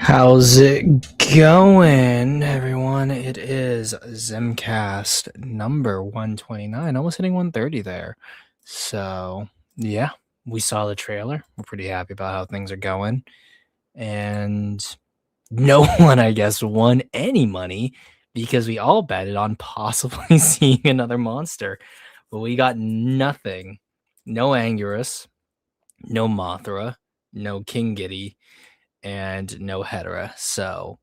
How's it going, everyone? It is Zimcast number 129, almost hitting 130 there. So, yeah, we saw the trailer. We're pretty happy about how things are going. And no one, I guess, won any money because we all betted on possibly seeing another monster. But we got nothing. No Anguirus, no Mothra, no King Giddy, and no Hedera. So,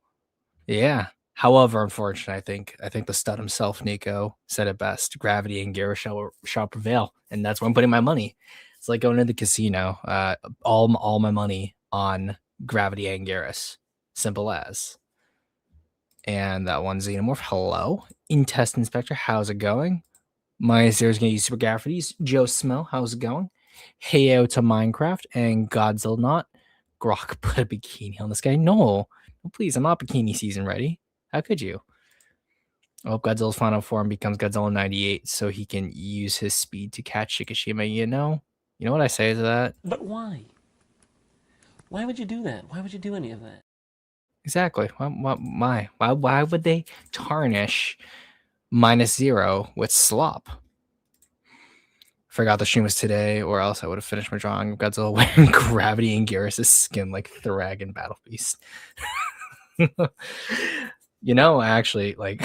yeah. However, unfortunately, I think the stud himself, Nico, said it best. Gravity and Gear shall prevail, and that's where I'm putting my money. It's like going to the casino. All my money on Gravity and Garrus. Simple as. And that one Xenomorph. Hello, Intest Inspector. How's it going? My Zera's gonna use Super Gravities. Joe Smell. How's it going? Heyo to Minecraft and Godzilla Not. Grok put a bikini on this guy. No, please, I'm not bikini season ready. How could you? I hope Godzilla's final form becomes Godzilla 98 so he can use his speed to catch Shikishima, you know? You know what I say to that? But why? Why would you do that? Why would you do any of that? Exactly. Why would they tarnish -0 with slop? Forgot the stream was today, or else I would have finished my drawing of Godzilla wearing Gravity and Garrus' skin like Thrag and Battle Beast. You know, actually, like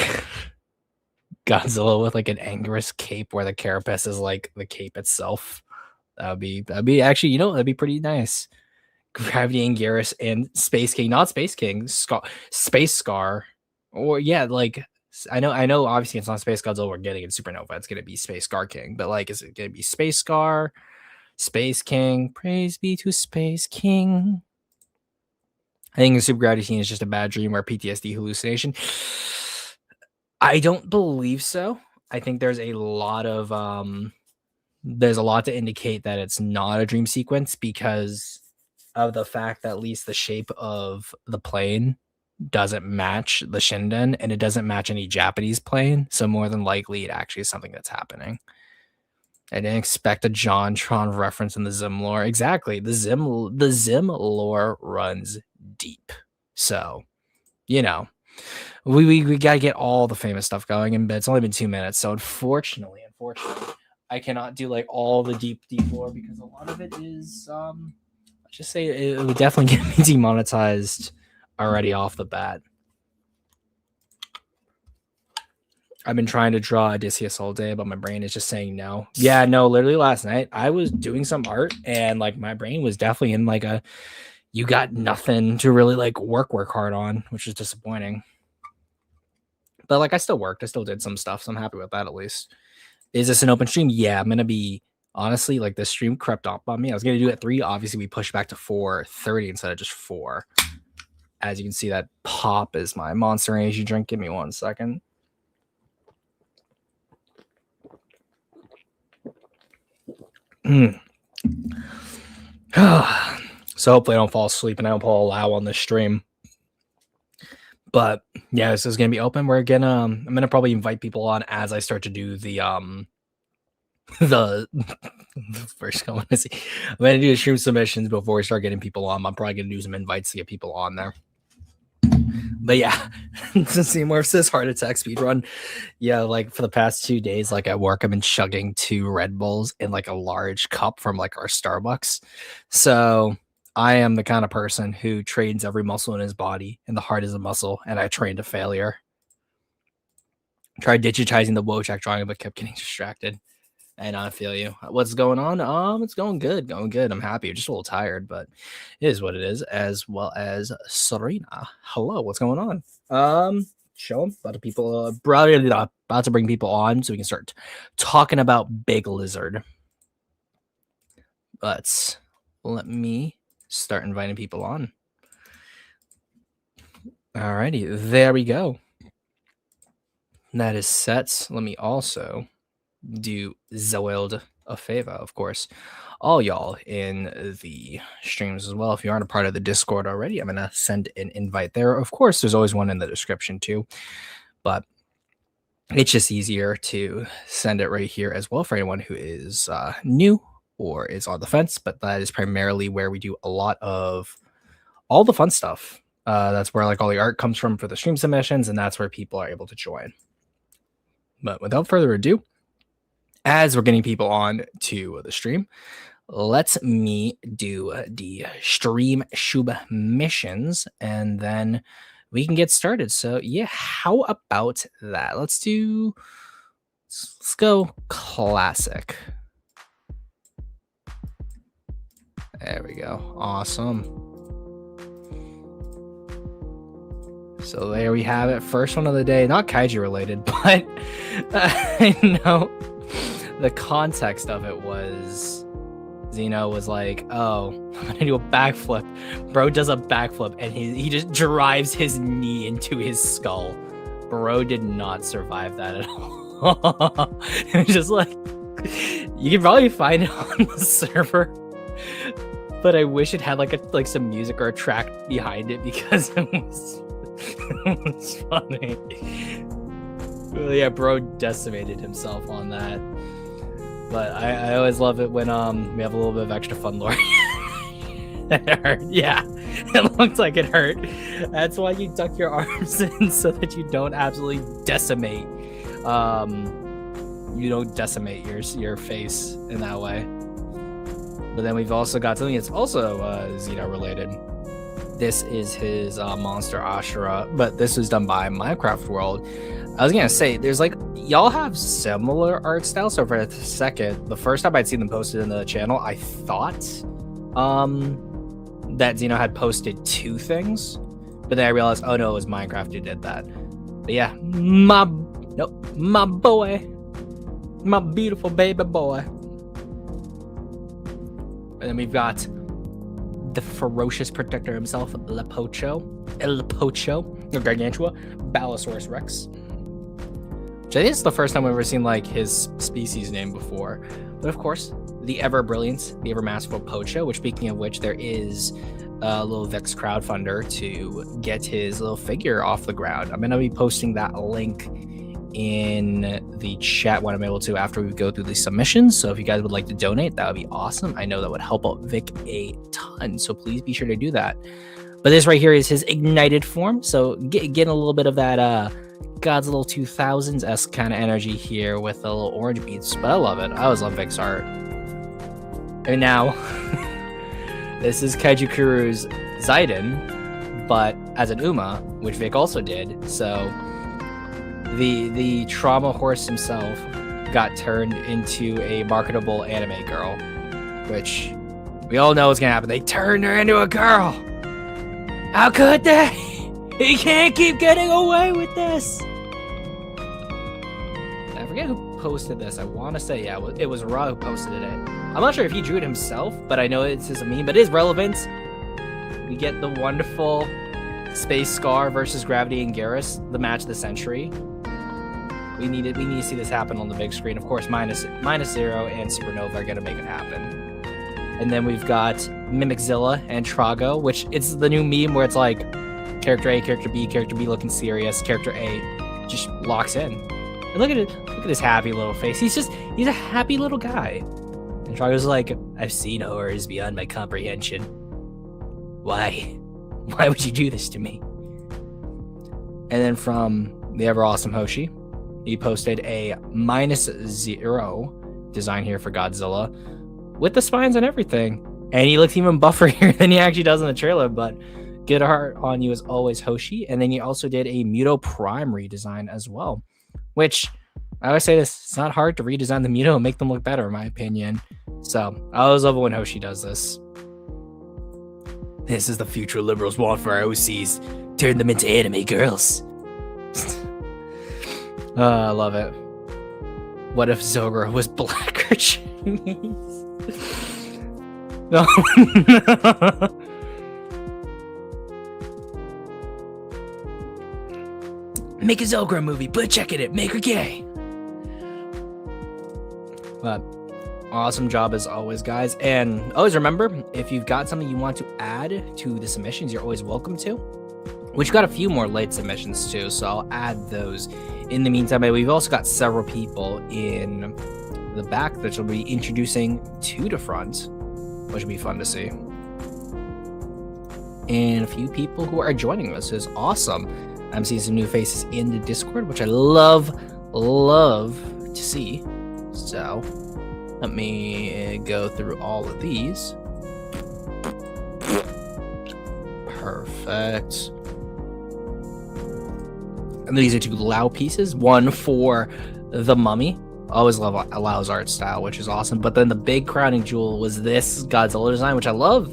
Godzilla with like an Anguirus cape where the carapace is like the cape itself. That'd be actually, you know, that'd be pretty nice. Gravity and Garrus and Space King, not Space King, Space Scar, or yeah, like I know. Obviously, it's not Space Godzilla we're getting in Supernova. It's gonna be Space Scar King, but like, is it gonna be Space Scar, Space King? Praise be to Space King. I think the Super Gravity King is just a bad dream or PTSD hallucination. I don't believe so. I think there's a lot to indicate that it's not a dream sequence because of the fact that at least the shape of the plane doesn't match the Shinden and it doesn't match any Japanese plane. So more than likely it actually is something that's happening. I didn't expect a JonTron reference in the Zim lore. Exactly. The Zim lore runs deep. So, you know, we gotta get all the famous stuff going, and it's only been 2 minutes. So unfortunately, I cannot do like all the deep lore because a lot of it is let's just say it would definitely get me demonetized already off the bat. I've been trying to draw Odysseus all day, but my brain is just saying no. Yeah, no, literally last night I was doing some art and like my brain was definitely in like a you got nothing to really like work hard on, which is disappointing. But like I still worked, I still did some stuff, so I'm happy with that at least. Is this an open stream? Yeah, I'm gonna be honestly like the stream crept up on me. I was gonna do it at 3. Obviously, we pushed back to 4:30 instead of just 4. As you can see, that pop is my Monster Energy drink. Give me 1 second. So hopefully I don't fall asleep and I don't pull a loud on this stream. But yeah, this is gonna be open. I'm gonna probably invite people on as I start to do the the first one. I'm gonna do the stream submissions before we start getting people on. I'm probably gonna do some invites to get people on there. But yeah, Seymour says heart attack speed run. Yeah, like for the past 2 days, like at work, I've been chugging 2 Red Bulls in like a large cup from like our Starbucks. So I am the kind of person who trains every muscle in his body, and the heart is a muscle, and I trained to failure. Tried digitizing the Wojak drawing, but kept getting distracted. And I feel you. What's going on? It's going good. I'm happy. I'm just a little tired, but it is what it is. As well as Serena. Hello, what's going on? Show them about to bring people on so we can start talking about Big Lizard. But let me start inviting people on. Alrighty, there we go. That is set. Let me also do Zoild a favor, of course. All y'all in the streams as well. If you aren't a part of the Discord already, I'm gonna send an invite there. Of course, there's always one in the description too, but it's just easier to send it right here as well for anyone who is new or is on the fence. But that is primarily where we do a lot of all the fun stuff. That's where like all the art comes from for the stream submissions, and that's where people are able to join. But without further ado, as we're getting people on to the stream, let me do the stream submissions, and then we can get started. So yeah, how about that? Let's go classic. There we go. Awesome. So there we have it. First one of the day. Not kaiju related, but I know the context of it was Xeno was like, oh, I'm gonna do a backflip. Bro does a backflip and he just drives his knee into his skull. Bro did not survive that at all. It's just like, you can probably find it on the server, but I wish it had like some music or a track behind it because it was funny. Well, yeah, bro decimated himself on that. But I always love it when we have a little bit of extra fun lore. It hurt. Yeah, it looked like it hurt. That's why you tuck your arms in so that you don't absolutely decimate. You don't decimate your face in that way. But then we've also got something that's also Xeno related. This is his monster Ashura, but this was done by Minecraft World. I was gonna say, there's like, y'all have similar art styles. So for a second, the first time I'd seen them posted in the channel, I thought that Xeno had posted two things, but then I realized, oh no, it was Minecraft who did that. But yeah, my boy, my beautiful baby boy. And then we've got the ferocious protector himself, El Pocho, or Gargantua, Balosaurus Rex. Which I think it's the first time I've ever seen like his species name before. But of course, the ever brilliant, the ever masterful Pocho, which speaking of which, there is a little Vix crowdfunder to get his little figure off the ground. I'm going to be posting that link in the chat when I'm able to after we go through the submissions. So if you guys would like to donate, that would be awesome. I know that would help out Vic a ton. So please be sure to do that. But this right here is his ignited form. So getting a little bit of that God's Little 2000s-esque kind of energy here with the little orange beads. But I love it. I always love Vic's art. And now, this is Kaiju Kuru's Zaiden, but as an Uma, which Vic also did. So the trauma horse himself got turned into a marketable anime girl, which we all know is gonna happen. They turned her into a girl. How could they? He can't keep getting away with this. I forget who posted this. I want to say, yeah, it was Ra who posted it. I'm not sure if he drew it himself, but I know it's just a meme, but it is relevant. We get the wonderful Space Scar versus Gravity and Garrus, the match of the century. We need to see this happen on the big screen. Of course, minus Zero and Supernova are gonna make it happen. And then we've got Mimiczilla and Trago, which it's the new meme where it's like character A, character B looking serious, character A just locks in. And look at his happy little face. He's a happy little guy. And Trago's like, I've seen horrors beyond my comprehension. Why? Why would you do this to me? And then from the ever awesome Hoshi, he posted a -0 design here for Godzilla with the spines and everything. And he looks even buffer here than he actually does in the trailer, but good art on you as always, Hoshi. And then he also did a Muto Prime redesign as well, which I always say this, it's not hard to redesign the Muto and make them look better, in my opinion. So I always love it when Hoshi does this. This is the future liberals want for our OCs. Turn them into anime girls. I love it. What if Zogura was black or Chinese? No. Make a Zogura movie, but check it, make her gay. But awesome job as always, guys. And always remember, if you've got something you want to add to the submissions, you're always welcome to. Which got a few more late submissions too, so I'll add those. In the meantime, we've also got several people in the back that will be introducing to the front, which will be fun to see. and a few people who are joining us. Is awesome. I'm seeing some new faces in the Discord, which I love to see. So let me go through all of these. Perfect. And these are 2 Lao pieces. One for the Mummy. Always love Lao's art style, which is awesome. But then the big crowning jewel was this Godzilla design, which I love.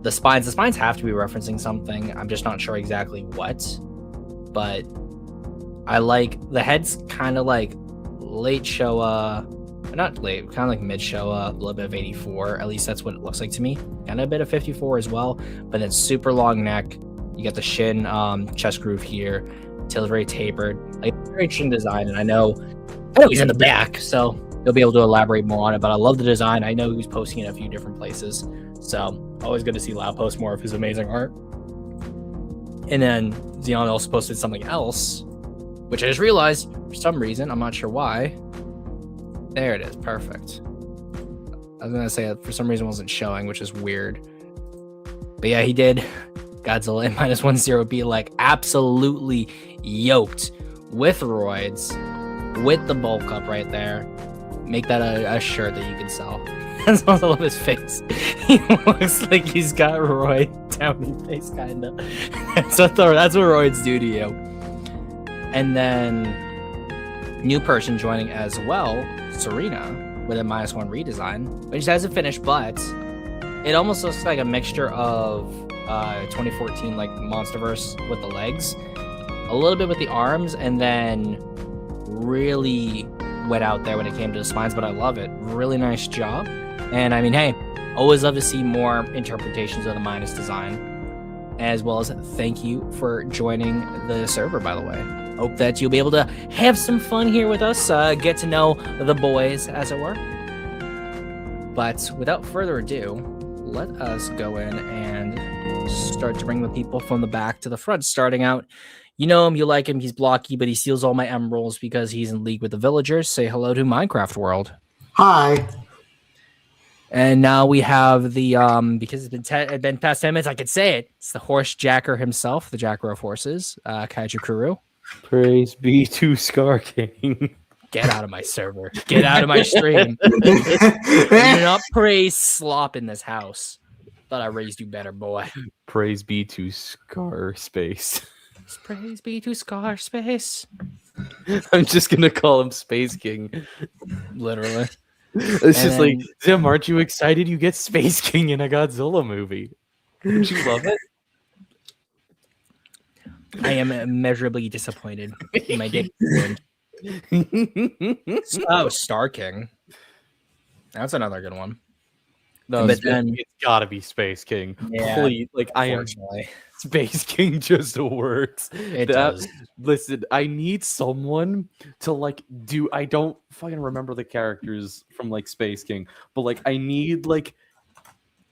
The spines. The spines have to be referencing something. I'm just not sure exactly what. But I like the head's kind of like late Showa. Not late, kind of like mid Showa, a little bit of 84. At least that's what it looks like to me. Kind of a bit of 54 as well. But then super long neck. You got the shin chest groove here. Tail's very tapered. Like, very interesting design. And I know he's in the back, so you'll be able to elaborate more on it. But I love the design. I know he was posting it in a few different places. So always good to see Lau post more of his amazing art. And then Xeon also posted something else, which I just realized for some reason. I'm not sure why. There it is. Perfect. I was going to say that for some reason it wasn't showing, which is weird. But yeah, he did Godzilla in -10B, like absolutely yoked with roids, with the bulk up right there. Make that a shirt that you can sell. As well as I love his face. He looks like he's got roid downy face, kind of. That's what roids do to you. And then new person joining as well, Serena, with a -1 redesign, which hasn't finished, but it almost looks like a mixture of 2014 like Monsterverse with the legs, a little bit with the arms, and then really went out there when it came to the spines. But I love it. Really nice job. And I mean, hey, always love to see more interpretations of the Minus design, as well as thank you for joining the server, by the way. Hope that you'll be able to have some fun here with us, get to know the boys, as it were. But without further ado, let us go in and start to bring the people from the back to the front. Starting out, you know him, you like him, he's blocky, but he steals all my emeralds because he's in league with the villagers. Say hello to Minecraft World. Hi. And now we have the, because it's been past 10 minutes, I could say it. It's the horse jacker himself, the jacker of horses, Kaiju Kuru. Praise be to Scar King. Get out of my server. Get out of my stream. You do not praise slop in this house. Thought I raised you better, boy. Praise be to Scar Space. Praise be to Scar Space. I'm just gonna call him Space King. Literally. It's just like, Zim, aren't you excited you get Space King in a Godzilla movie? Don't you love it? I am immeasurably disappointed in my dick. Oh, Star King. That's another good one. No, but then it's gotta be Space King. Yeah, please, like I am. Space King just works. It does. Listen, I need someone to like do. I don't fucking remember the characters from like Space King, but like I need like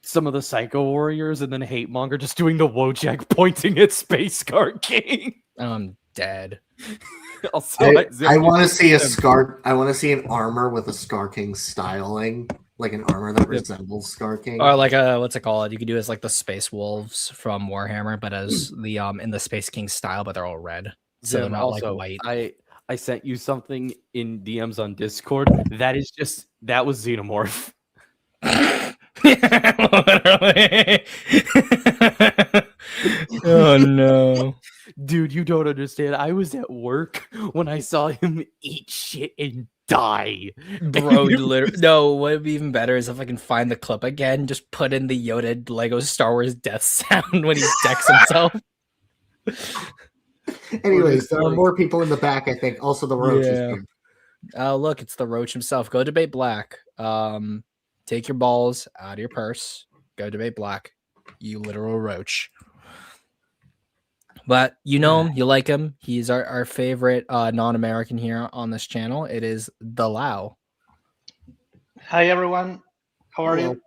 some of the Psycho Warriors and then Hate Monger just doing the Wojak pointing at Space Scar King. I'm dead. I want to see a Scar. I want to see an armor with a Scar King styling, like an armor that resembles Scar King, or like a what's it called? You could do as like the Space Wolves from Warhammer, but as the in the Space King style, but they're all red, so they're not also, like white. I sent you something in DMs on Discord. That was Xenomorph. Literally. Oh no. Dude, you don't understand. I was at work when I saw him eat shit and die. Bro, literally. No, what would be even better is if I can find the clip again, just put in the Yoda Lego Star Wars death sound when he decks himself. Anyways, there are more people in the back, I think. Also, the Roach is here. Oh, look, it's the Roach himself. Go debate Black. Take your balls out of your purse. Go debate Black. You literal Roach. But you know him, you like him. He's our favorite non-American here on this channel. It is the Lao. Hi, everyone. How are you?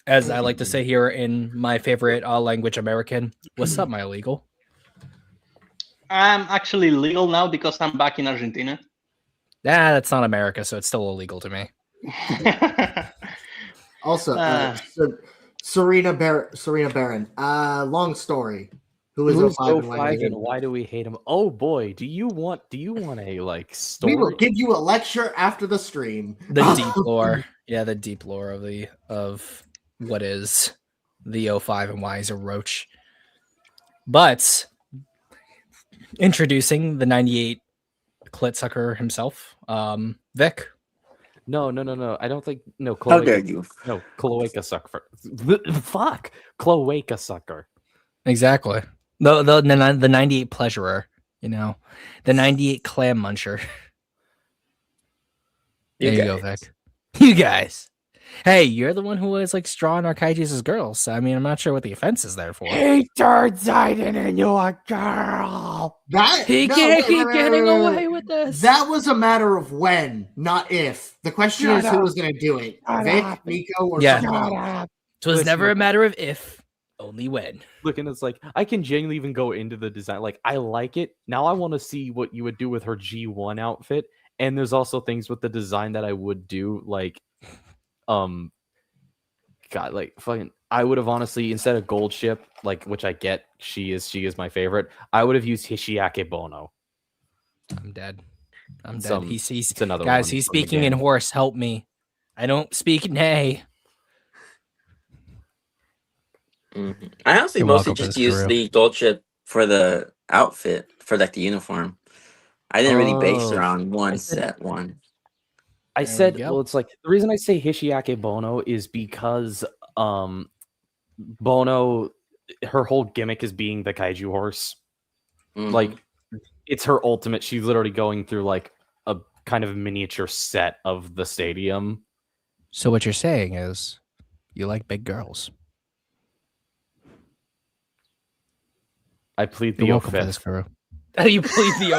As I like to say here in my favorite language, American. What's up, my illegal? I'm actually legal now because I'm back in Argentina. That's not America, so it's still illegal to me. Also, Serena Baron. Long story. Who is Who's 05 and why do we 05 hate and him? why do we hate him? Oh boy, do you want a like We will story? give you a lecture after the stream. The deep lore. Yeah, the deep lore of what is the 05 and why he's a roach. But introducing the 98 clit sucker himself, Vic. No. I don't think no. How dare you? No, cloaca sucker. Fuck, cloaca sucker. Exactly. The 98 pleasurer, you know, the 98 clam muncher. There you go, Vic. You guys. Hey, you're the one who was like strawing our Kaijus' girls. So, I mean, I'm not sure what the offense is there for. He turned Zayden into a girl. He can't keep getting away with this. That was a matter of when, not if. The question is who was going to do it. Vic, Nico, or someone else. So it was never a matter of if, only when. Look, and it's like I can genuinely even go into the design. Like I like it. Now I want to see what you would do with her G1 outfit. And there's also things with the design that I would do, like God, like fucking I would have honestly, instead of Gold Ship, like which I get, she is my favorite, I would have used Hishiake Bono. I'm dead. He's it's another guys, one he's from the speaking in game. horse. Help me. I don't speak nay. Mm-hmm. I honestly You're mostly welcome for just this, used Guru. the gold chip for the outfit, for like the uniform. I didn't really base Oh, around one I said- set one. I There we said, go. well, it's like the reason I say Hishiake Bono is because Bono, her whole gimmick is being the kaiju horse. Mhm. Like it's her ultimate. She's literally going through like a kind of miniature set of the stadium. So what you're saying is you like big girls. I plead You're the welcome for this, fifth. Guru. You plead the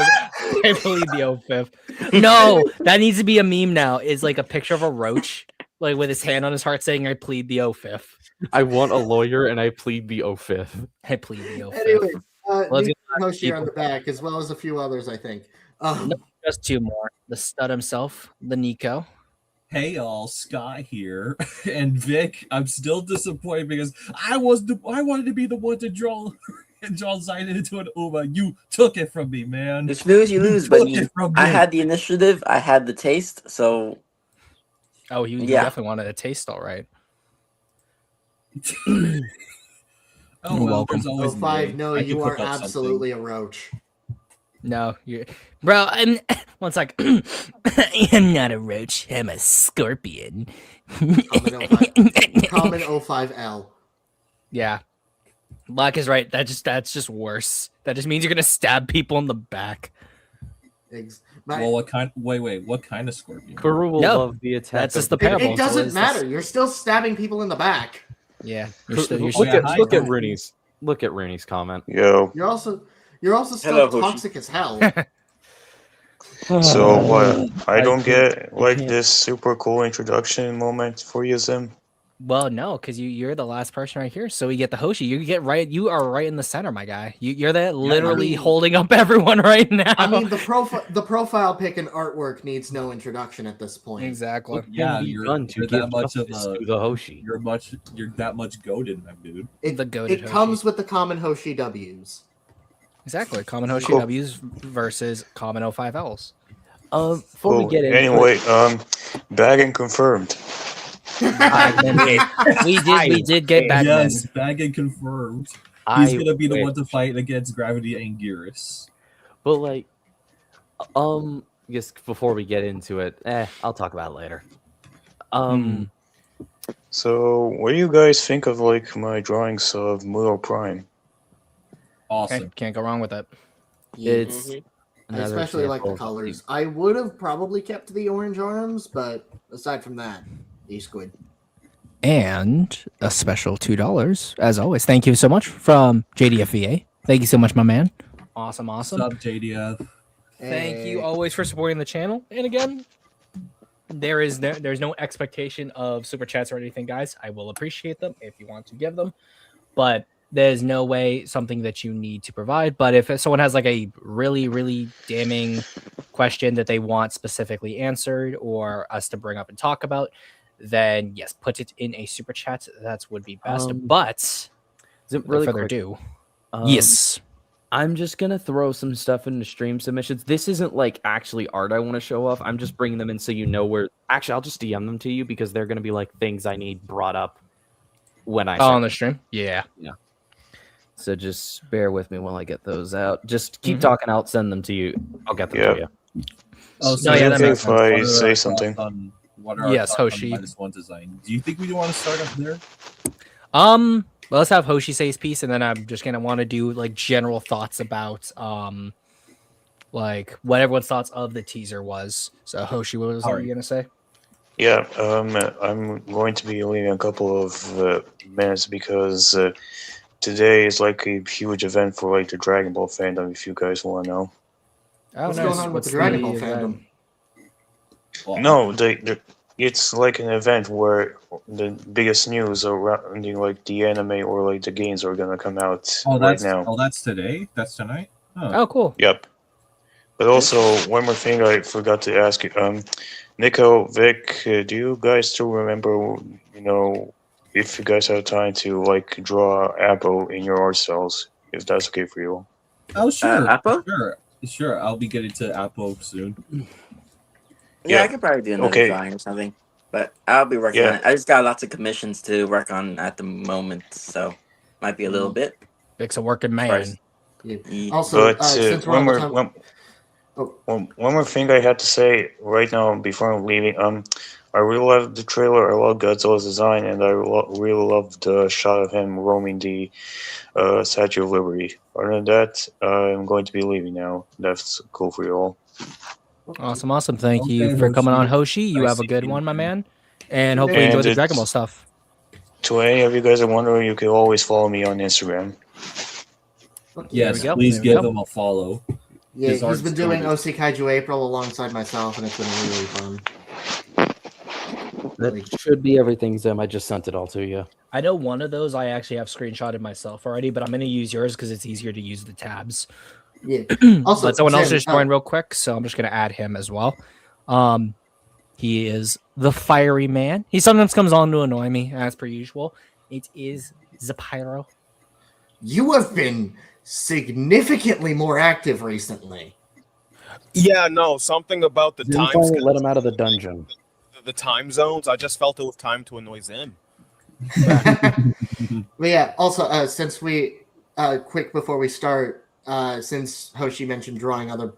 I plead the 05th. No, that needs to be a meme now. Is like a picture of a roach, like with his hand on his heart saying, I plead the 05th. I want a lawyer and I plead the 05th. I plead the 05th. Anyway, Let's Nico get Hoshi on people. the back, as well as a few others, I think. No, just two more. The stud himself, the Nico. Hey y'all, Sky here, and Vic. I'm still disappointed because I wanted to be the one to draw Zayden into an Uma. You took it from me, man. If you lose, you lose. But took it from I me. had the initiative. I had the taste. So Oh, you Yeah. definitely wanted a taste, all right. Oh well, welcome. there's always 05, me. no, I can you are cook up something. absolutely a roach. No, you, bro. I'm one sec. I'm not a roach. I'm a scorpion. Common 05L. Yeah, Black is right. That's just worse. That just means you're gonna stab people in the back. Well, what kind? Wait. What kind of scorpion? Kuru will No, love the attack. that's just the It parable. So doesn't it's matter. just- You're still stabbing people in the back. Yeah, Look yeah, at hi, look at guys. Rooney's. Look at Rooney's comment. Yo, You're also still Hello, Hoshi. toxic as hell. so what? I don't get like can't- this super cool introduction moment for you, Zim. Well, no, because you're the last person right here. So we get the Hoshi. You get right. You are right in the center, my guy. You're that literally mean- holding up everyone right now. I mean, the profile pic and artwork needs no introduction at this point. exactly. What Yeah, can be you're done to that give much of justice a to the Hoshi. you're that much goaded, my dude. It, The goated it comes with the common Hoshi W's. Exactly. Common Hoshi Cool. W's versus common 05Ls. Before we Cool. get into Anyway, bag and confirmed. we did get back Yes, bag and confirmed. He's gonna be the one to fight against Gravity and Gearus. But like, just before we get into it, I'll talk about it later. So, what do you guys think of like my drawings of Muto Prime? Awesome. Okay, can't go wrong with it. It's Mhm. I another especially like the example of- colors. I would have probably kept the orange arms, but aside from that, he's good. And a special $2, as always. Thank you so much from JDFVA. Thank you so much, my man. Awesome. What's up, JDF? Thank you Hey. always for supporting the channel. And again, there's no expectation of super chats or anything, guys. I will appreciate them if you want to give them, but there's no way something that you need to provide. But if someone has like a really, really damning question that they want specifically answered or us to bring up and talk about, then yes, put it in a super chat. That would be best. But Really without further quick, ado, um, yes. I'm just gonna throw some stuff into stream submissions. This isn't like actually art I want to show off. I'm just bringing them in so you know where. Actually, I'll just DM them to you because they're gonna be like things I need brought up when I On the stream, yeah. So just bear with me while I get those out. Just keep talking. I'll send them to you. I'll get them to you. Oh, No, so yeah, Is that it makes okay if sense. I what are say our something? thoughts on- What are our Yes, thoughts on Hoshi. -1 design? Do you think we want to start off there? Well, let's have Hoshi say his piece, and then I'm just gonna want to do like general thoughts about like what everyone's thoughts of the teaser was. So Hoshi, what was you gonna say? Yeah, I'm going to be leaving a couple of minutes because today is like a huge event for like the Dragon Ball fandom. If you guys want to know. Oh, What's nice. going on with What's the Dragon Ball event? fandom? Well, No, it's like an event where the biggest news around like the anime or like the games are gonna come out right now. that's today. That's tonight. Oh, cool. Yep. But also one more thing I forgot to ask you. Nico, Vic, do you guys still remember? If you guys have time to like draw Apple in your art cells, if that's okay for you. Oh, sure. Apple? Sure. I'll be getting to Apple soon. Yeah, Yeah. I could probably do another Okay. drawing or something. But I'll be working on it. I just got lots of commissions to work on at the moment, so might be a little bit. Vic's a working man. Price. Yeah. Also, But since we're on the time, one more thing I had to say right now before I'm leaving. I really love the trailer. I love Godzilla's design, and I really love the shot of him roaming the Statue of Liberty. Other than that, I'm going to be leaving now. That's cool for you all. Awesome. Thank Okay, you for coming on, Hoshi. Hoshi. You Nice have a good seeing one, my you. man. And hopefully you And enjoy the Dragon it's- Ball stuff. To any of you guys are wondering, you can always follow me on Instagram. Yes, go, please there we give go. him a follow. yeah, His he's art's been doing gorgeous. OC Kaiju April alongside myself, and it's been really fun. That should be everything, Zim. I just sent it all to you. I know one of those I actually have screenshotted myself already, but I'm going to use yours because it's easier to use the tabs. Yeah. Also, but someone else Zim, just joined real quick, so I'm just going to add him as well. He is the fiery man. He sometimes comes on to annoy me, as per usual. It is Zapyro. You have been significantly more active recently. Yeah, no, something about the Zim time finally let him out of the dungeon. the time zones. I just felt it was time to annoy Zim. But yeah, also, since we quick before we start, since Hoshi mentioned drawing other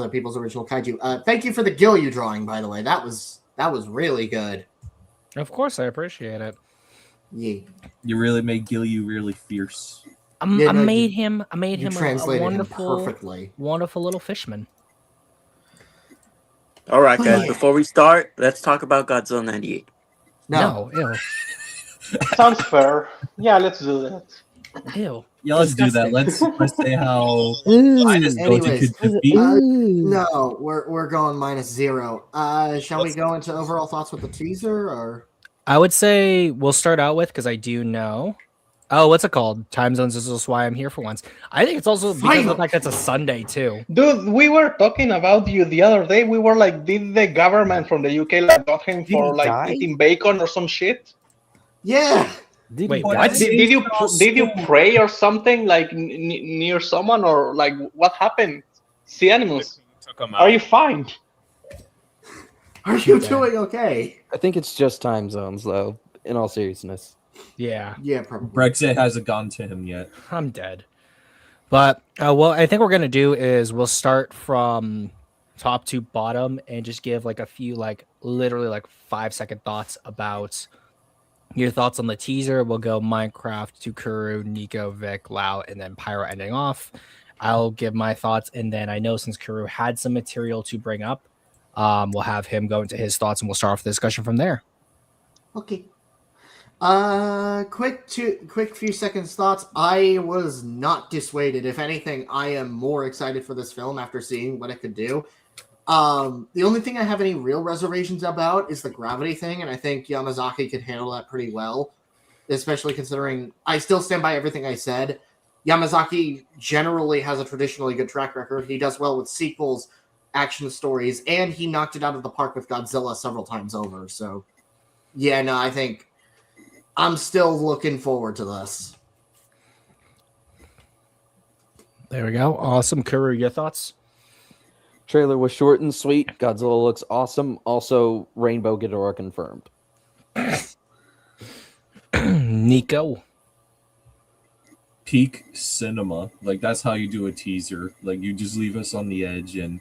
people's original kaiju, thank you for the Gilyu drawing, by the way. That was really good. Of course, I appreciate it. Yeah. You really made Gilyu really fierce. I Yeah, no, made you- him You a translated him wonderful, perfectly. wonderful little fishman. All right, Oh, guys. yeah. Before we start, let's talk about Godzilla '98. No. Ew. Sounds fair. Yeah, let's do that. Ew. Yeah, let's do that. Disgusting. Let's say how Ooh. minus Goji Anyways, could defeat. No, we're going -0. Shall we go into overall thoughts with the teaser, or I would say we'll start out with, because I do know. Oh, what's it called? Time zones is just why I'm here for once. I think it's also because of the fact that it's a Sunday too. Dude, we were talking about you the other day. We were like, did the government from the UK like got him for he like die? eating bacon or some shit? yeah? Did Wait, he what? die? Did you pray or something like near someone, or like what happened? See, animals, Took him are out. you fine? Are you Okay. doing okay? I think it's just time zones, though. In all seriousness. Yeah, Yeah, probably. Brexit hasn't gone to him yet. I'm dead. But what I think we're gonna do is we'll start from top to bottom and just give like a few literally 5-second thoughts about your thoughts on the teaser. We'll go Minecraft to Kuru, Nico, Vic, Lau, and then Pyro ending off. I'll give my thoughts, and then I know since Kuru had some material to bring up, we'll have him go into his thoughts, and we'll start off the discussion from there. Okay. Quick few seconds thoughts. I was not dissuaded. If anything, I am more excited for this film after seeing what it could do. The only thing I have any real reservations about is the gravity thing, and I think Yamazaki could handle that pretty well, especially considering I still stand by everything I said. Yamazaki generally has a traditionally good track record. He does well with sequels, action stories, and he knocked it out of the park with Godzilla several times over. So yeah, no, I think I'm still looking forward to this. There we go. Awesome. Kuru, your thoughts? Trailer was short and sweet. Godzilla looks awesome. Also, Rainbow Ghidorah confirmed. Nico. Peak cinema. Like, that's how you do a teaser. Like, you just leave us on the edge, and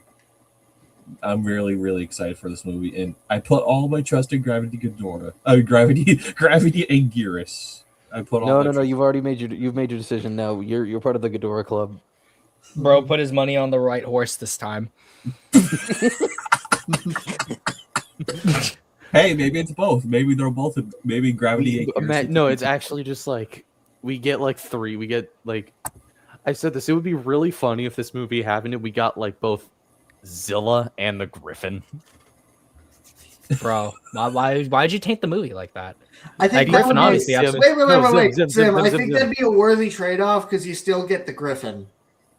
I'm really, really excited for this movie. And I put all my trust in Gravity Ghidorah. Gravity and Gearus. I put all No. trust- You've made your decision. No, you're part of the Ghidorah club. Bro put his money on the right horse this time. Hey, maybe it's both. Maybe they're both. Maybe Gravity and Gearus. No, it's actually just like we get like 3. We get like I said this. It would be really funny if this movie happened and we got like both Zilla and the Griffin. Bro, why'd you taint the movie like that? I think Like, that Griffin would obviously be, absolutely- wait. Zim, Zim, I Zim, think Zim. that'd be a worthy trade-off because you still get the Griffin.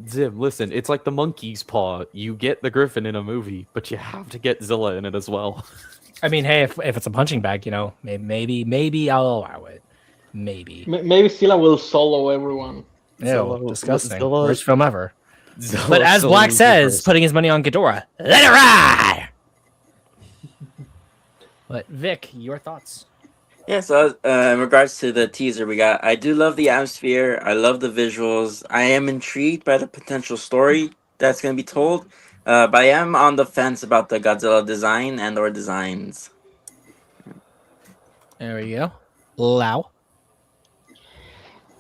Zim, listen, it's like the monkey's paw. You get the Griffin in a movie, but you have to get Zilla in it as well. I mean, hey, if it's a punching bag, you know, maybe I'll allow it. Maybe. Maybe Scylla will solo everyone. Ew, Zilla- disgusting. Zilla- Worst film ever. Zilla But as Black soloing says, first. putting his money on Ghidorah, let it ride! But Vic, your thoughts? Yeah, so in regards to the teaser we got, I do love the atmosphere. I love the visuals. I am intrigued by the potential story that's going to be told. But I am on the fence about the Godzilla design and or designs. There we go. Lau.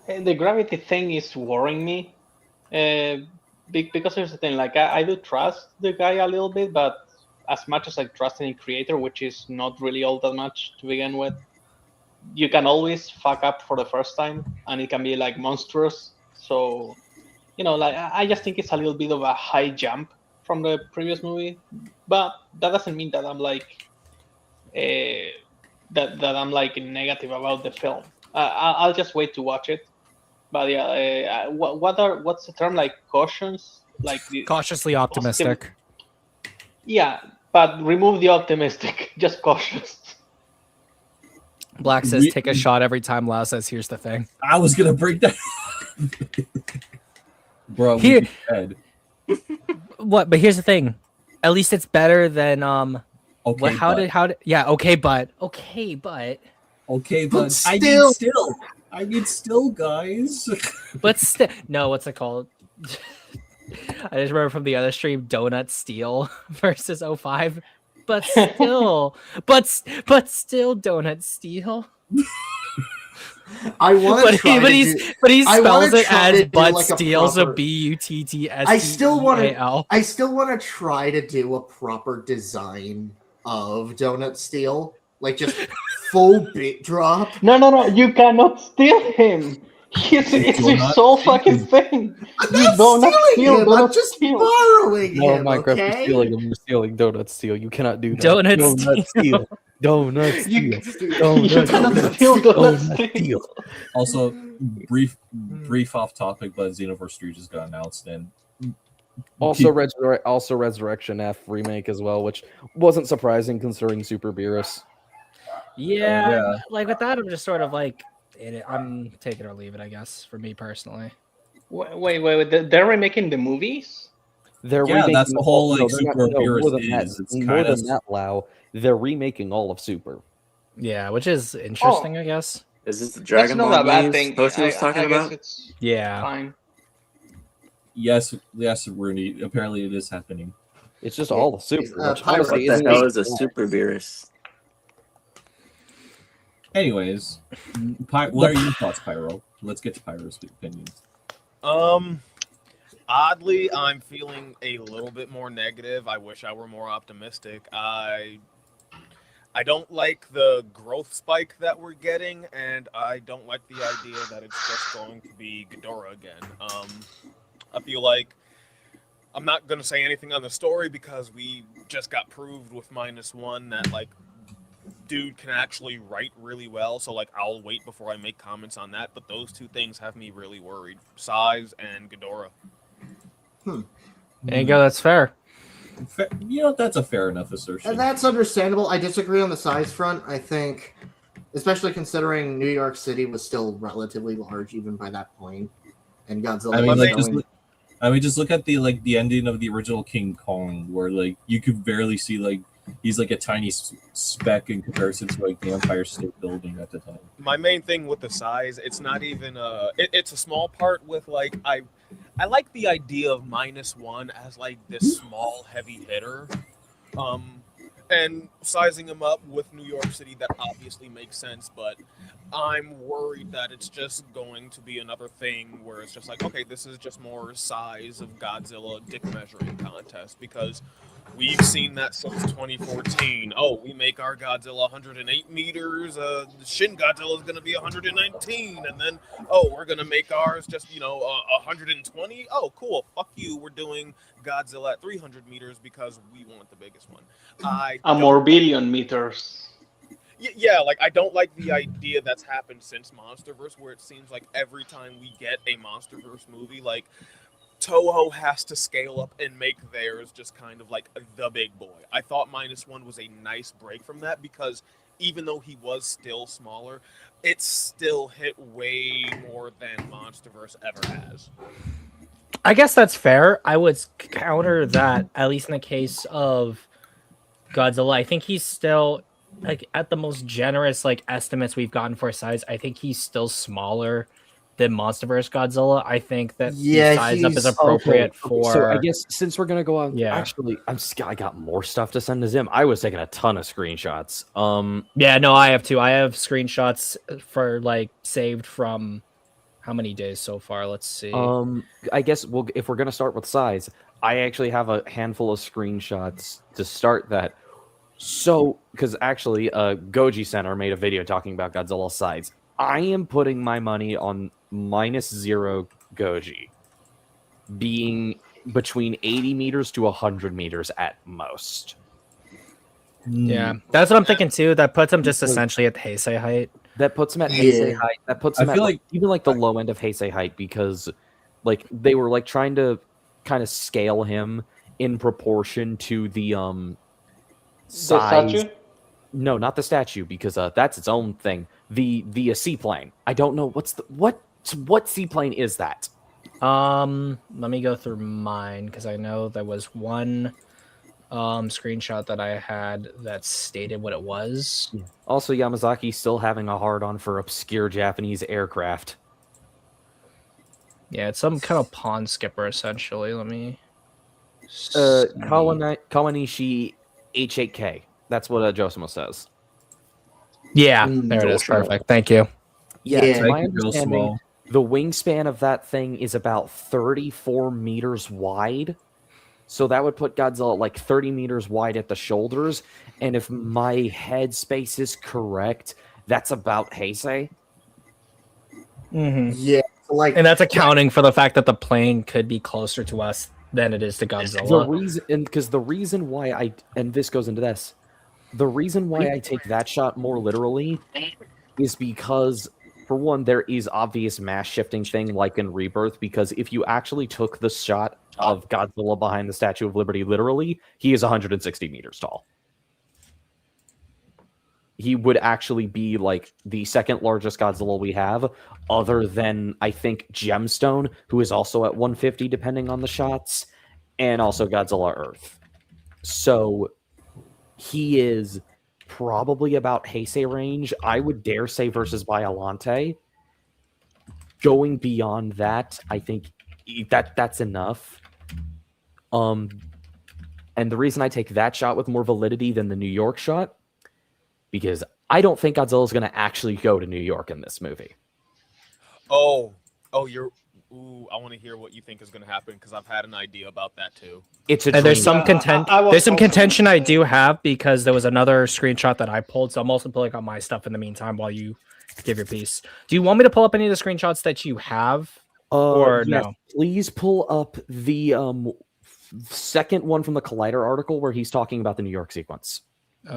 The gravity thing is worrying me. Because here's the thing, like I do trust the guy a little bit, but as much as I trust any creator, which is not really all that much to begin with, you can always fuck up for the first time, and it can be like monstrous. So, you know, like I just think it's a little bit of a high jump from the previous movie, but that doesn't mean that I'm like that I'm like negative about the film. I'll just wait to watch it. But yeah, what's the term, like cautions, like Cautiously optimistic. Yeah, but remove the optimistic, just cautious. Black says, take a shot every time Lau says, here's the thing. I was gonna break that. Bro, Here- we dead. What? But here's the thing. At least it's better than Okay, What? How but, did? Yeah. Okay, but okay, But but I need still, guys. but still, no. What's it called? I just remember from the other stream, Donut Steel versus 05. But still, but still, Donut Steel. I want to try But he I wanna spells it try as to do, but like, a steal, so proper- Butttstal. I still want to try to do a proper design of Donut Steel, like just full bit drop. No, you cannot steal him. It's his sole fucking thing. I'm not stealing him. I'm just borrowing No, him. Minecraft, Okay. you're stealing him. You're stealing Donut Steel. You cannot do that. Donut Steel. Donut You- Steel. You Donut cannot Steel. steal Donut Donut Steel. Steel. Also, brief off topic, but Xenoverse 3 just got announced, and Also, Resurrection F remake as well, which wasn't surprising considering Super Beerus. Yeah, Yeah. like with that, I'm just sort of like, I'm take it or leave it, I guess, for me personally. Wait, they're remaking the movies? They're Yeah, remaking that's the whole, like, they're Super not- Beerus more than that, is. It's more kinda- than that, Lau. They're remaking all of Super. Yeah, which is interesting, I guess. Is this the That's Dragon not Ball a bad news thing. Poster was talking I guess about? it's Yeah. fine. Yes, Rooney. Apparently, it is happening. It's just all of Super. Which Pyro, honestly What the isn't hell even is a bad. Super Beerus? Anyways, what are your thoughts, Pyro? Let's get to Pyro's opinion. Oddly, I'm feeling a little bit more negative. I wish I were more optimistic. I don't like the growth spike that we're getting, and I don't like the idea that it's just going to be Ghidorah again. I feel like I'm not going to say anything on the story because we just got proved with -1 that, like, dude can actually write really well, so, like, I'll wait before I make comments on that, but those two things have me really worried. Size and Ghidorah. There you go, that's fair. That's a fair enough assertion. And that's understandable. I disagree on the size front. I think, especially considering New York City was still relatively large even by that point, and Godzilla. Just look at the ending of the original King Kong, where you could barely see he's a tiny speck in comparison to the Empire State Building at the time. My main thing with the size, it's not even it's a small part with I like the idea of -1 as this small heavy hitter. And sizing him up with New York City, that obviously makes sense, but I'm worried that it's just going to be another thing where it's just okay, this is just more size of Godzilla dick measuring contest, because we've seen that since 2014. Oh, we make our Godzilla 108 meters, Shin Godzilla is going to be 119, and then, we're going to make ours just, 120. Oh, cool, fuck you, we're doing Godzilla at 300 meters because we want the biggest one. A more billion meters. Yeah, I don't like the idea that's happened since MonsterVerse, where it seems like every time we get a MonsterVerse movie, Toho has to scale up and make theirs just kind of the big boy. I thought -1 was a nice break from that, because even though he was still smaller, it still hit way more than MonsterVerse ever has. I guess that's fair. I would counter that, at least in the case of Godzilla. I think he's still at the most generous estimates we've gotten for size. I think he's still smaller than MonsterVerse Godzilla. I think that the size up is appropriate for. So I guess since we're gonna go on, Yeah. actually, I got more stuff to send to Zim. I was taking a ton of screenshots. Yeah, no, I have too. I have screenshots for saved from how many days so far? Let's see. I guess if we're gonna start with size, I actually have a handful of screenshots to start that. So, because actually, Goji Center made a video talking about Godzilla's size. I am putting my money on -0 Goji being between 80 meters to 100 meters at most. Yeah, that's what I'm thinking too. That puts him just essentially at Heisei height. That puts him at Heisei height. That puts him at even the low end of Heisei height, because they were trying to kind of scale him in proportion to the size. The statue? No, not the statue, because that's its own thing. The seaplane. I don't know what seaplane is that. Let me go through mine, because I know there was one screenshot that I had that stated what it was. Yeah. Also, Yamazaki's still having a hard-on for obscure Japanese aircraft. Yeah, it's some kind of pawn skipper, essentially. Let me... Kawanishi H8K. That's what Josimo says. Yeah, there it is. Perfect. Thank you. Yeah, to my real understanding, small. the wingspan of that thing is about 34 meters wide. So that would put Godzilla at 30 meters wide at the shoulders. And if my headspace is correct, that's about Heisei. Mm-hmm. Yeah, and that's accounting for the fact that the plane could be closer to us than it is to Godzilla. The reason why this goes into this, the reason why I take that shot more literally is because, for one, there is obvious mass shifting thing like in Rebirth, because if you actually took the shot of Godzilla behind the Statue of Liberty literally, he is 160 meters tall. He would actually be the second largest Godzilla we have, other than, I think, Gemstone, who is also at 150 depending on the shots, and also Godzilla Earth. So he is probably about Heisei range. I would dare say versus Biollante. Going beyond that, I think that's enough. And the reason I take that shot with more validity than the New York shot, because I don't think Godzilla is going to actually go to New York in this movie. I want to hear what you think is going to happen, because I've had an idea about that too. There's some contention I do have, because there was another screenshot that I pulled, so I'm also pulling on my stuff in the meantime while you give your piece. Do you want me to pull up any of the screenshots that you have, or yes, no? Please pull up the second one from the Collider article where he's talking about the New York sequence. This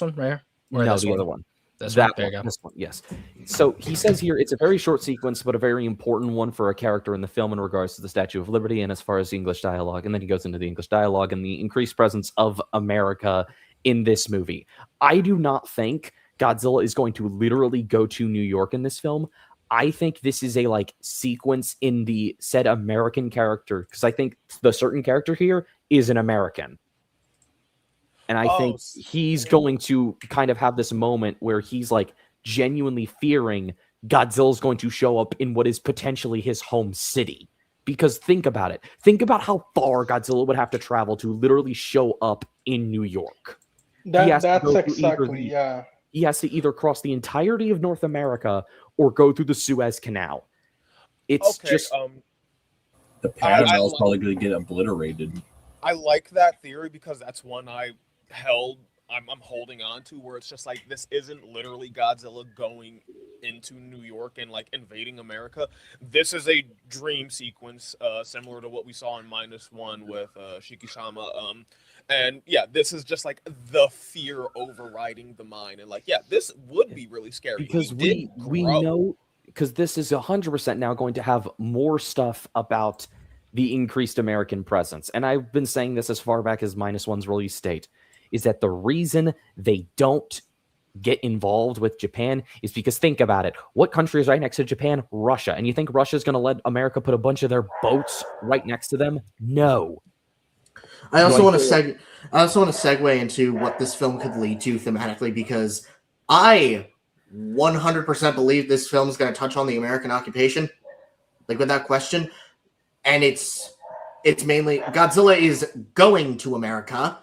one right here? No, the other one. This that one. There you go. This one, yes. So he says here it's a very short sequence, but a very important one for a character in the film in regards to the Statue of Liberty and as far as the English dialogue. And then he goes into the English dialogue and the increased presence of America in this movie. I do not think Godzilla is going to literally go to New York in this film. I think this is a like sequence in the said American character, because I think the certain character here is an American. And I think he's going to kind of have this moment where he's like genuinely fearing Godzilla's going to show up in what is potentially his home city. Because think about it. Think about how far Godzilla would have to travel to literally show up in New York. That's exactly, yeah. He has to either cross the entirety of North America or go through the Suez Canal. It's just... the parallel's probably going to get obliterated. I like that theory because that's one I'm holding on to, where it's just like, this isn't literally Godzilla going into New York and like invading America. This is a dream sequence, similar to what we saw in -1 with Shikishama. And yeah, this is just like the fear overriding the mind, and like, yeah, this would be really scary because we know, because this is 100% now going to have more stuff about the increased American presence. And I've been saying this as far back as -1's release date, is that the reason they don't get involved with Japan is because, think about it, what country is right next to Japan? Russia. And you think Russia's going to let America put a bunch of their boats right next to them? No. I also want to segue into what this film could lead to thematically, because I 100% believe this film is going to touch on the American occupation, like without question. And it's mainly Godzilla is going to America.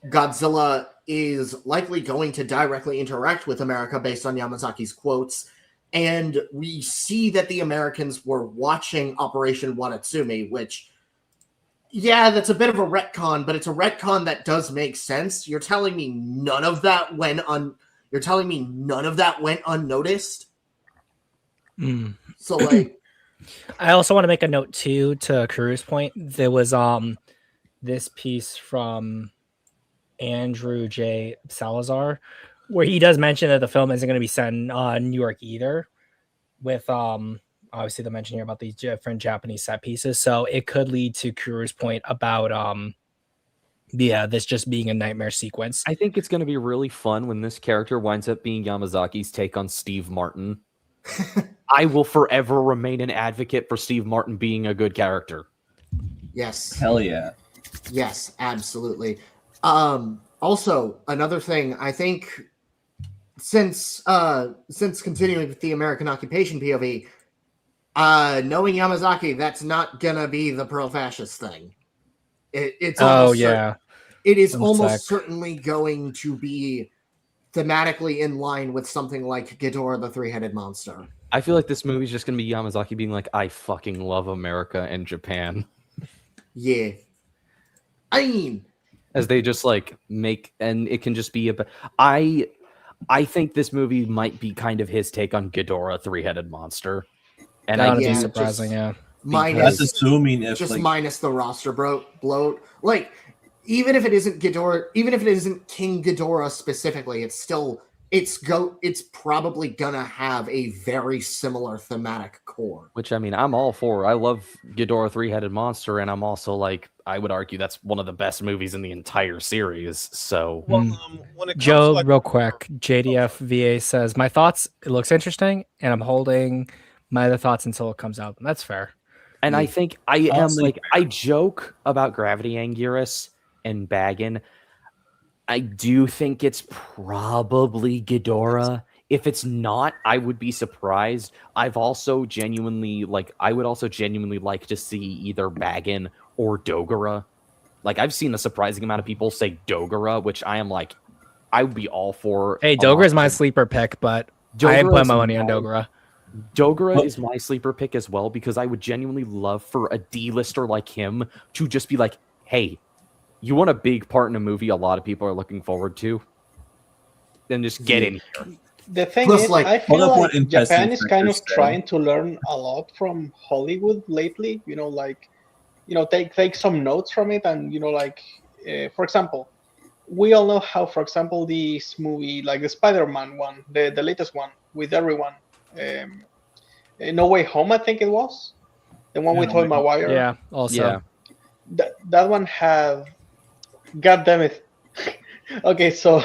Godzilla is likely going to directly interact with America based on Yamazaki's quotes. And we see that the Americans were watching Operation Watatsumi, which, yeah, that's a bit of a retcon, but it's a retcon that does make sense. You're telling me none of that went unnoticed? So, like... I also want to make a note, too, to Karu's point. There was this piece from Andrew J. Salazar, where he does mention that the film isn't going to be set in New York either, with obviously the mention here about these different Japanese set pieces. So it could lead to Kuru's point about this just being a nightmare sequence. I think it's going to be really fun when this character winds up being Yamazaki's take on Steve Martin. I will forever remain an advocate for Steve Martin being a good character. Yes. Hell yeah. Yes, absolutely. Also, another thing, I think since continuing with the American occupation POV, knowing Yamazaki, that's not gonna be the pro-fascist thing. It is almost certainly going to be thematically in line with something like Ghidorah the Three-Headed Monster. I feel like this movie is just going to be Yamazaki being like, I fucking love America and Japan. Yeah. I mean... As they just like make, and it can just be I think this movie might be kind of his take on Ghidorah Three-Headed Monster. And that would be surprising, yeah. Minus, that's assuming if just like, minus the roster bloat. Like, even if it isn't Ghidorah, even if it isn't King Ghidorah specifically, it's probably gonna have a very similar thematic core. Which, I mean, I'm all for. I love Ghidorah Three-Headed Monster, and I'm also like, I would argue that's one of the best movies in the entire series. So, when it comes Joe, to, like, real quick, JDF VA says, my thoughts, it looks interesting, and I'm holding my other thoughts until it comes out. And that's fair. And I think I joke about Gravity Anguirus and Baggin. I do think it's probably Ghidorah. If it's not, I would be surprised. I would also genuinely like to see either Baggin or Dogora. Like, I've seen a surprising amount of people say Dogora, which I am like, I would be all for. Hey, Dogora is my sleeper pick, but I ain't putting my money on Dogora. Dogora is my sleeper pick as well, because I would genuinely love for a D-lister like him to just be like, hey, you want a big part in a movie a lot of people are looking forward to? Then just get in here. The thing is, I feel like Japan is kind of trying to learn a lot from Hollywood lately. Take some notes from it, and for example, we all know how, for example, this movie, like the Spider-Man one, the latest one with everyone, No Way Home, I think it was, the one with Tobey Maguire. Yeah, also. That one had, God damn it. Okay, so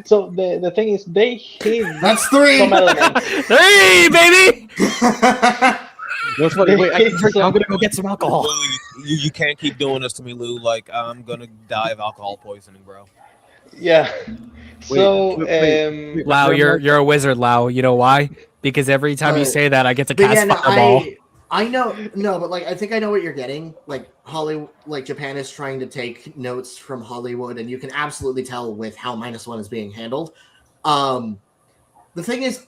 the thing is, they hid That's 3. some elements. 3, baby. What's funny? Wait, I'm gonna go get some alcohol. Lou, you can't keep doing this to me, Lou. Like, I'm gonna die of alcohol poisoning, bro. Yeah. So, Lau, you're a wizard, Lau. You know why? Because every time you say that, I get to cast fireball. I know, no, but like I think I know what you're getting. Like Japan is trying to take notes from Hollywood, and you can absolutely tell with how -1 is being handled. The thing is,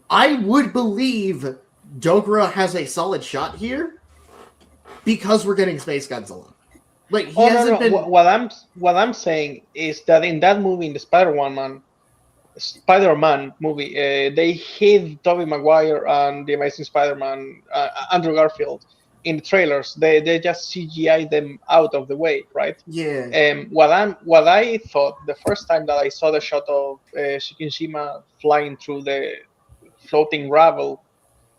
I would believe Dogura has a solid shot here because we're getting Space Godzilla. Like he hasn't been. What I'm saying is that in that movie, in the Spider-Man movie, they hid Tobey Maguire and the Amazing Spider-Man, Andrew Garfield, in the trailers. They just CGI them out of the way, right? Yeah. What I thought the first time that I saw the shot of Shikishima flying through the floating gravel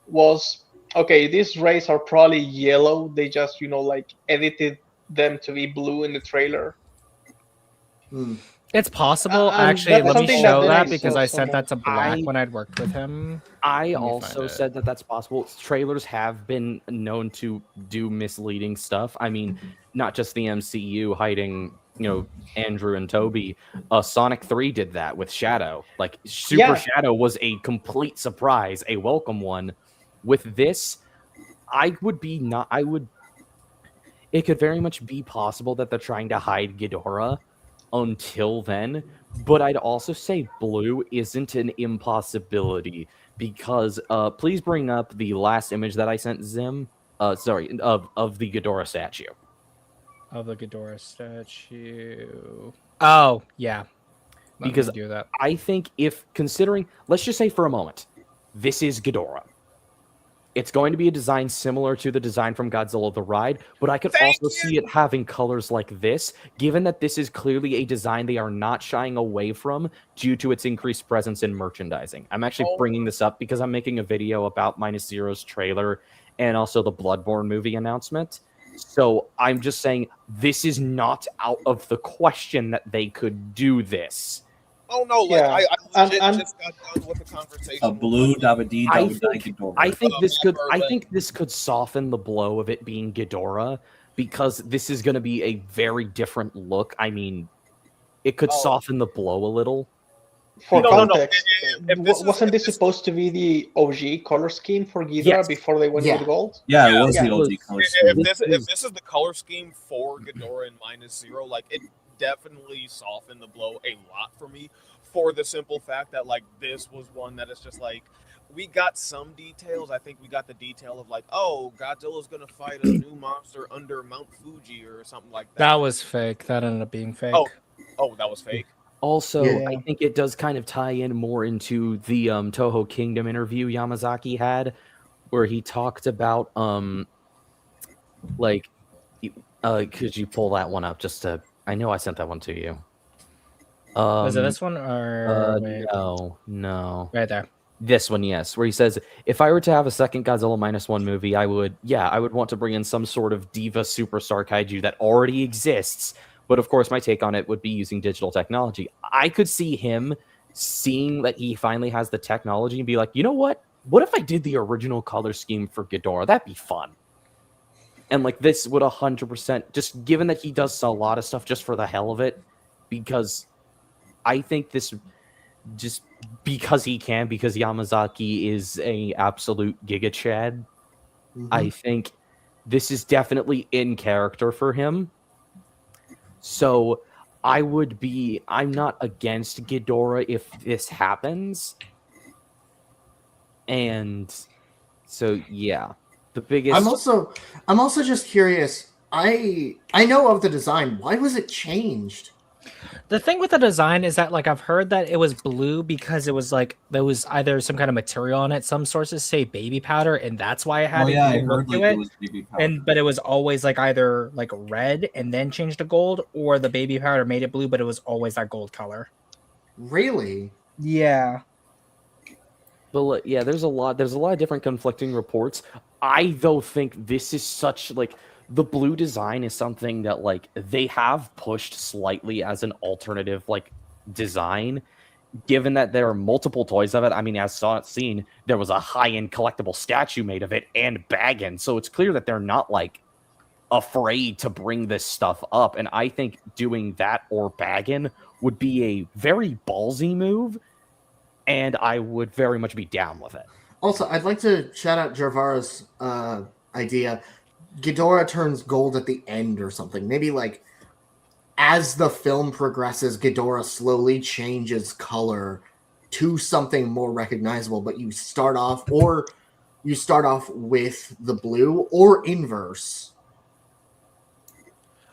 was, okay, these rays are probably yellow. They just like edited them to be blue in the trailer. It's possible. Actually, let me show that because I sent that to Black when I'd worked with him. I also said that that's possible. Trailers have been known to do misleading stuff. I mean, not just the MCU hiding, Andrew and Toby. Sonic 3 did that with Shadow. Like, Super Shadow was a complete surprise, a welcome one. With this, it could very much be possible that they're trying to hide Ghidorah until then, but I'd also say blue isn't an impossibility because please bring up the last image that I sent Zim. Of the Ghidorah statue. Of the Ghidorah statue. Oh, yeah. Because do that. I think let's just say for a moment, this is Ghidorah. It's going to be a design similar to the design from Godzilla the Ride, but I could also see it having colors like this, given that this is clearly a design they are not shying away from due to its increased presence in merchandising. I'm actually bringing this up because I'm making a video about -0's trailer and also the Bloodborne movie announcement. So I'm just saying this is not out of the question that they could do this. Oh no! Like I legit just got done with the conversation. A blue Dabadi. I think this could soften the blow of it being Ghidorah because this is going to be a very different look. I mean, it could soften the blow a little. For context, wasn't this supposed to be the OG color scheme for Ghidorah before they went with gold? Yeah, it was the OG color scheme. If this is the color scheme for Ghidorah in -0, like it definitely softened the blow a lot for me, for the simple fact that like this was one that is just like we got some details. I think we got the detail of like, oh, Godzilla's gonna fight a new monster under Mount Fuji or something like that. That was fake. That ended up being fake. Oh, that was fake. Also, I think it does kind of tie in more into the Toho Kingdom interview Yamazaki had, where he talked about could you pull that one up just to? I know I sent that one to you. Was it this one or no, right there? This one, yes, where he says, if I were to have a second Godzilla -1 movie, I would want to bring in some sort of diva superstar kaiju that already exists. But of course, my take on it would be using digital technology. I could see him seeing that he finally has the technology and be like, you know what? What if I did the original color scheme for Ghidorah? That'd be fun. And like this would 100%, just given that he does a lot of stuff just for the hell of it, because I think this just because he can, because Yamazaki is a absolute giga chad. I think this is definitely in character for him. So I'm not against Ghidorah if this happens. And so, yeah. The biggest. I'm also just curious. I know of the design. Why was it changed? The thing with the design is that, like, I've heard that it was blue because it was like there was either some kind of material on it. Some sources say baby powder, and that's why it had Oh a yeah, I blue look heard to like it it. was baby powder. And but it was always like either like red and then changed to gold, or the baby powder made it blue, but it was always that gold color. Really? Yeah. But yeah, there's a lot of different conflicting reports. I though think this is such like the blue design is something that like they have pushed slightly as an alternative like design, given that there are multiple toys of it. I mean, as seen, there was a high-end collectible statue made of it and bagging, so it's clear that they're not like afraid to bring this stuff up. And I think doing that or bagging would be a very ballsy move, and I would very much be down with it. Also, I'd like to shout out Jarvara's idea. Ghidorah turns gold at the end or something. Maybe like as the film progresses, Ghidorah slowly changes color to something more recognizable, but you start off with the blue or inverse.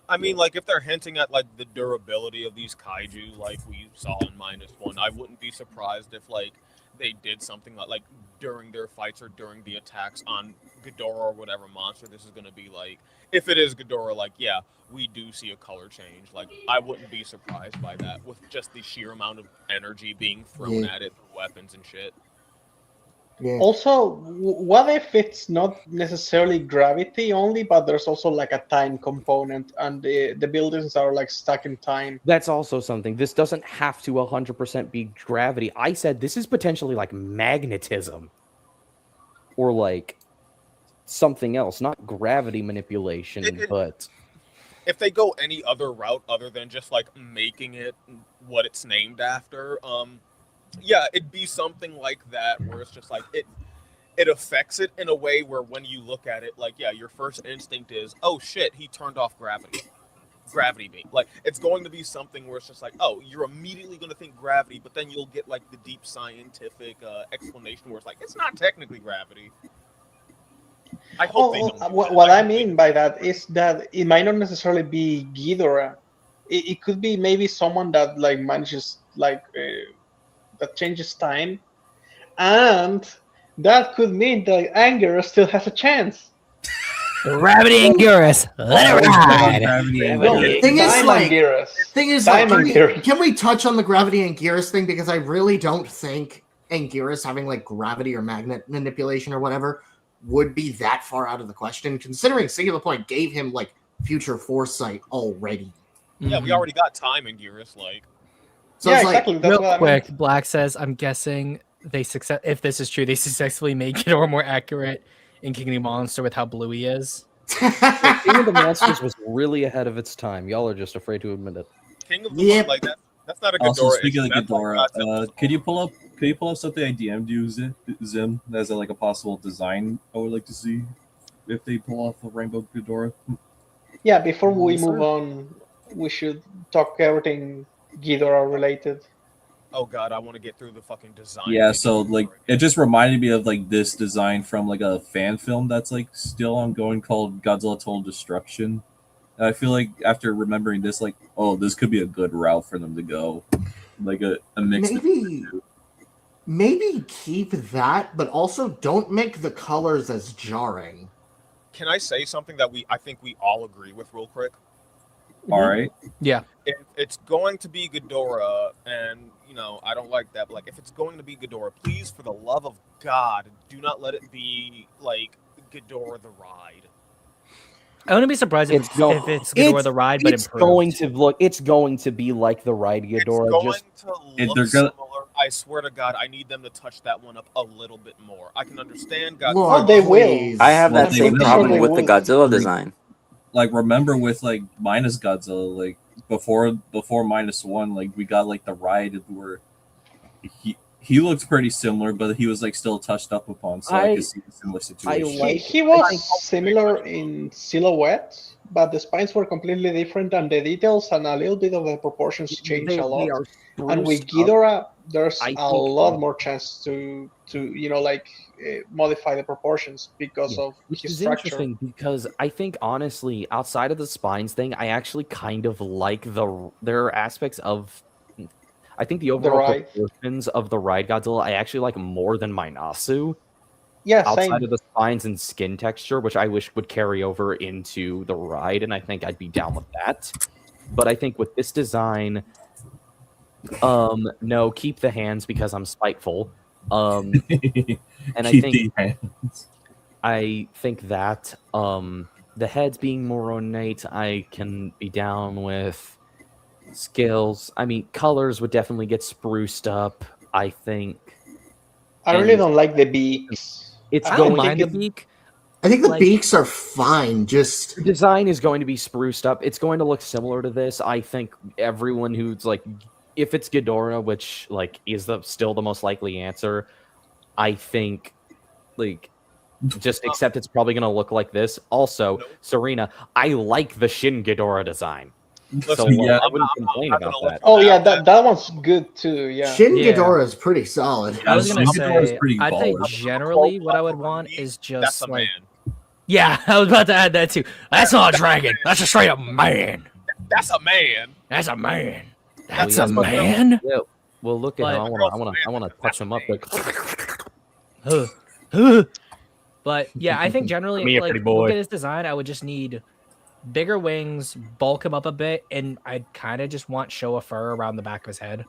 I mean, like, if they're hinting at, like, the durability of these kaiju, like we saw in -1, I wouldn't be surprised if, like, they did something like during their fights or during the attacks on Ghidorah or whatever monster this is going to be, like, if it is Ghidorah, like, yeah, we do see a color change. Like, I wouldn't be surprised by that with just the sheer amount of energy being thrown at it through weapons and shit. Yeah. Also, what if it's not necessarily gravity only, but there's also like a time component, and the buildings are like stuck in time? That's also something. This doesn't have to 100% be gravity. I said this is potentially like magnetism or like something else, not gravity manipulation, but if they go any other route other than just like making it what it's named after, yeah, it'd be something like that where it's just like it affects it in a way where when you look at it, like, yeah, your first instinct is, oh shit, he turned off gravity beam. Like, it's going to be something where it's just like, oh, you're immediately going to think gravity, but then you'll get like the deep scientific explanation where it's like, it's not technically gravity. I hope they don't. What I mean by that is that it might not necessarily be Ghidorah. It could be maybe someone that like manages like that changes time, and that could mean that Anguirus still has a chance. Gravity Anguirus, let it ride. Thing is, can we touch on the Gravity Anguirus thing? Because I really don't think Anguirus having like gravity or magnet manipulation or whatever would be that far out of the question, considering Singular Point gave him like future foresight already. Yeah, we already got time in Gearus, like. So yeah, exactly. Like, real quick, Black says, I'm guessing if this is true, they successfully made Ghidorah more accurate in King of the Monster with how blue he is. King of the Monsters was really ahead of its time. Y'all are just afraid to admit it. King of the like that's not a Ghidorah. Also, speaking of Ghidorah, could you pull up something I DM'd you, Zim, as like a possible design I would like to see if they pull off a Rainbow Ghidorah? Yeah, before we move on, we should talk everything Ghidorah related. Oh god, I want to get through the fucking design. Yeah, so like it just reminded me of like this design from like a fan film that's like still ongoing called Godzilla Total Destruction. And I feel like after remembering this, like, oh, this could be a good route for them to go, like a mix. Maybe keep that, but also don't make the colors as jarring. Can I say something that I think we all agree with real quick? All right. Yeah. If it's going to be Ghidorah, and I don't like that, but like if it's going to be Ghidorah, please, for the love of God, do not let it be like Ghidorah the Ride. I wouldn't be surprised if it's Ghidorah the Ride, but improved. It's going to be like the Ride Ghidorah. It's going to look similar. I swear to God, I need them to touch that one up a little bit more. I can understand Godzilla. Oh, they will. I have that same problem with the Godzilla design. Like, remember with like minus Godzilla, like before -1, like we got like the Ride where he looked pretty similar, but he was like still touched up upon, so I could see a similar situation. He was similar in silhouette, but the spines were completely different, and the details and a little bit of the proportions changed a lot. They are And with spruced up. Ghidorah, there's I a think- lot more chance to modify the proportions because of Which his is structure. interesting because I think honestly, outside of the spines thing, I actually kind of like there are aspects of I think the overall ride. proportions of the ride Godzilla I actually like more than Minasu. Yeah, Outside same. of the spines and skin texture, which I wish would carry over into the ride, and I think I'd be down with that. But I think with this design, no, keep the hands because I'm spiteful. And I Keep think the hands. I think that the heads being more ornate, I can be down with. Scales, I mean, colors would definitely get spruced up. I think I really don't like the beaks. It's I I don't going. mind the think beak. I think the Like- beaks are fine. Just The design is going to be spruced up. It's going to look similar to this. I think everyone who's like, if it's Ghidorah, which like is still the most likely answer, I think like just accept it's probably going to look like this. Also, No. Serena, I like the Shin Ghidorah design, so Listen, yeah. I wouldn't complain not about gonna let that. you Oh yeah, have that one's good too. Yeah. Shin Yeah. Ghidorah is pretty solid. I was gonna Shin Ghidorah is say, pretty I think baller. generally what I would For want me, is That's just a like, man. yeah, I was about to add that too. That's not a dragon. That's a straight up man. That's a man. That's a man. That's That's a a man. man. Yeah, well, look at But- him. I want to touch him up. Like, But yeah, I think generally, Come here, like, pretty boy. look at his design. I would just need bigger wings, bulk him up a bit, and I'd kind of just want show of fur around the back of his head.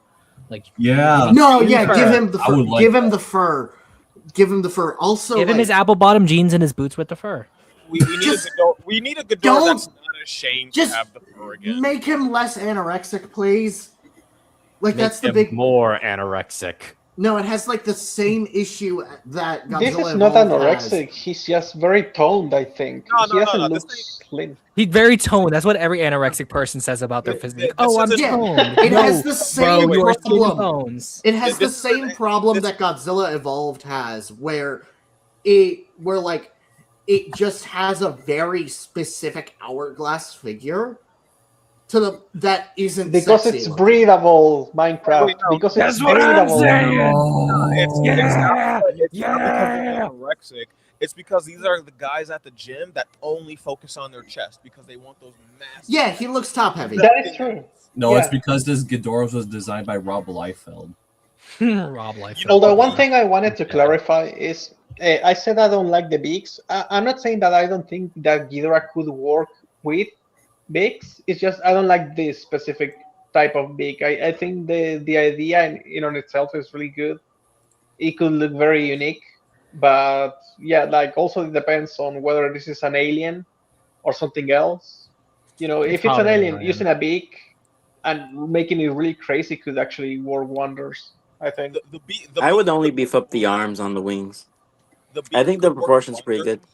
Like, Yeah. No, Give him yeah, fur. give him the I fur. would like Give him that. the fur. Give him the fur. Also, give him his like, apple bottom jeans and his boots with the fur. We need Just a Ghidorah don't- that's not ashamed to just have the fur again. make him less anorexic, please. Like that's the big. more anorexic. No, it has like the same issue that Godzilla This is not Evolved has. anorexic. He's just very toned, I think. No, he doesn't no, look this slim. He's very toned. That's what every anorexic person says about their physique. this Oh, I'm isn't- Yeah, toned. it No, has the bro, same you are skin problem. tones. It has the This is same an- problem this- that Godzilla Evolved has, where like it just has a very specific hourglass figure that isn't Because sexy it's looking. breedable, Minecraft. Wait, no, Because that's it's what I'm breedable. saying. It's not because Yeah. they're anorexic. It's because these are the guys at the gym that only focus on their chest because they want those massive. Yeah, he looks top heavy. That is true. No, it's Yeah. because this Ghidorah was designed by Rob Liefeld. Rob Liefeld. You know Although what? one thing I wanted to clarify is, I said I don't like the beaks. I'm not saying that I don't think that Ghidorah could work with beaks. It's just I don't like this specific type of beak. I think the idea in on itself is really good. It could look very unique, but yeah, like also it depends on whether this is an alien or something else. You know, It's if it's an probably an alien, alien. using a beak and making it really crazy could actually work wonders. I think. The I would beak only could beef work up the arms on the wings. The I beak think the could work proportion's pretty wonders- good.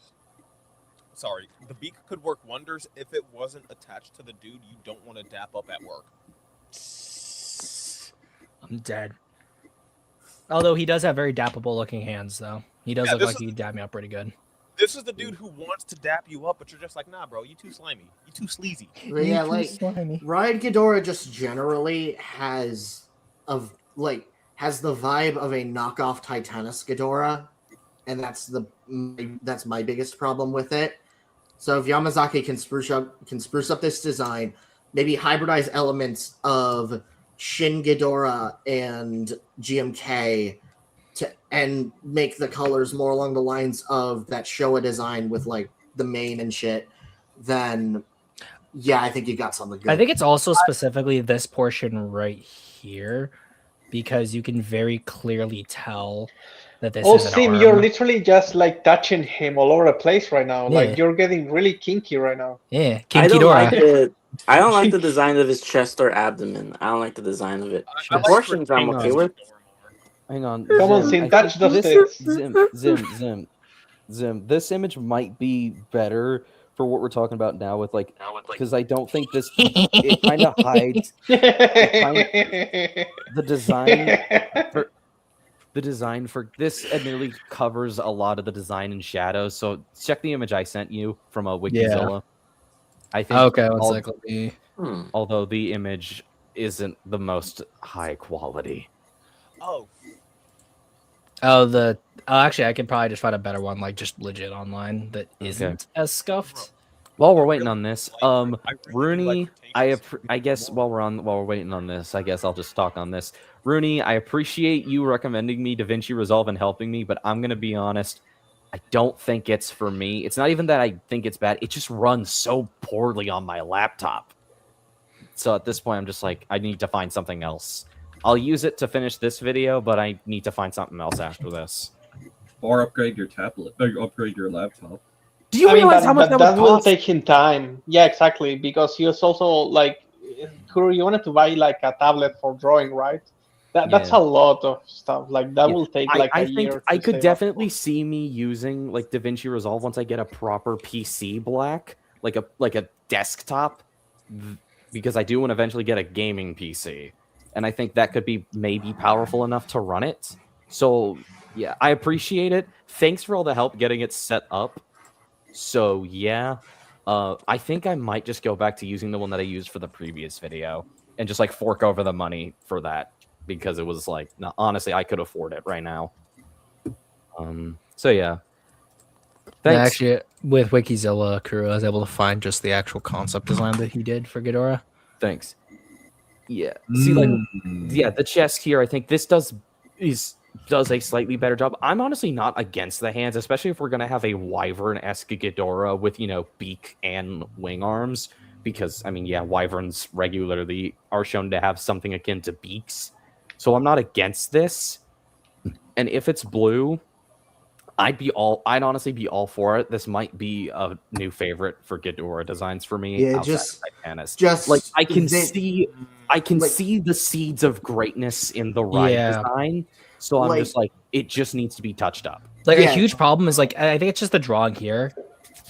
Sorry, the beak could work wonders if it wasn't attached to the dude you don't want to dap up at work. I'm dead. Although he does have very dappable looking hands, though. He does Yeah, look this like is- he'd dap me up pretty good. This is the dude who wants to dap you up, but you're just like, nah, bro, you too slimy, you too sleazy. But yeah, like Ride Ghidorah just generally has the vibe of a knockoff Titanus Ghidorah, and that's my biggest problem with it. So if Yamazaki can spruce up this design, maybe hybridize elements of Shin Ghidorah and GMK and make the colors more along the lines of that Showa design with like the mane and shit, then yeah, I think you got something good. I think it's also specifically this portion right here because you can very clearly tell that this Oh, is an Sim, arm. you're literally just like touching him all over the place right now. Yeah. Like you're getting really kinky right now. Yeah, I King don't Ghidorah. like the I don't like the design of his chest or abdomen. I don't like the design of it. I like Proportions I'm Hang okay on. with. Hang on. Come on, Zim, Sim, I touch think those this- tits. Zim. This image might be better for what we're talking about now with like because I don't think this it kind of hides the design. The design for this admittedly covers a lot of the design in shadows. So check the image I sent you from a Wikizilla. I think Okay, one sec. Let me. although the image isn't the most high quality. Oh, Oh, actually, I could probably just find a better one, like just legit online that Okay. isn't as scuffed. While we're I waiting really on this, like I really do like Rooney, Cretaceous. I guess while we're waiting on this, I guess I'll just talk on this. Rooney, I appreciate you recommending me DaVinci Resolve and helping me, but I'm gonna be honest, I don't think it's for me. It's not even that I think it's bad; it just runs so poorly on my laptop. So at this point, I'm just like, I need to find something else. I'll use it to finish this video, but I need to find something else after this. Or upgrade your tablet, or upgrade your laptop. Do you I mean, realize how much but that would will cost? take him time. Yeah, exactly. Because he was also like, Kuro, you wanted to buy like a tablet for drawing, right? That's Yeah. a lot of stuff. Like that Yeah. will take like I a think year. I to could save up definitely for. see me using like DaVinci Resolve once I get a proper PC black, like a desktop, because I do want to eventually get a gaming PC, and I think that could be maybe powerful enough to run it. So yeah, I appreciate it. Thanks for all the help getting it set up. So yeah, I think I might just go back to using the one that I used for the previous video and just like fork over the money for that because it was like, no, honestly, I could afford it right now. So yeah. Thanks. Actually, with Wikizilla, Kuro was able to find just the actual concept design that he did for Ghidorah. Thanks. Yeah. See, like, yeah, the chest here, I think this does a slightly better job. I'm honestly not against the hands, especially if we're gonna have a wyvern-esque Ghidorah with, beak and wing arms. Because I mean, yeah, wyverns regularly are shown to have something akin to beaks. So I'm not against this. And if it's blue, I'd honestly be all for it. This might be a new favorite for Ghidorah designs for me. Yeah, outside just- of Titanis. just like I can like- see the seeds of greatness in the ride Yeah. design. So I'm Like- just like, it just needs to be touched up. Like Yeah. a huge problem is like I think it's just the drawing here.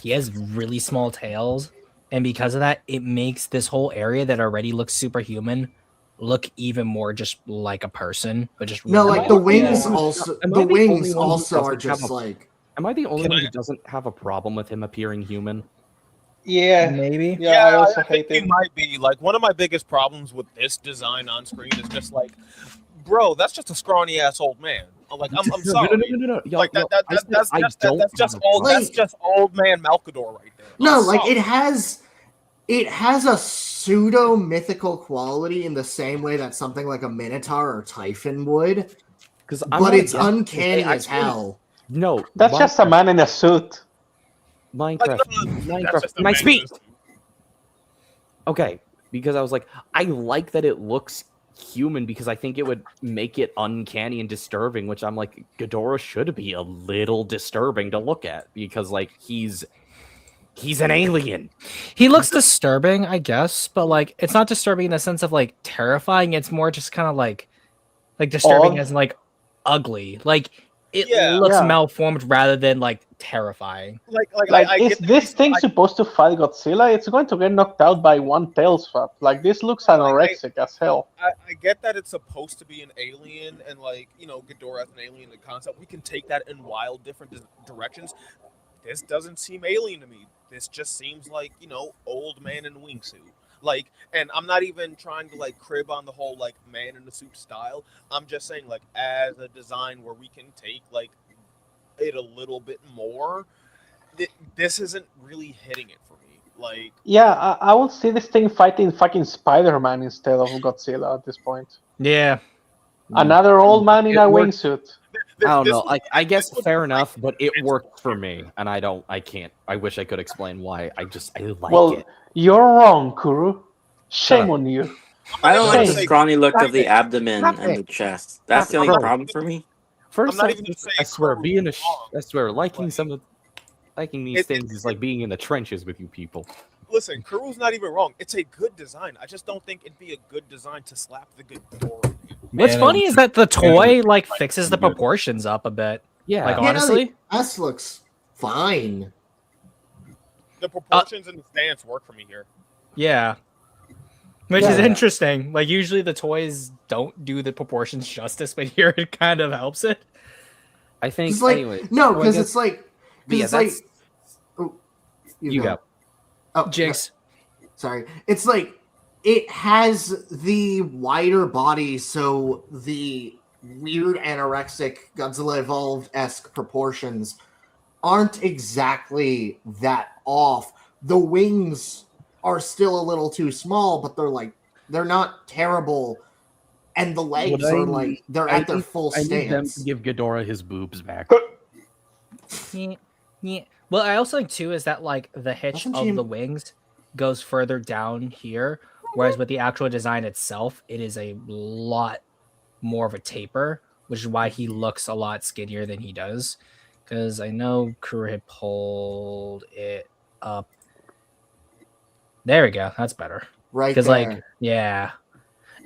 He has really small tails, and because of that, it makes this whole area that already looks superhuman look even more just like a person. But just No, really like the small. wings Am I also. the The only wings one who also are doesn't have just a- like. Am I the only Can one I- who doesn't have a problem with him appearing human? Yeah, Maybe. yeah. I also think hate you it. might be. Like, one of my biggest problems with this design on screen is just like, bro, that's just a scrawny ass old man. I'm sorry. No. Like Y'all, that's I said I just don't that's just have a old. problem. That's just old man Malkador right there. No, I'm like sorry. it has a pseudo mythical quality in the same way that something like a Minotaur or Typhon would, because but it's uncanny as actually- hell. No, That's just a Minecraft- man in a suit. Like, Minecraft. no, that's Minecraft. just a Can I man speak? who's- Okay, because I was like, I like that it looks human because I think it would make it uncanny and disturbing, which I'm like, Ghidorah should be a little disturbing to look at because like he's an alien. He looks disturbing, I guess, but like it's not disturbing in the sense of like terrifying. It's more just kind of like disturbing Odd. as in, like ugly. Like it Yeah. looks Yeah. malformed rather than like terrifying. Like, I is get that this he's- thing supposed to fight Godzilla? It's going to get knocked out by one tail swap. Like, this looks anorexic as hell. I get that it's supposed to be an alien, and like Ghidorah as an alien, the concept we can take that in wild different directions. This doesn't seem alien to me. This just seems like old man in a wingsuit. Like, and I'm not even trying to like crib on the whole like man in a suit style. I'm just saying like as a design where we can take like it a little bit more. This isn't really hitting it for me. Like, Yeah, I would see this thing fighting fucking Spider-Man instead of Godzilla at this point. Yeah. Another old man in It a works. wingsuit. I don't this know. was- Like, I guess this was fair like- enough, but it worked for me, and I can't. I wish I could explain why. I like Well, it. you're wrong, Kuru. Shame up. on you. I don't like the Shame. scrawny look of the Stop it. abdomen Stop and it. the chest. That's the Stop only it. problem for me. First, I'm not I, even gonna say I swear, Kuru being a is wrong. I swear, liking Like- some of liking these It- things is like being in the trenches with you people. Listen, Kuru's not even wrong. It's a good design. I just don't think it'd be a good design to slap the Ghidorah. What's Man, funny is that the toy like like, fixes the good. proportions up a bit. Yeah, Like, Yeah, no, honestly, the S looks fine. The proportions and the stance work for me here. yeah. Which is Yeah. interesting. Like usually the toys don't do the proportions justice, but here it kind of helps it. I think. It's like anyway, no, so I because guess- it's like but yeah, it's like that's oh, you go. Oh, Jinx. sorry. It's like it has the wider body, so the weird anorexic Godzilla Evolved-esque proportions aren't exactly that off. The wings are still a little too small, but they're not terrible. And the legs are like they're at their full I need them to stance. give Ghidorah his boobs back. Yeah, yeah. Well, I also think too is that like the hitch Doesn't of she- the wings goes further down here, whereas with the actual design itself, it is a lot more of a taper, which is why he looks a lot skinnier than he does. Because I know Kuro had pulled it up. There we go. That's better. Right Because there. like, yeah.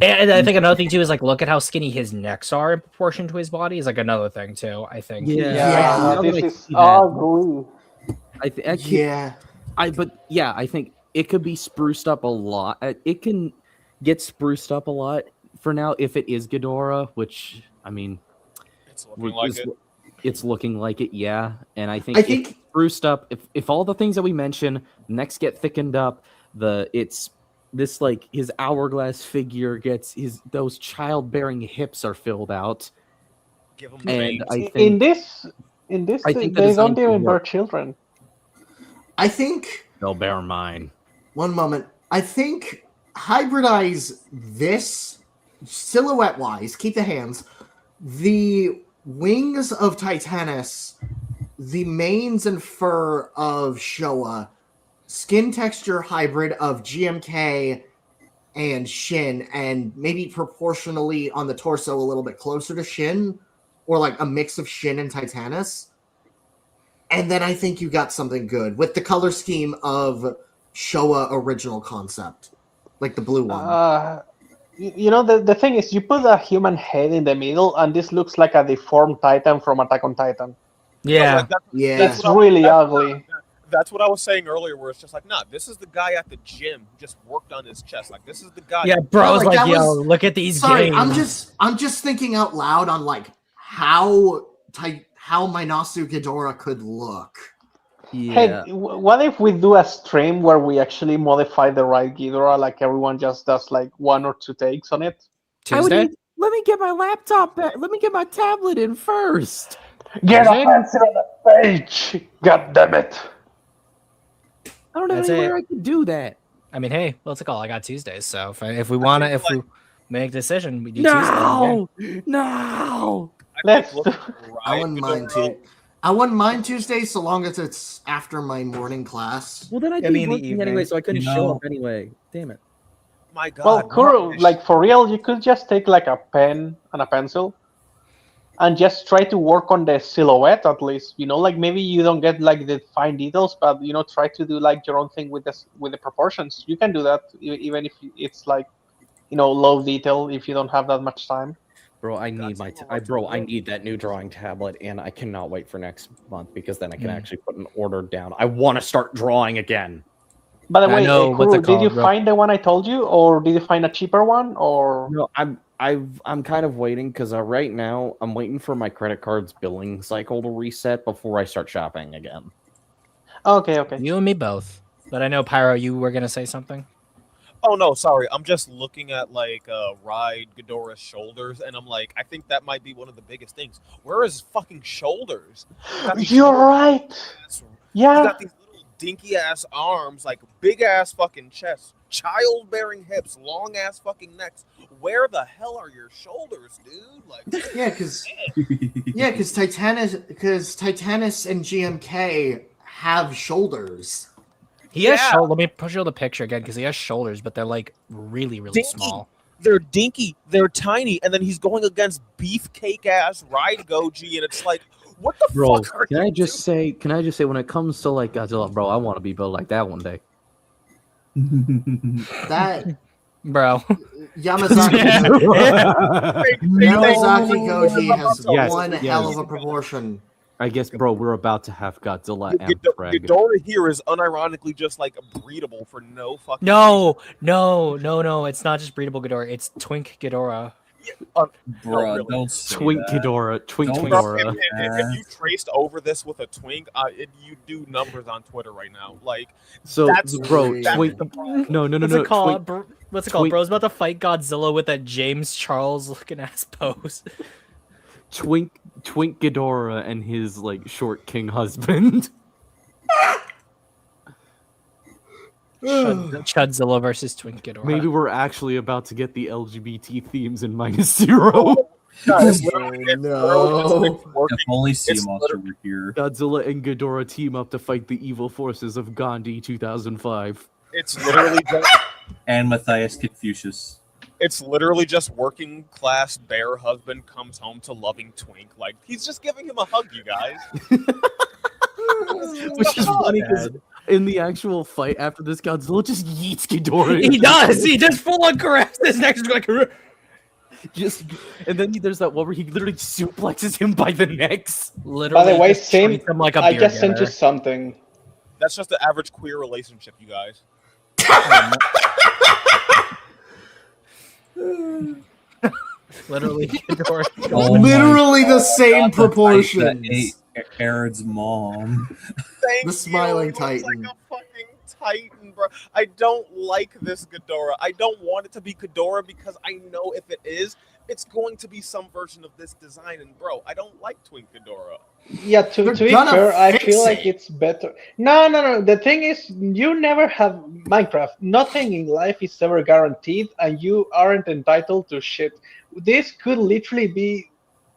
And I think another thing too is like look at how skinny his necks are in proportion to his body is like another thing too. I think. Yeah. Now that this I is see that, ugly. I think it could be spruced up a lot. It can get spruced up a lot for now if it is Ghidorah, which I mean, It's looking like it. it's looking like it, yeah. And I think I if spruced up, if all the things that we mentioned, necks get thickened up, this like his hourglass figure gets those childbearing hips are filled out. Give him And veins. I think In this, I think the they design don't could even bear work. children. I think they'll bear mine. one moment. I think hybridize this silhouette wise, keep the hands, the wings of Titanus, the manes and fur of Showa, skin texture hybrid of GMK and Shin, and maybe proportionally on the torso a little bit closer to Shin, or like a mix of Shin and Titanus. And then I think you got something good with the color scheme of Showa original concept, like the blue one. You know, the thing is, you put a human head in the middle, and this looks like a deformed Titan from Attack on Titan. Yeah. It's really ugly. That's what I was saying earlier, where it's just like, nah, this is the guy at the gym who just worked on his chest. Like, this is the guy. Yeah, bro, I was like, that yo, look at these Sorry, games. I'm just thinking out loud on like how Minasu Ghidorah could look. Hey, what if we do a stream where we actually modify the right Ghidorah, like everyone just does like 1 or 2 takes on it? Tuesday? Let me get my laptop back. Let me get my tablet in first. Get a pencil on the page! God damn it! I don't know That's anywhere it. I could do that. I mean, hey, what's it called? I got Tuesdays, so if we make a decision, we do No! Tuesday. No! Let's I wouldn't mind too. I wouldn't mind Tuesdays so long as it's after my morning class. Well, then I'd It'd be be in the working anyway, evening. so I couldn't show up anyway. Damn it. My God. Well, Kuro, like for real, you could just take like a pen and a pencil and just try to work on the silhouette at least. You know, like maybe you don't get like the fine details, but you know, try to do like your own thing with the proportions. You can do that even if it's like, you know, low detail if you don't have that much time. Bro, I need I need that new drawing tablet, and I cannot wait for next month because then I can actually put an order down. I want to start drawing again. By the way, what's it Kuro, did you called, bro? find the one I told you, or did you find a cheaper one, or? No, I'm kind of waiting because right now I'm waiting for my credit card's billing cycle to reset before I start shopping again. Okay. You and me both. But I know, Pyro, you were gonna say something. Oh no, sorry. I'm just looking at like Ride Ghidorah's shoulders, and I'm like, I think that might be one of the biggest things. Where are his fucking shoulders? You're right. Yeah. You got these little dinky ass arms, like big ass fucking chests, childbearing hips, long ass fucking necks. Where the hell are your shoulders, dude? Like, Yeah, because Titanus and GMK have shoulders. He has shoulders. Let me push you the picture again because he has shoulders, but they're like really, really small. They're dinky, they're tiny, and then he's going against beefcake ass Ride Goji, and it's like, what the fuck are Can I just say when it comes to like Godzilla, bro, I want to be built like that one day. That bro. Yamazaki Goji has one hell of a proportion. I guess, bro, we're about to have Godzilla and Frag. Ghidorah here is unironically just like breedable for no fucking No, it's not just breedable Ghidorah. It's Twink Ghidorah. Bruh, really. don't say Twink that. Ghidorah. Twink Don't Bro, Ghidorah. if you traced over this with a twink, you do numbers on Twitter right now. Like, So, that's bro, That's Twink. the problem. No, What's it called? Twink, What's it called? Twink- Bro's about to fight Godzilla with a James Charles looking ass pose. Twink Ghidorah and his like short king husband. Chudzilla versus Twink Ghidorah. Maybe we're actually about to get the LGBT themes in -0. God, it's literally, it's literally just No. working. If only Sea It's Monster were here. Godzilla and Ghidorah team up to fight the evil forces of Gandhi 2005. It's literally just And Matthias Confucius. it's literally just working class bear husband comes home to loving twink. Like, he's just giving him a hug, you guys. Which is funny because in the actual fight after this, Godzilla just yeets Ghidorah. He does. He just full on grabs his neck. Just like, Just and then there's that one where he literally suplexes him by the necks. literally. By the way, just Sim, treats him like a I beer just sent you getter. something. That's just the average queer relationship, you guys. Literally, Ghidorah. Oh my Literally the same God, the proportions. Titan that ate Aaron's mom. Thank The smiling you. He looks Titan. like a fucking Titan, bro. I don't like this Ghidorah. I don't want it to be Ghidorah because I know if it is, it's going to be some version of this design. And bro, I don't like Twink Ghidorah. Yeah, to They're be gonna fair, I fix feel like it. it's better. No. The thing is, you never have Minecraft. Nothing in life is ever guaranteed, and you aren't entitled to shit. This could literally be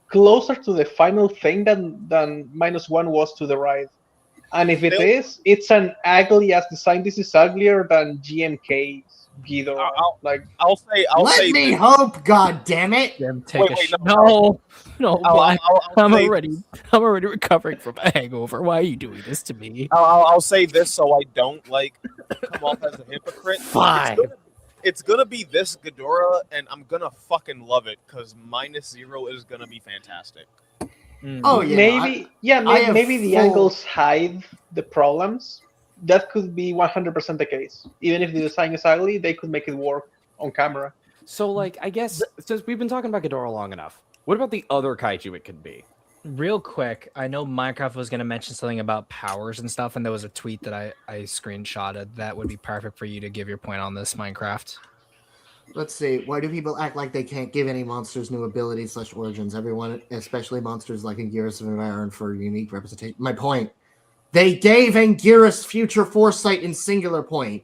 closer to the final thing than -1 was to the ride. And if it Still- is, it's an ugly ass design. This is uglier than GMK's Ghidorah. I'll say Let me this. hope, god damn it! Them take Wait, a wait, sh- no, no, I'll Black. I'm say already, this. I'm already recovering from a hangover. Why are you doing this to me? I'll say this so I don't come off as a hypocrite. Fine. It's gonna be this Ghidorah, and I'm gonna fucking love it because -0 is gonna be fantastic. Oh yeah, maybe I have maybe the full- angles hide the problems. That could be 100% the case. Even if the design is ugly, they could make it work on camera. So, like, I guess since we've been talking about Ghidorah long enough, what about the other kaiju it could be? Real quick, I know Minecraft was going to mention something about powers and stuff, and there was a tweet that I screenshotted that would be perfect for you to give your point on this, Minecraft. Let's see. Why do people act like they can't give any monsters new abilities / origins? Everyone, especially monsters like Anguirus and Aaron, for unique representation. My point. They gave Anguirus future foresight in singular point.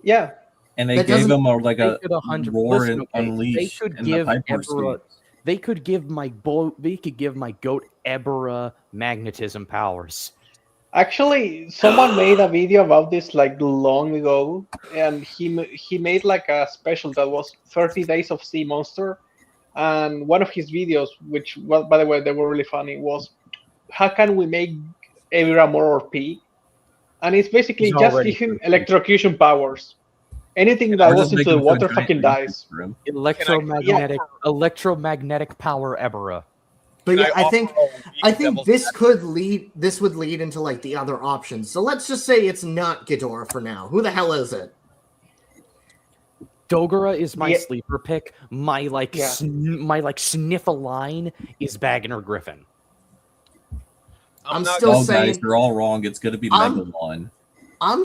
Yeah. And they That gave doesn't- him a They could 100 roar listen, and okay, unleash They could and the give hyper Ebera, speed. they could give my goat Ebera magnetism powers. Actually, someone made a video about this like long ago, and he made like a special that was 30 days of sea monster, and one of his videos, which well, by the way they were really funny, was how can we make Evira more OP? And it's basically He's just already give him electrocution powers. Anything that Or goes just make into the him water some giant fucking creatures dies. for him. Electromagnetic power Ebera. But Can yeah, I offer think a weak devil's this advocate? would lead into like the other options. So let's just say it's not Ghidorah for now. Who the hell is it? Dogora is my Yeah. sleeper pick. My Yeah. sniffer line is Bagner Griffin. I'm not still Oh, saying- guys, they're all wrong. It's going to be I'm- Megalon. I'm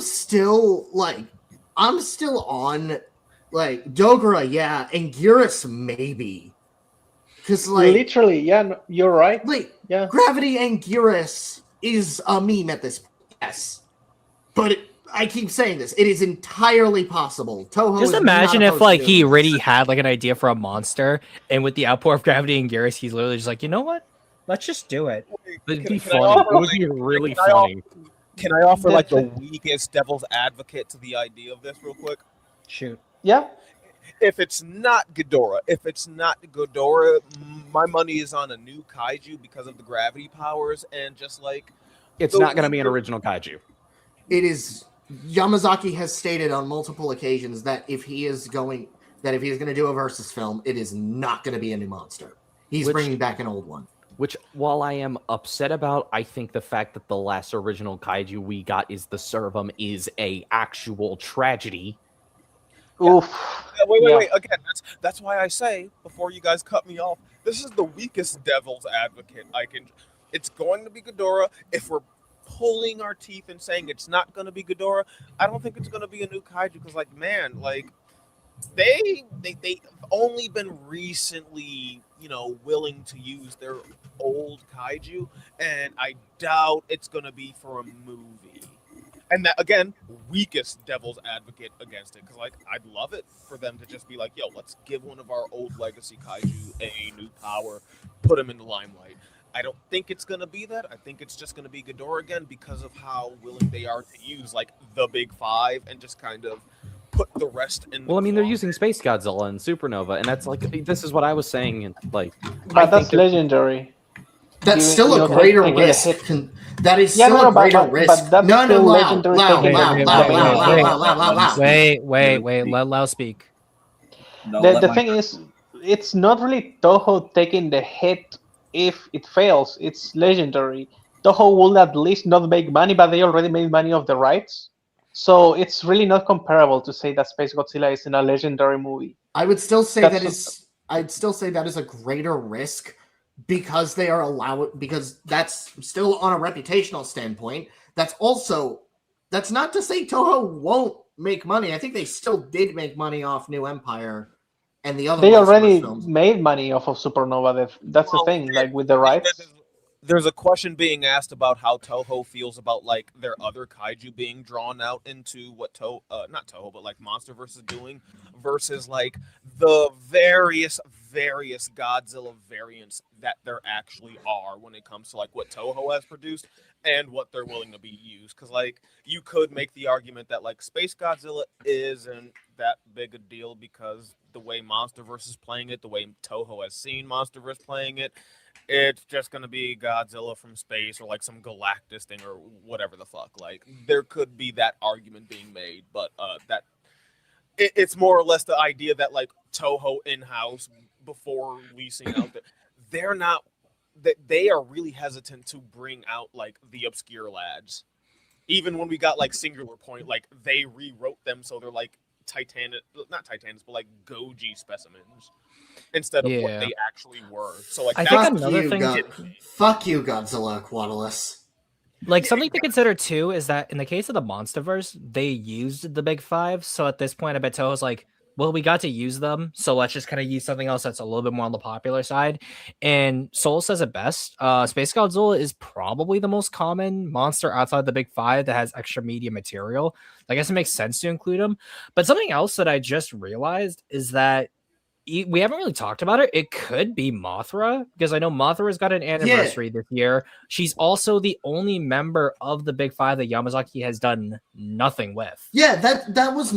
still on like Dogora, yeah, and Anguirus maybe. Because like Literally, yeah, no, you're right. Yeah. Gravity Anguirus is a meme at this point. Yes. But I keep saying this. It is entirely possible. Toho Just is imagine not if opposed like to he doing this. already had like an idea for a monster, and with the outpour of Gravity and Garrus, he's literally just like, you know what? Let's just do it. It'd be Can I funny. offer, It would be really can I funny. Can I offer like the weakest devil's advocate to the idea of this real quick? Shoot. Yeah. If it's not Ghidorah, my money is on a new kaiju because of the gravity powers and just like It's the not going to be an weaker- original kaiju. It is Yamazaki has stated on multiple occasions that if he is going to do a versus film, it is not going to be a new monster. He's Which- bringing back an old one. Which, while I am upset about, I think the fact that the last original kaiju we got is the Servum is a actual tragedy. Oof. Wait. Again, that's why I say, before you guys cut me off, this is the weakest devil's advocate I can. It's going to be Ghidorah. If we're pulling our teeth and saying it's not going to be Ghidorah, I don't think it's going to be a new kaiju because, like, man, like they've only been recently, willing to use their old kaiju, and I doubt it's going to be for a movie. And that, again, weakest devil's advocate against it. Because, like, I'd love it for them to just be like, yo, let's give one of our old legacy kaiju a new power, put him in the limelight. I don't think it's going to be that. I think it's just going to be Ghidorah again because of how willing they are to use, like, the big five and just kind of put the rest in the Well, I mean, they're closet. using Space Godzilla and Supernova, and that's like, this is what I was saying. And like, But that's legendary. That's still a greater risk. That is still a greater risk. But that's No, still loud, legendary. loud, taking loud, the loud, hit. loud, loud, loud, loud, loud. Wait. Let Lau speak. No, The thing is, it's not really Toho taking the hit if it fails. It's legendary. Toho will at least not make money, but they already made money off the rights. So it's really not comparable to say that Space Godzilla is in a legendary movie. I would still say I'd still say that is a greater risk because they are because that's still on a reputational standpoint. That's not to say Toho won't make money. I think they still did make money off New Empire and the other. They already films. made money off of Supernova. That's the thing, like with the rights. There's a question being asked about how Toho feels about like their other kaiju being drawn out into what not Toho, but like MonsterVerse is doing versus like the various Godzilla variants that there actually are when it comes to like what Toho has produced and what they're willing to be used. Because like you could make the argument that like Space Godzilla isn't that big a deal because the way MonsterVerse is playing it, the way Toho has seen MonsterVerse playing it, it's just going to be Godzilla from space or like some Galactus thing or whatever the fuck. Like there could be that argument being made, but it's more or less the idea that like Toho in-house before leasing out that they're not that they are really hesitant to bring out like the obscure lads. Even when we got like Singular Point, like they rewrote them so they're like not Titans, but like Goji specimens instead of what they actually were. So like I think another thing. Fuck you, Godzilla Quaddulus. Like something to consider too is that in the case of the MonsterVerse, they used the big five. So at this point, I bet Toho's like, well, we got to use them, so let's just kind of use something else that's a little bit more on the popular side. And Soul says it best. Space Godzilla is probably the most common monster outside the big five that has extra media material. I guess it makes sense to include them. But something else that I just realized is that we haven't really talked about it. It could be Mothra because I know Mothra's got an anniversary this year. She's also the only member of the big five that Yamazaki has done nothing with. Yeah, that was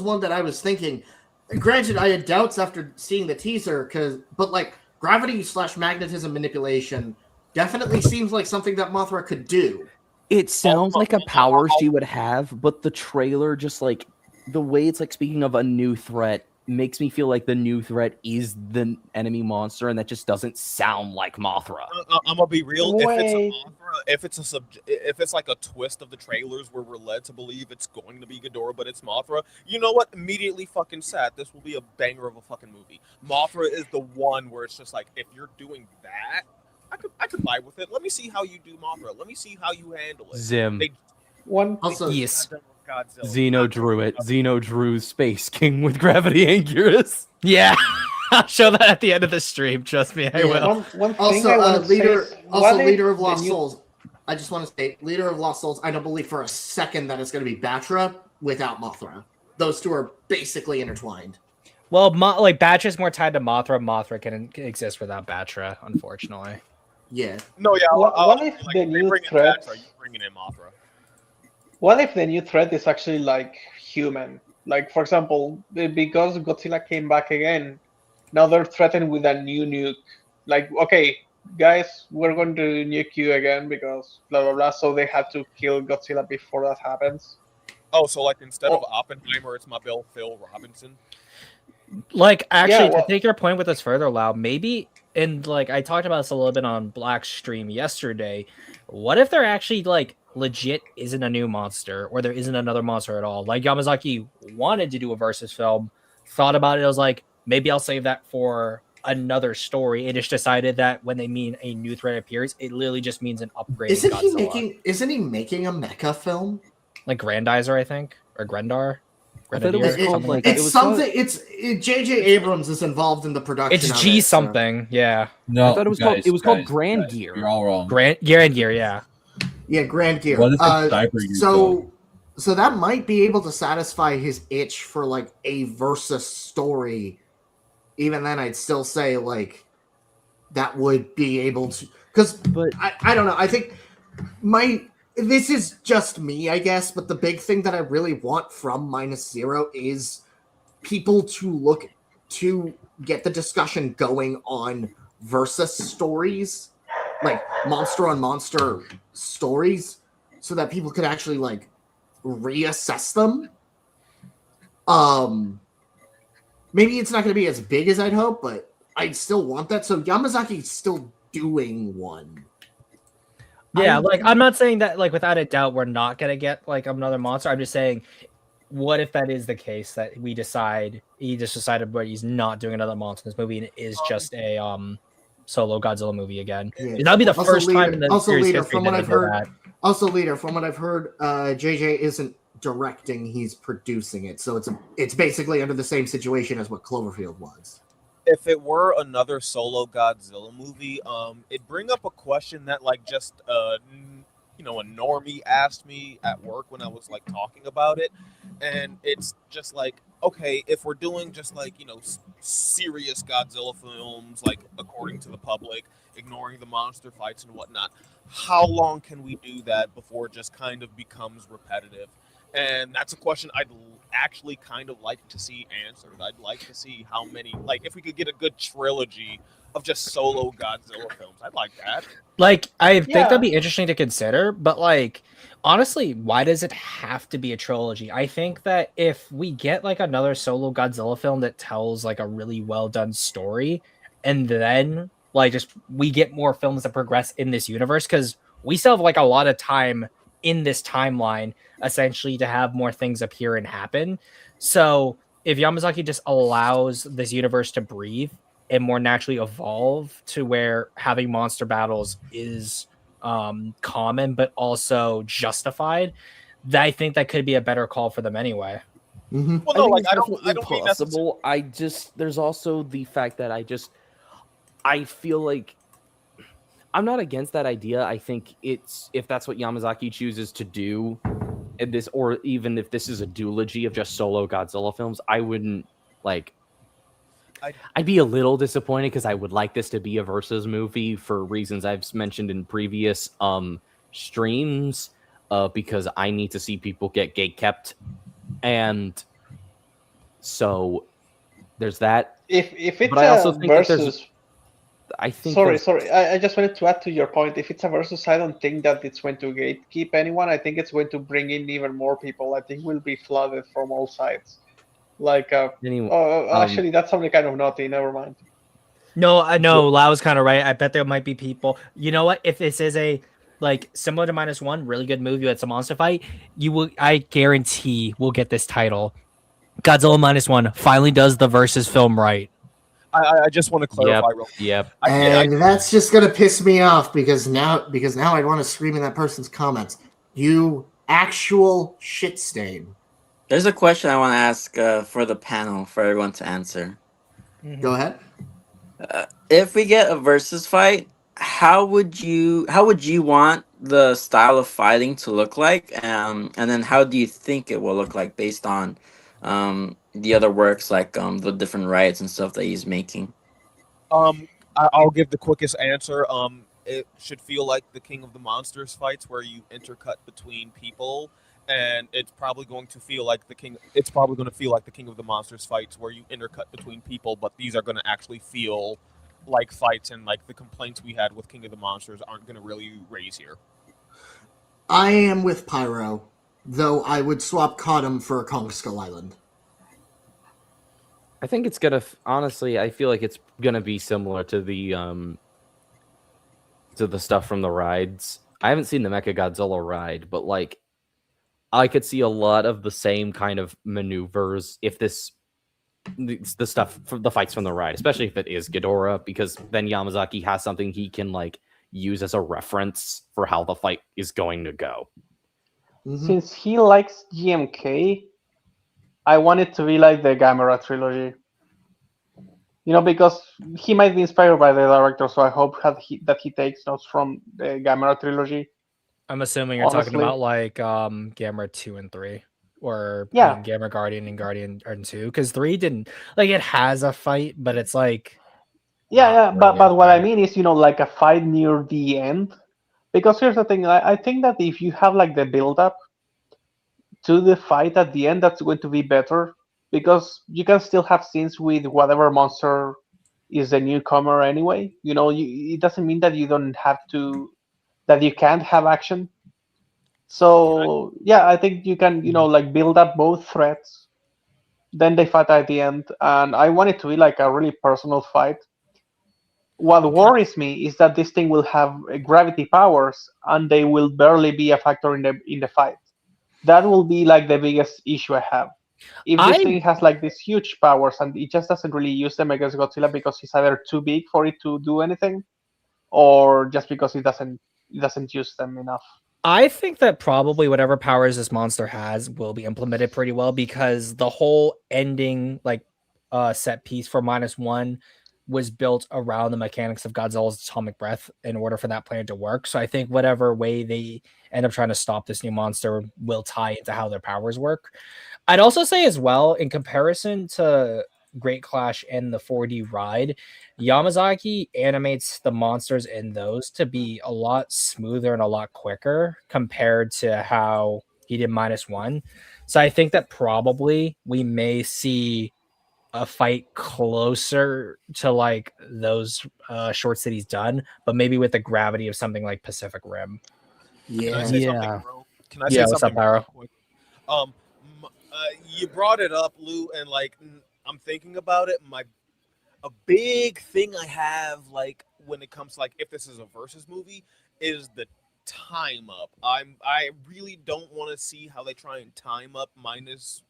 one that I was thinking. Granted, I had doubts after seeing the teaser, but like gravity/magnetism manipulation definitely seems like something that Mothra could do. It sounds like a power she would have, but the trailer just like the way it's like speaking of a new threat makes me feel like the new threat is the enemy monster, and that just doesn't sound like Mothra. I'm gonna be real. If it's like a twist of the trailers where we're led to believe it's going to be Ghidorah, but it's Mothra, you know what? Immediately fucking sad. This will be a banger of a fucking movie. Mothra is the one where it's just like, if you're doing that, I could vibe with it. Let me see how you do Mothra. Let me see how you handle it. Yes. Xeno drew it. Xeno drew Space King with Gravity Anguirus. Yeah. I'll show that at the end of the stream. Trust me, I will. Leader of Lost Souls. I just want to say, Leader of Lost Souls, I don't believe for a second that it's going to be Batra without Mothra. Those two are basically intertwined. Well, like Batra's more tied to Mothra. Mothra can exist without Batra, unfortunately. Yeah. No, yeah. What if the new threat? Are you bringing in Mothra? What if the new threat is actually like human? Like, for example, because Godzilla came back again, now they're threatened with a new nuke. Like, okay, guys, we're going to nuke you again because blah blah blah. So they have to kill Godzilla before that happens. Oh, so like instead of Oppenheimer, it's my Bill Phil Robinson. Like, actually, to take your point with this further, Lau, maybe, and like I talked about this a little bit on Black's stream yesterday. What if they're actually like legit isn't a new monster, or there isn't another monster at all. Like Yamazaki wanted to do a versus film, thought about it, I was like, maybe I'll save that for another story. It just decided that when they mean a new threat appears, it literally just means an upgraded Isn't he Godzilla. making a mecha film? Like Grandizer, I think, or Grendar. I thought it was Grenadier, called something like like that. It's something. J.J. Abrams is involved in the production. It's of G it, so- something, yeah. No, I thought it was guys, called guys, Grand guys, Gear. You're all wrong. Gear, yeah. Yeah, Grand Gear. What if it's Cyber Yuko? So that might be able to satisfy his itch for like a versus story. Even then, I'd still say like that would be able to, because But I don't know. I think this is just me, I guess, but the big thing that I really want from -0 is people to get the discussion going on versus stories, like monster on monster stories, so that people could actually like reassess them. Maybe it's not going to be as big as I'd hope, but I'd still want that. So Yamazaki's still doing one. Yeah, like I'm not saying that like without a doubt we're not gonna get like another monster. I'm just saying, what if that is the case, that he just decided but he's not doing another monster in this movie and it is just a solo Godzilla movie again. Yeah. That'd be the Also, first Leader- time in the also, series Leader, history from what that I've they did heard- that. Also, Leader, from what I've heard, JJ isn't directing; he's producing it. So it's basically under the same situation as what Cloverfield was. If it were another solo Godzilla movie, it'd bring up a question that like just a normie asked me at work when I was like talking about it, and it's just like, okay, if we're doing just like serious Godzilla films, like according to the public, ignoring the monster fights and whatnot, how long can we do that before it just kind of becomes repetitive? And that's a question I'd actually kind of like to see answered. I'd like to see how many, like, if we could get a good trilogy of just solo Godzilla films, I'd like that. Like, I think Yeah. that'd be interesting to consider, but like, honestly, why does it have to be a trilogy? I think that if we get like another solo Godzilla film that tells like a really well done story, and then like just we get more films that progress in this universe, because we still have like a lot of time in this timeline essentially to have more things appear and happen. So if Yamazaki just allows this universe to breathe and more naturally evolve to where having monster battles is common but also justified, that I think that could be a better call for them anyway. Mm-hmm. Well, no, I think like it's I don't definitely mean necessarily. possible. There's also the fact that I feel like I'm not against that idea. I think if that's what Yamazaki chooses to do, and this, or even if this is a duology of just solo Godzilla films, I wouldn't like. I'd be a little disappointed because I would like this to be a versus movie for reasons I've mentioned in previous streams. Because I need to see people get gatekept, and so there's that. If it's But I also a think that versus, I think sorry. I just wanted to add to your point. If it's a versus, I don't think that it's going to gatekeep anyone. I think it's going to bring in even more people. I think we'll be flooded from all sides. Like, actually, that's something kind of naughty. Never mind. No, I know Lau's kind of right. I bet there might be people. You know what? If this is a like similar to -1, really good movie that's a monster fight, I guarantee we'll get this title. Godzilla -1 finally does the versus film right. I just want to clarify real quick. Yep. And that's just gonna piss me off because now I'd want to scream in that person's comments. You actual shit stain. There's a question I want to ask for the panel for everyone to answer. Go ahead. If we get a versus fight, how would you want the style of fighting to look like? And then how do you think it will look like based on the other works, like the different riots and stuff that he's making? I'll give the quickest answer. It should feel like the King of the Monsters fights, where you intercut between people, and it's probably going to feel like the King. It's probably going to feel like the King of the Monsters fights, where you intercut between people, but these are going to actually feel like fights, and like the complaints we had with King of the Monsters aren't going to really raise here. I am with Pyro, though I would swap Cottom for Kong Skull Island. I think it's gonna. Honestly, I feel like it's gonna be similar to the stuff from the rides. I haven't seen the Mecha Godzilla ride, but like I could see a lot of the same kind of maneuvers if the stuff from the fights from the ride, especially if it is Ghidorah, because then Yamazaki has something he can like use as a reference for how the fight is going to go. Since he likes GMK, I want it to be like the Gamera trilogy. Because he might be inspired by the director, so I hope that he takes notes from the Gamera trilogy. I'm assuming you're talking Honestly. about like Gamera 2 and 3. Or Yeah. Gamera Guardian and Guardian 2. Because 3 didn't like it has a fight, but it's like Yeah, really but a what I fight. mean is, like a fight near the end. Because here's the thing, I think that if you have like the build up to the fight at the end, that's going to be better. Because you can still have scenes with whatever monster is the newcomer anyway. It doesn't mean that you don't have to, that you can't have action. So yeah, I think you can, like build up both threats. Then they fight at the end, and I want it to be like a really personal fight. What worries me is that this thing will have gravity powers, and they will barely be a factor in the fight. That will be like the biggest issue I have. If this thing has like these huge powers and it just doesn't really use them against Godzilla because he's either too big for it to do anything, or just because it doesn't use them enough. I think that probably whatever powers this monster has will be implemented pretty well because the whole ending like set piece for -1 was built around the mechanics of Godzilla's atomic breath in order for that plan to work. So I think whatever way they end up trying to stop this new monster will tie into how their powers work. I'd also say as well, in comparison to Great Clash and the 4D ride, Yamazaki animates the monsters in those to be a lot smoother and a lot quicker compared to how he did -1. So I think that probably we may see a fight closer to like those short cities done, but maybe with the gravity of something like Pacific Rim. Can I say something, Yeah. bro? Can I Yeah, say what's up, something real Barrow? quick? Um, you brought it up, Lou, and like I'm thinking about it. A big thing I have like when it comes to like if this is a versus movie is the time up. I really don't want to see how they try and time up -0's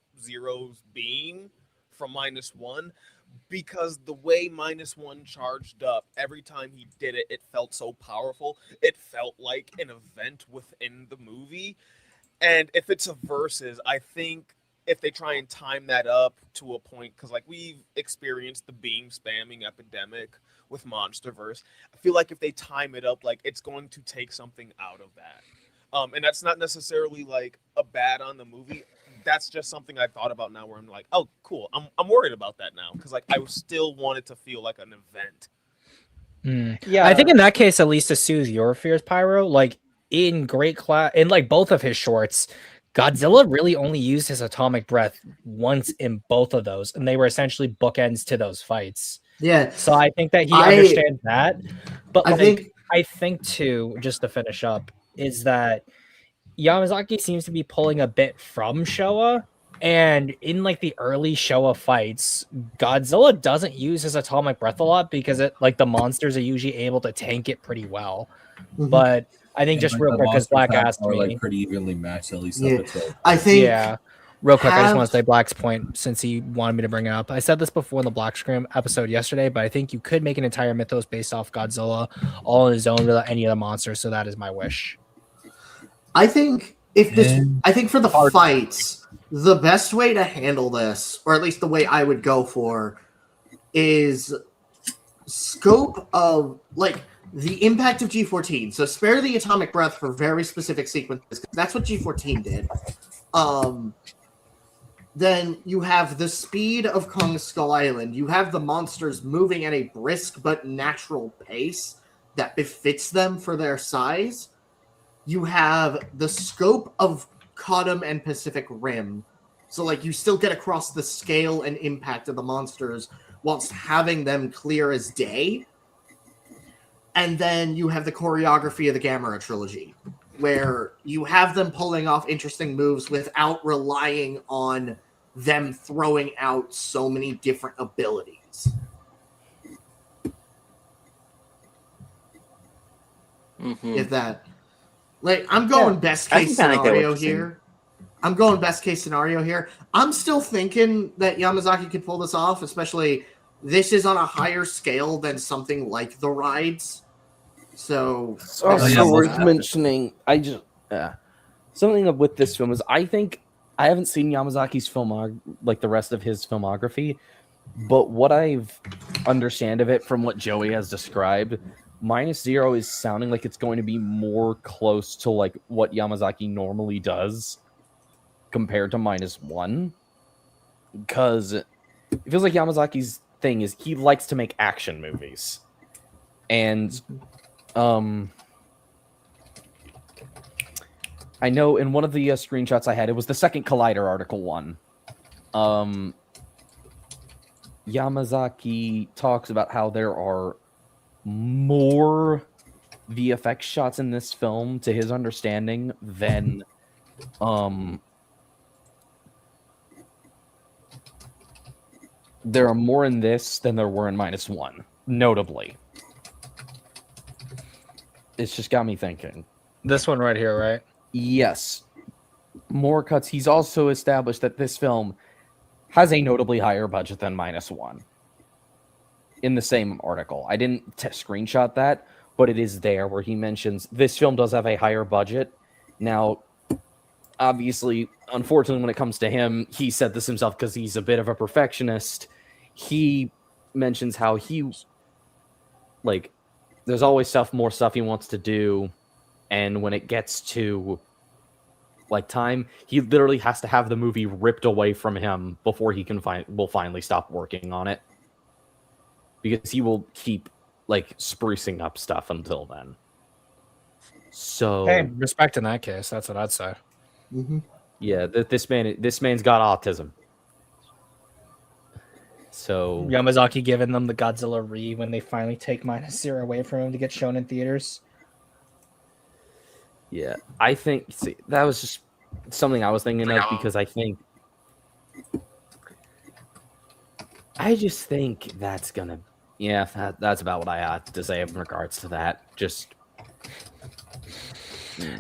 beam from -1 because the way -1 charged up every time he did it, it felt so powerful. It felt like an event within the movie. And if it's a versus, I think if they try and time that up to a point, because like we've experienced the beam spamming epidemic with MonsterVerse, I feel like if they time it up, like it's going to take something out of that. And that's not necessarily like a bad on the movie. That's just something I thought about now, where I'm like, oh, cool. I'm worried about that now because like I still want it to feel like an event. Yeah, I think in that case, at least to soothe your fears, Pyro, like in Great Class, in like both of his shorts, Godzilla really only used his atomic breath once in both of those, and they were essentially bookends to those fights. Yeah. So I think that he understands that. But I think too, just to finish up, is that Yamazaki seems to be pulling a bit from Showa. And in like the early Showa fights, Godzilla doesn't use his atomic breath a lot because it like the monsters are usually able to tank it pretty well. But I think just like, real the quick, because monster Black attacks asked are me. like pretty evenly matched, at least Yeah, up until I think. Yeah. Real quick, I just want have- to say Black's point since he wanted me to bring it up. I said this before in the Black Scream episode yesterday, but I think you could make an entire mythos based off Godzilla all on his own without any other monsters. So that is my wish. I think I think for the Hard. fights, the best way to handle this, or at least the way I would go for, is scope of like the impact of G14. So spare the atomic breath for very specific sequences. 'Cause that's what G14 did. Then you have the speed of Kong Skull Island. You have the monsters moving at a brisk but natural pace that befits them for their size. You have the scope of Cottom and Pacific Rim. So, like, you still get across the scale and impact of the monsters whilst having them clear as day. And then you have the choreography of the Gamera trilogy, where you have them pulling off interesting moves without relying on them throwing out so many different abilities. Mhm. If that Like, I'm going best I case can kinda get what scenario you're saying. here. I'm going best case scenario here. I'm still thinking that Yamazaki could pull this off, especially this is on a higher scale than something like the rides. So, there's yeah, worth most mentioning. Something with this film is I think I haven't seen Yamazaki's the rest of his filmography, but what I've understand of it from what Joey has described, -0 is sounding like it's going to be more close to like what Yamazaki normally does compared to -1, because it feels like Yamazaki's thing is he likes to make action movies, and I know in one of the screenshots I had, it was the second Collider article one. Yamazaki talks about how there are more VFX shots in this film, to his understanding, than there are more in this than there were in -1, notably. It's just got me thinking. This one right here, right? Yes. More cuts. He's also established that this film has a notably higher budget than -1 in the same article. I didn't screenshot that, but it is there where he mentions this film does have a higher budget. Now, obviously, unfortunately, when it comes to him, he said this himself because he's a bit of a perfectionist. He mentions how there's always more stuff he wants to do, and when it gets to time, he literally has to have the movie ripped away from him before he will finally stop working on it, because he will keep sprucing up stuff until then. So Hey, respect in that case. That's what I'd say. Mm-hmm. Yeah, this man's got autism. So Yamazaki giving them the Godzilla re when they finally take -0 away from him to get shown in theaters. yeah, I think that was just something I was thinking of, because I just think that's gonna. Yeah, that's about what I had to say in regards to that. Just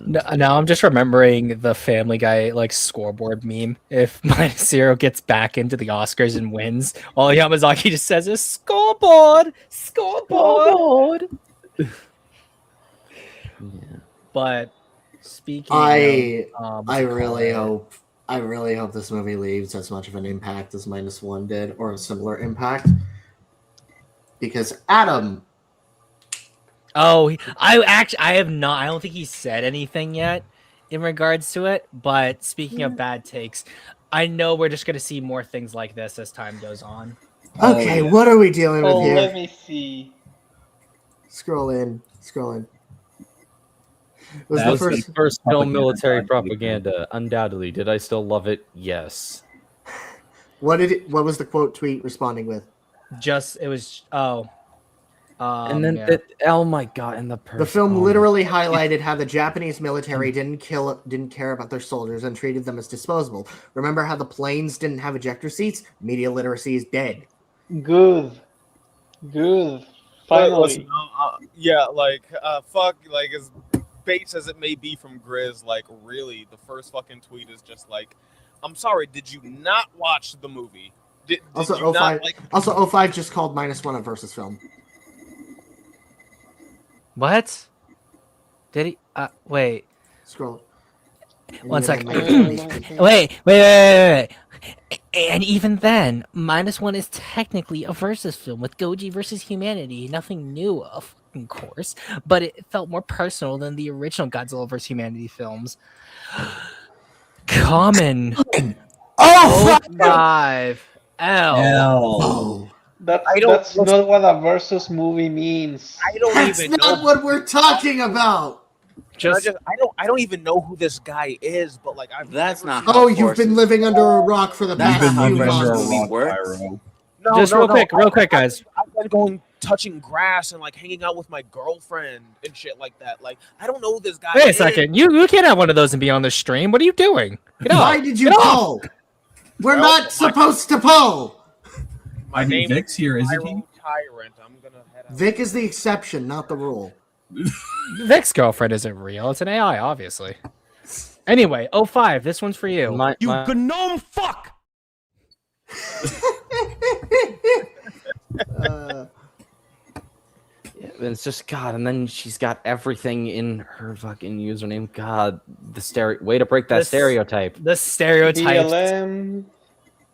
Now I'm just remembering the Family Guy scoreboard meme. If -0 gets back into the Oscars and wins, all Yamazaki just says is scoreboard, scoreboard. yeah. But speaking, I what's it really called? hope this movie leaves as much of an impact as -1 did, or a similar impact. Because Adam, Oh, I have not. I don't think he said anything yet in regards to it. But speaking of bad takes, I know we're just gonna see more things like this as time goes on. okay, what are we dealing with Oh, here? let me see. Scroll in. Was That the was first the first film propaganda military time. propaganda. Undoubtedly. Did I still love it? Yes. what was the quote tweet responding with? It was And then yeah. oh my god! And The film literally highlighted how the Japanese military didn't care about their soldiers and treated them as disposable. Remember how the planes didn't have ejector seats? Media literacy is dead. Good. Finally. Listen, yeah, fuck, as base as it may be from Grizz, really, the first fucking tweet is just I'm sorry, did you not watch the movie? Did Also, you not 05 just called -1 a versus film. What? Did he? Wait. Scroll. One second. Wait. Wait. And even then, -1 is technically a versus film with Goji versus humanity. Nothing new, of course, but it felt more personal than the original Godzilla vs. Humanity films. Common. Oh, 5 L. oh, That's not what a versus movie means. I don't that's even not know. what we're talking about. I don't even know who this guy is, but That's not Oh, how you've forces- been living under a rock for the That's past not few how living under a versus months. movie rock, works. Pyro. No, Just real quick, guys. I've been going touching grass and hanging out with my girlfriend and shit like that. I don't know who this guy Wait a is. second. You can't have one of those and be on the stream. What are you doing? Get Why off. did you Get off. poll? We're not supposed to poll. My I think name Vic's here, isn't he? Pyro Tyrant. I'm gonna head out. Vic is the exception, not the rule. Vic's girlfriend isn't real. It's an AI, obviously. Anyway, 05, this one's for you. You gnome fuck! It's just God, and then she's got everything in her fucking username. God, way to break that stereotype. The stereotypes. BLM.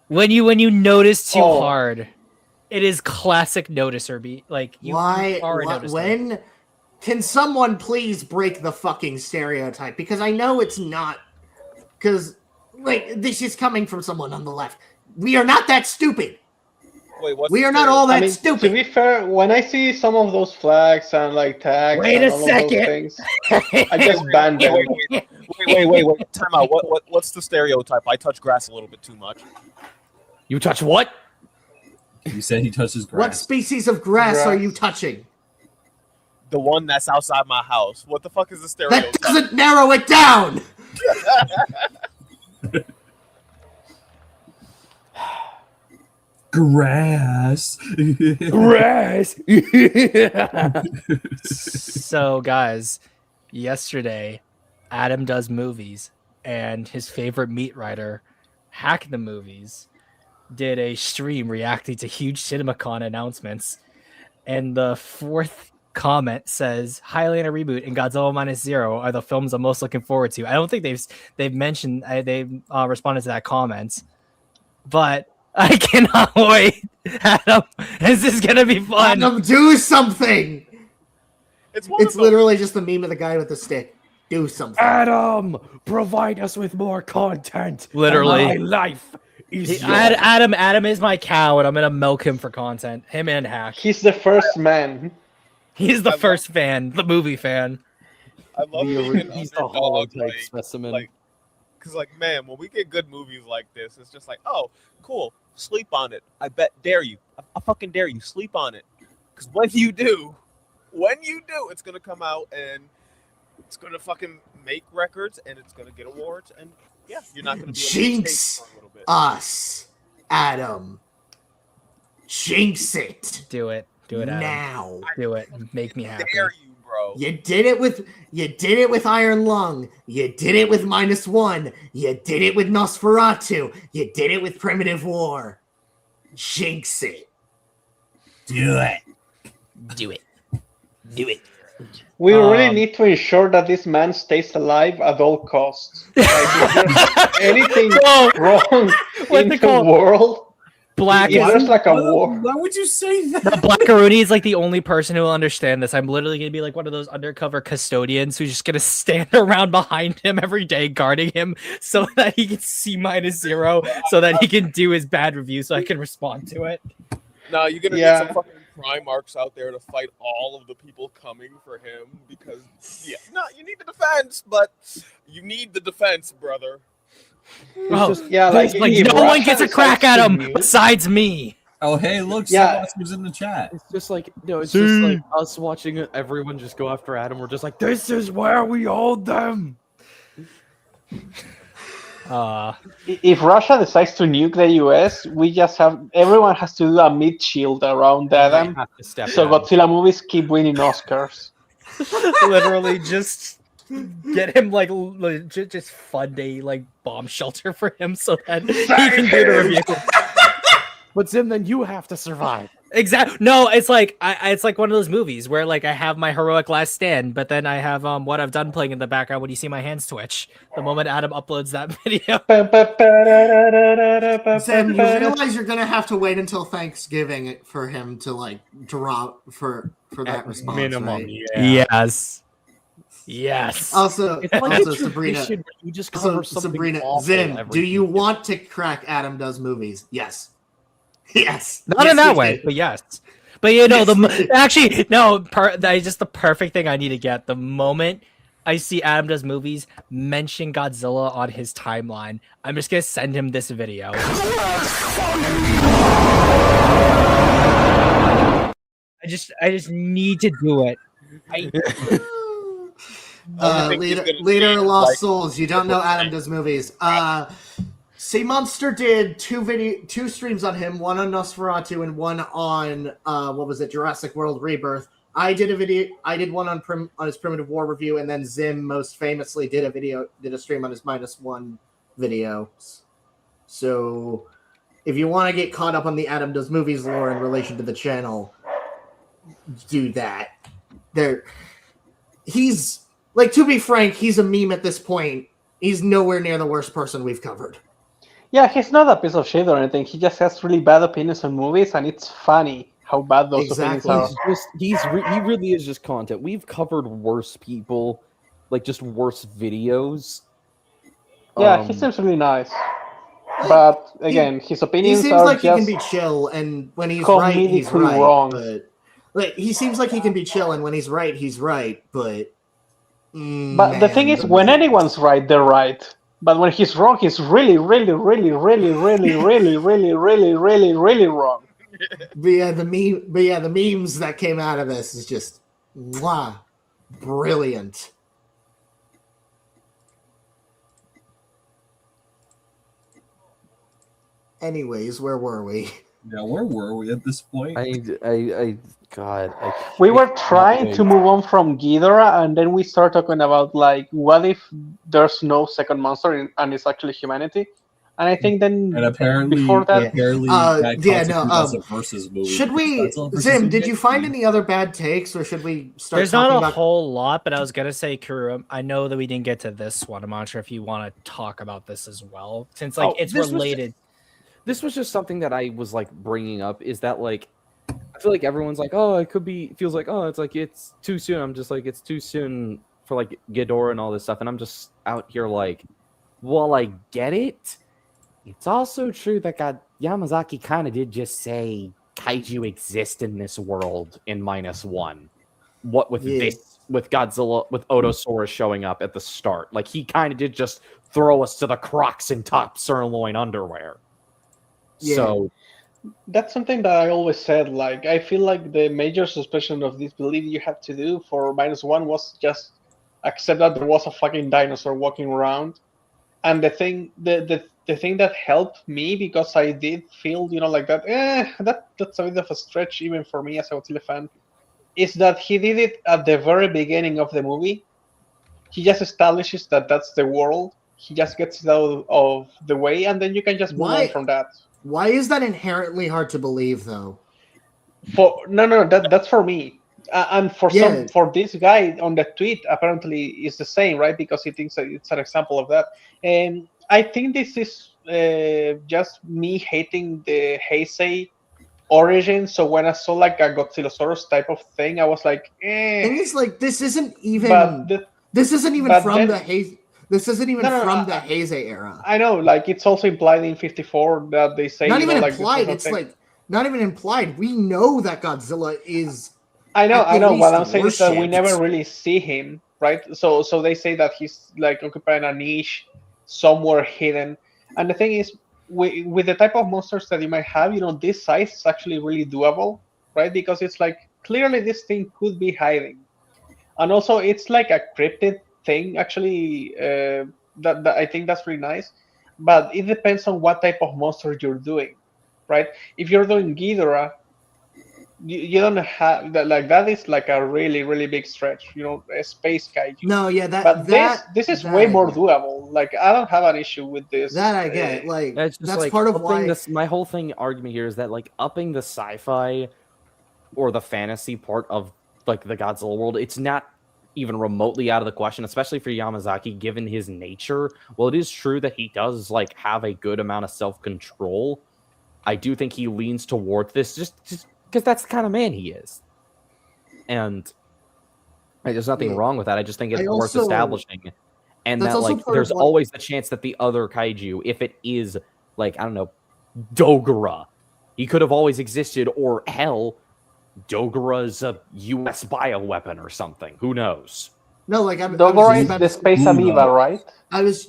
When you notice too Oh. hard, it is classic noticer beat. Like you are a noticer. When can someone please break the fucking stereotype? Because I know it's not. Because this is coming from someone on the left. We are not that stupid. Wait, what's We the are not all that To stupid. be fair, when I see some of those flags and like tags Wait and a all second. of those things, I just ban them. Wait. Time out. What's the stereotype? I touch grass a little bit too much. You touch what? He said he touches What grass. species of grass are you touching? The one that's outside my house. What the fuck is the That stereotype? doesn't narrow it down. Grass. Grass. So, guys, yesterday, Adam Does Movies and his favorite meat writer, Hack the Movies, did a stream reacting to huge CinemaCon announcements. And the fourth comment says, Highlander reboot and Godzilla Minus Zero are the films I'm most looking forward to. I don't think they've mentioned, they've responded to that comment, but I cannot wait. Adam, this is going to be fun. Adam, do something. It's literally just the meme of the guy with the stick. Do something. Adam, provide us with more content. Literally. My life is Adam is my cow, and I'm gonna milk him for content. Him and Hack. He's the first man. He's the first fan, the movie fan. I love being an He's the underdog, holotype specimen. Because, man, when we get good movies like this, it's just like, oh, cool, sleep on it. I dare you. I fucking dare you. Sleep on it. Because when you do, it's going to come out and it's going to fucking make records and it's going to get awards. And, yeah, you're not going to be able to Jinx for a little bit. us, Adam. Jinx it. Do it, Adam. Now. Do it. Make me happy. Dare you, bro. You did it with Iron Lung. You did it with -1. You did it with Nosferatu. You did it with Primitive War. Jinx it. Do it. Do it. Do it. We really need to ensure that this man stays alive at all costs. Like, if there's anything wrong in the world, Black if there's like a war. Why would you say that? The Blackaroonie is like the only person who will understand this. I'm literally gonna be like one of those undercover custodians who's just gonna stand around behind him every day, guarding him so that he can see -0, so that he can do his bad review, so I can respond to it. No, you're gonna need some fucking Primarchs out there to fight all of the people coming for him because, you need the defense, but you need the defense, brother. Oh, like no one gets a crack at him besides me. Oh, hey, look, Yeah. was in the chat. It's just like, it's just like us watching everyone just go after Adam. We're just like, this is where we hold them. If Russia decides to nuke the US, everyone has to do a meat shield around Adam. So Godzilla movies keep winning Oscars. Literally, just get him like legit, just fund a bomb shelter for him so that he can do the review. But Zim, then you have to survive. Exactly. No, it's like it's like one of those movies where I have my heroic last stand, but then I have What I've Done playing in the background when you see my hands twitch. The moment Adam uploads that video. Sam, you realize you're gonna have to wait until Thanksgiving for him to drop for that response, minimum, right? Yes. Yes. Also, It's like a Sabrina. tradition where you just cover something Sabrina, awful Zim, every do you week. want to crack Adam Does Movies? Yes. Yes. Not Yes, in that we way, do. but yes. But that is just the perfect thing I need to get. The moment I see Adam Does Movies mention Godzilla on his timeline, I'm just gonna send him this video. I just need to do it. Leader of Lost Souls. You don't know Adam Does Movies. Sea Monster did two streams on him, one on Nosferatu and one on Jurassic World Rebirth. I did a video. I did one on his Primitive War review, and then Zim most famously did a stream on his -1 videos. So, if you want to get caught up on the Adam Does Movies lore in relation to the channel, do that. He's like, to be frank, he's a meme at this point. He's nowhere near the worst person we've covered. Yeah, he's not a piece of shit or anything. He just has really bad opinions on movies, and it's funny how bad those Exactly. opinions are. He really is just content. We've covered worse people, like just worse videos. Yeah, he seems really nice. But again, his opinions he seems are like just he can be chill, and when he's right, he's comedically right. wrong. But like, he seems like he can be chill, and when he's right, he's right. But the thing is, when anyone's right, they're right. But when he's wrong, he's really, really, really, really, really, really, really, really, really, really wrong. But yeah, the memes that came out of this is just brilliant. Anyways, where were we? Yeah, where were we at this point? We were trying to move on from Ghidorah, and then we start talking about, like, what if there's no second monster and it's actually humanity? And I think then And apparently, before that, that's a versus movie. Should we, Zim? Did you find any other bad takes, or should we start? There's talking not a about... whole lot, but I was gonna say, Kuru, I know that we didn't get to this one. I'm not sure if you want to talk about this as well, since like it's related. This was just something that I was like bringing up. Is that like, I feel like everyone's like, oh, it could be. Feels like, oh, it's like it's too soon. I'm just like, it's too soon for like Ghidorah and all this stuff, and I'm just out here like, well, I get it. It's also true that Yamazaki kind of did just say kaiju exist in this world in -1. What with this, with Godzilla, with Otosaurus showing up at the start. Like, he kind of did just throw us to the Crocs in top sirloin underwear. Yeah. So that's something that I always said. Like, I feel like the major suspension of disbelief you had to do for -1 was just accept that there was a fucking dinosaur walking around. And the thing that helped me, because I did feel, like that, that's a bit of a stretch even for me as a Godzilla fan, is that he did it at the very beginning of the movie. He just establishes that that's the world. He just gets it out of the way, and then you can just move on from that. Why is that inherently hard to believe, though? That's for me. And for this guy on the tweet, apparently is the same, right? Because he thinks that it's an example of that. And I think this is just me hating the Heisei origin. So when I saw like a Godzillosaurus type of thing, I was like, eh. And it's like, this isn't even from the Heisei. This isn't even from the Heisei era. I know, like, it's also implied in 54 that they say not even implied. It's like not even implied. We know that Godzilla is. I know. What I'm saying is that we never really see him, right? So they say that he's like occupying a niche somewhere hidden. And the thing is, with the type of monsters that you might have, this size is actually really doable, right? Because it's like, clearly this thing could be hiding, and also it's like a cryptid thing. Actually, that I think that's really nice. But it depends on what type of monster you're doing, right? If you're doing Ghidorah, you don't have that. Like, that is like a really, really big stretch, a space kaiju. No, yeah, this is way more doable. Like, I don't have an issue with this. That I get. Like, that's like, part of why my whole argument here is that, like, upping the sci-fi or the fantasy part of like the Godzilla world, it's not even remotely out of the question, especially for Yamazaki, given his nature. Well, it is true that he does like have a good amount of self-control. I do think he leans towards this just because that's the kind of man he is. And there's nothing wrong with that. I just think it's worth establishing. And that, like, there's always the chance that the other kaiju, if it is, like, I don't know, Dogora, he could have always existed, or hell, Dogura's a U.S. bioweapon or something. Who knows? No, like, Dogora is the space amoeba, right?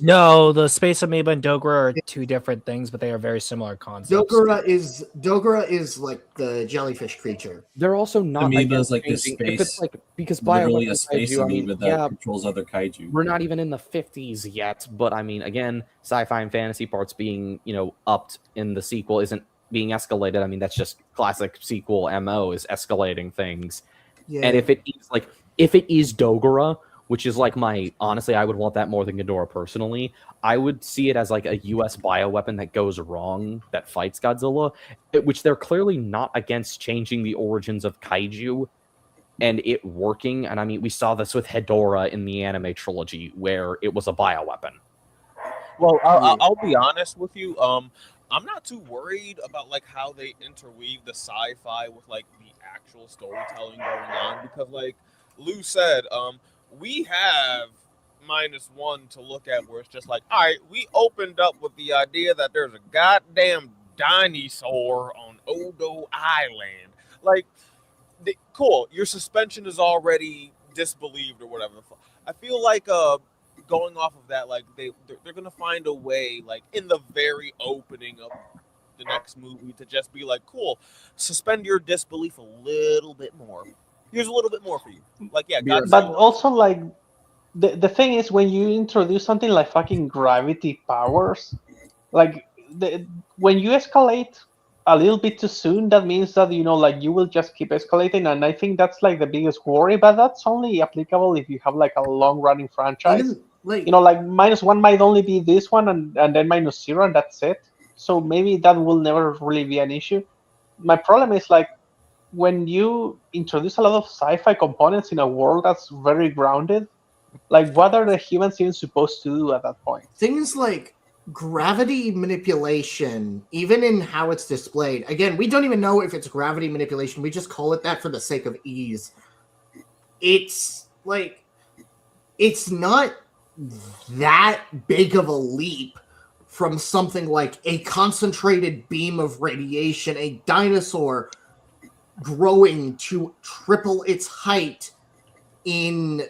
No, the space amoeba and Dogora are two different things, but they are very similar concepts. Dogora is like the jellyfish creature. They're also not. Amoeba is like this space. If it's like, because literally bioweapon a space kaiju, amoeba that controls other kaiju. We're not even in the 50s yet, but I mean, again, sci-fi and fantasy parts being upped in the sequel isn't being escalated. I mean, that's just classic sequel MO, is escalating things. Yeah. And if it is Dogora, which is like honestly, I would want that more than Ghidorah personally. I would see it as like a US bioweapon that goes wrong, that fights Godzilla, which they're clearly not against changing the origins of kaiju and it working. And I mean, we saw this with Hedorah in the anime trilogy, where it was a bioweapon. Well, I'll be honest with you. I'm not too worried about like how they interweave the sci-fi with like the actual storytelling going on, because like Lou said, we have -1 to look at where it's just like, all right, we opened up with the idea that there's a goddamn dinosaur on Odo Island. Like, cool, your suspension is already disbelieved or whatever. I feel like going off of that, like they're gonna find a way, like in the very opening of the next movie, to just be like, cool, suspend your disbelief a little bit more. Here's a little bit more for you. Like, yeah, But Godzilla. also, like, the thing is, when you introduce something like fucking gravity powers, like when you escalate a little bit too soon, that means that, you know, like, you will just keep escalating, and I think that's like the biggest worry. But that's only applicable if you have like a long running franchise. Even like, You know, like -1 might only be this one, and then -0, and that's it. So maybe that will never really be an issue. My problem is, like, when you introduce a lot of sci-fi components in a world that's very grounded, like, what are the humans even supposed to do at that point? things like gravity manipulation, even in how it's displayed. Again, we don't even know if it's gravity manipulation. We just call it that for the sake of ease. It's like, it's not that big of a leap from something like a concentrated beam of radiation, a dinosaur growing to triple its height and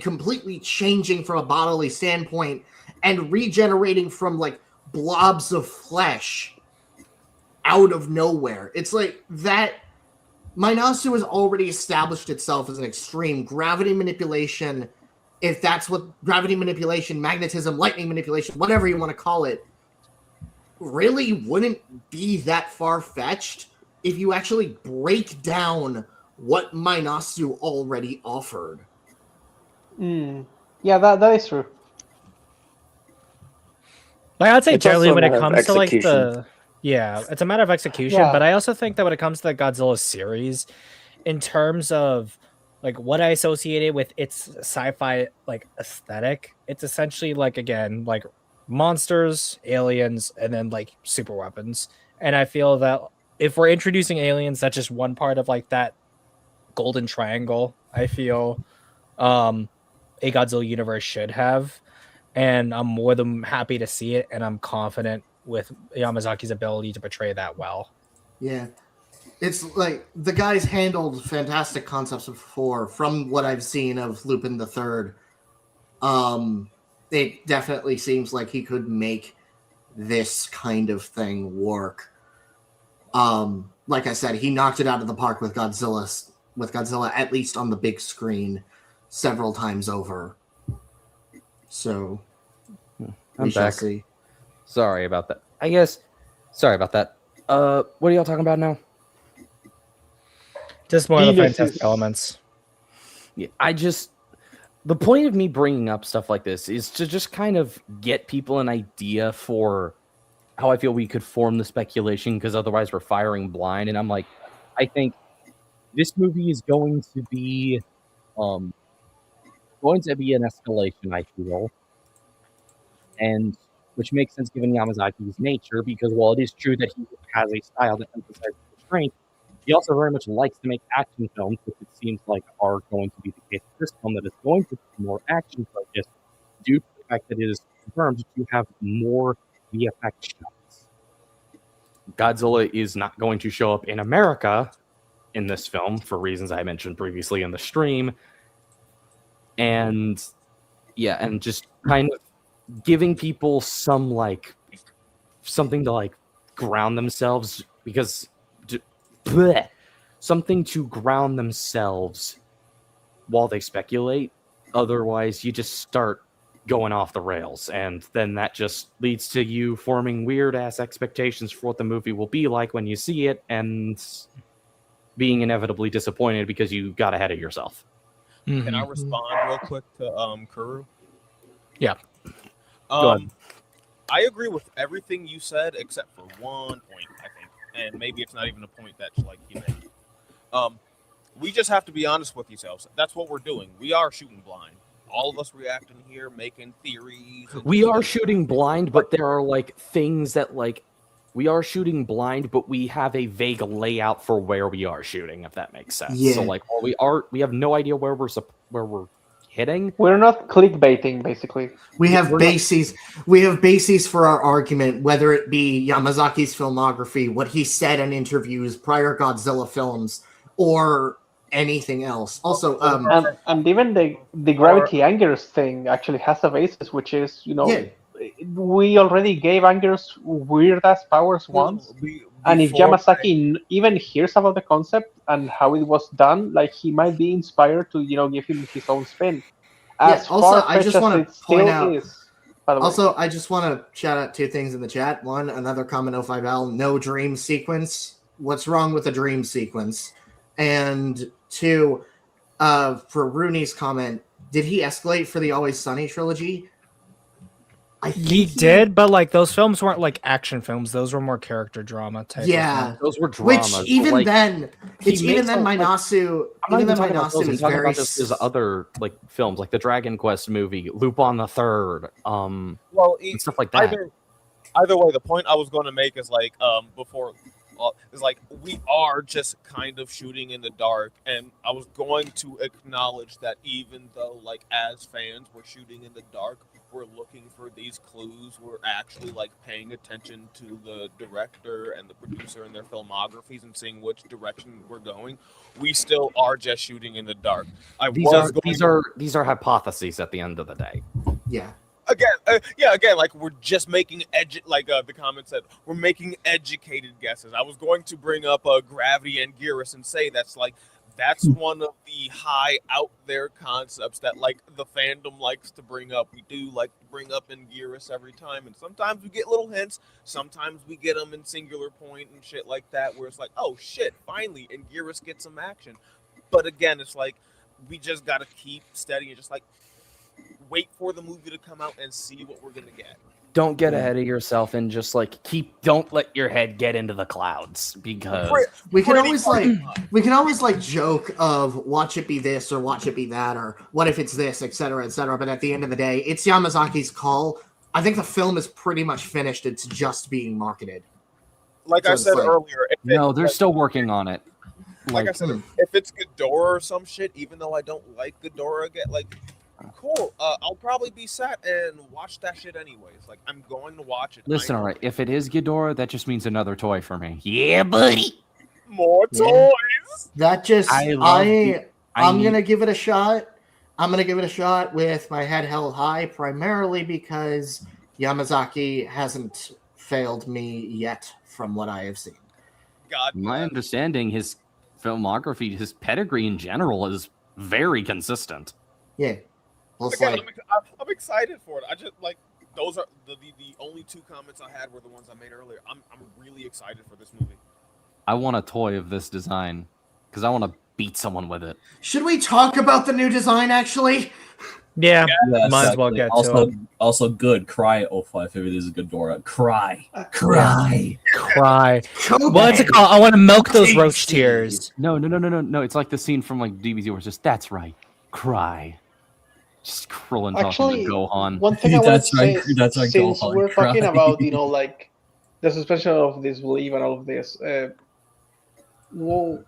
completely changing from a bodily standpoint and regenerating from like blobs of flesh out of nowhere. It's like that. Minasu has already established itself as an extreme gravity manipulation. If that's what gravity manipulation, magnetism, lightning manipulation, whatever you want to call it, really wouldn't be that far-fetched if you actually break down what Minasu already offered. Yeah, that is true. Like, I'd say It's generally also a when it matter of comes to like execution. it's a matter of execution, Yeah. but I also think that when it comes to the Godzilla series, in terms of like what I associated with its sci-fi like aesthetic, it's essentially like, again, like monsters, aliens, and then like super weapons. And I feel that if we're introducing aliens, that's just one part of like that golden triangle. I feel a Godzilla universe should have, and I'm more than happy to see it, and I'm confident with Yamazaki's ability to portray that well. Yeah. It's like the guy's handled fantastic concepts before from what I've seen of Lupin the Third. It definitely seems like he could make this kind of thing work. Like I said, he knocked it out of the park with Godzilla, at least on the big screen, several times over. So I'm we shall back. see. Sorry about that. Sorry about that. What are y'all talking about now? Just more of the Venus fantastic is- elements. Yeah, the point of me bringing up stuff like this is to just kind of get people an idea for how I feel we could form the speculation, because otherwise we're firing blind. And I'm like, I think this movie is going to be an escalation, I feel. And which makes sense given Yamazaki's nature, because while it is true that he has a style that emphasizes restraint, he also very much likes to make action films, which it seems like are going to be the case with this film, that is going to be more action focused due to the fact that it is confirmed to have more VFX shots. Godzilla is not going to show up in America in this film for reasons I mentioned previously in the stream. And yeah, and just kind of giving people some like something to like ground themselves, because something to ground themselves while they speculate. Otherwise, you just start going off the rails, and then that just leads to you forming weird ass expectations for what the movie will be like when you see it, and being inevitably disappointed because you got ahead of yourself. Can I Mhm. respond real quick to Kuru? Yeah. Go ahead. I agree with everything you said except for one point, I think, and maybe it's not even a point that like you made. We just have to be honest with yourselves. That's what we're doing. We are shooting blind. All of us reacting here, making theories. and We just, are like, shooting blind, but there are like things that like we are shooting blind, but we have a vague layout for where we are shooting, if that makes sense. So Yeah. like we have no idea where we're hitting. We're not clickbaiting, basically. We have We're not- bases. We have bases for our argument, whether it be Yamazaki's filmography, what he said in interviews, prior Godzilla films, or anything else. Also, And even the gravity angers thing actually has a basis, which is, yeah, we already gave angers weird ass powers once. And if before Yamazaki even hears about the concept and how it was done, like he might be inspired to, give him his own spin. As also, I far-fetched just as want it to still point out. is. By the way. Also, I just want to shout out two things in the chat. One, another comment, 05L, no dream sequence. What's wrong with the dream sequence? And two, for Rooney's comment, did he escalate for the Always Sunny trilogy? I think He did, but like those films weren't like action films. Those were more character drama type. Yeah, those were which dramas. even like, then, it's even makes then, a- like, Minasu. I'm not Even even then, talking about those. Minasu I'm is talking very. about just his other like films, like the Dragon Quest movie, Lupin the Third, well, and stuff like that. Either way, the point I was going to make is like before is like we are just kind of shooting in the dark, and I was going to acknowledge that even though like as fans we're shooting in the dark, we're looking for these clues. We're actually like paying attention to the director and the producer and their filmographies and seeing which direction we're going. We still are just shooting in the dark. These are hypotheses at the end of the day. Yeah. Again, like we're just making the comment said, we're making educated guesses. I was going to bring up Gravity and Gearus and say that's one of the high out there concepts that like the fandom likes to bring up. We do like to bring up in Gearus every time, and sometimes we get little hints. Sometimes we get them in Singular Point and shit like that, where it's like, oh shit, finally, and Gearus gets some action. But again, it's like we just gotta keep steady and just like wait for the movie to come out and see what we're gonna get. Don't get ahead of yourself and just like don't let your head get into the clouds, because we can always joke of watch it be this or watch it be that or what if it's this, etc., etc. But at the end of the day, it's Yamazaki's call. I think the film is pretty much finished. It's just being marketed. Like I said earlier, they're still working on it. Like I said, if it's Ghidorah or some shit, even though I don't like Ghidorah, cool. I'll probably be sat and watch that shit anyways. Like I'm going to watch it. Listen, all right. If it is Ghidorah, that just means another toy for me. Yeah, buddy. More toys. That just I'm gonna give it a shot. I'm gonna give it a shot with my head held high, primarily because Yamazaki hasn't failed me yet, from what I have seen. My understanding, his filmography, his pedigree in general, is very consistent. Yeah. Well, Again, I'm excited for it. I just like those are the only two comments I had were the ones I made earlier. I'm really excited for this movie. I want a toy of this design because I want to beat someone with it. Should we talk about the new design, actually? Yeah, Yes, might as well get also, to it. Also good. Cry at 05 if it is a Ghidorah. Cry. Cry. What's it called? I want to milk those roach tears. No. It's like the scene from like DBZ where it's just, that's right. Cry. Just Krillin talking to Gohan. One thing I want to say, that's right, since Gohan, we're talking cry. about, like the suspension of disbelief and all of this, well,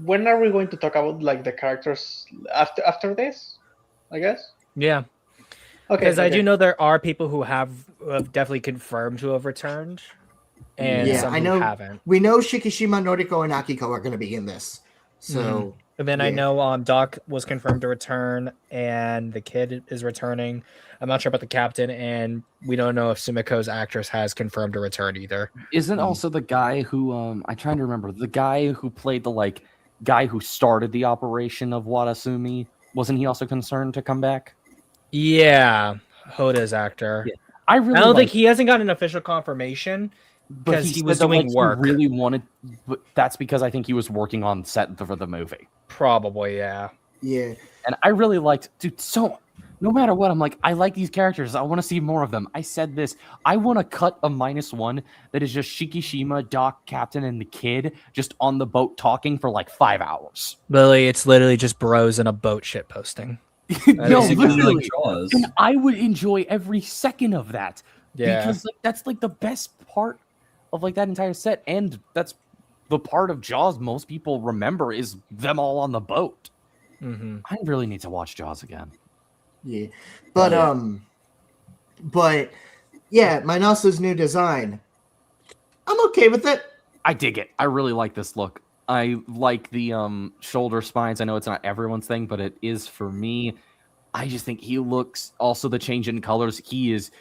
when are we going to talk about like the characters after this? I guess. Yeah. Okay. Because I do know there are people who have definitely confirmed to have returned, and some I who know. haven't. We know Shikishima, Noriko, and Akiko are going to be in this. So. And then I know Doc was confirmed to return, and the kid is returning. I'm not sure about the captain, and we don't know if Sumiko's actress has confirmed to return either. Isn't also the guy who I'm trying to remember, the guy who played the guy who started the operation of Watasumi, wasn't he also concerned to come back? Yeah, Hoda's actor. Yeah. I don't think he hasn't got an official confirmation, But 'Cause he said was that, doing like, work. He really wanted, but that's because I think he was working on set for the movie. Probably, yeah. Yeah. And I really liked, dude. So no matter what, I'm like, I like these characters. I want to see more of them. I said this. I want to cut a -1 that is just Shikishima, Doc, Captain, and the kid just on the boat talking for like 5 hours. Literally, it's literally just bros in a boat shit posting. No, is Basically literally. like Jaws. And I would enjoy every second of that. Yeah. Because like that's like the best part of like that entire set, and that's the part of Jaws most people remember is them all on the boat. Mm-hmm. I really need to watch Jaws again. Yeah. But yeah, Minasa's new design. I'm okay with it. I dig it. I really like this look. I like the shoulder spines. I know it's not everyone's thing, but it is for me. I just think he looks, also the change in colors. He's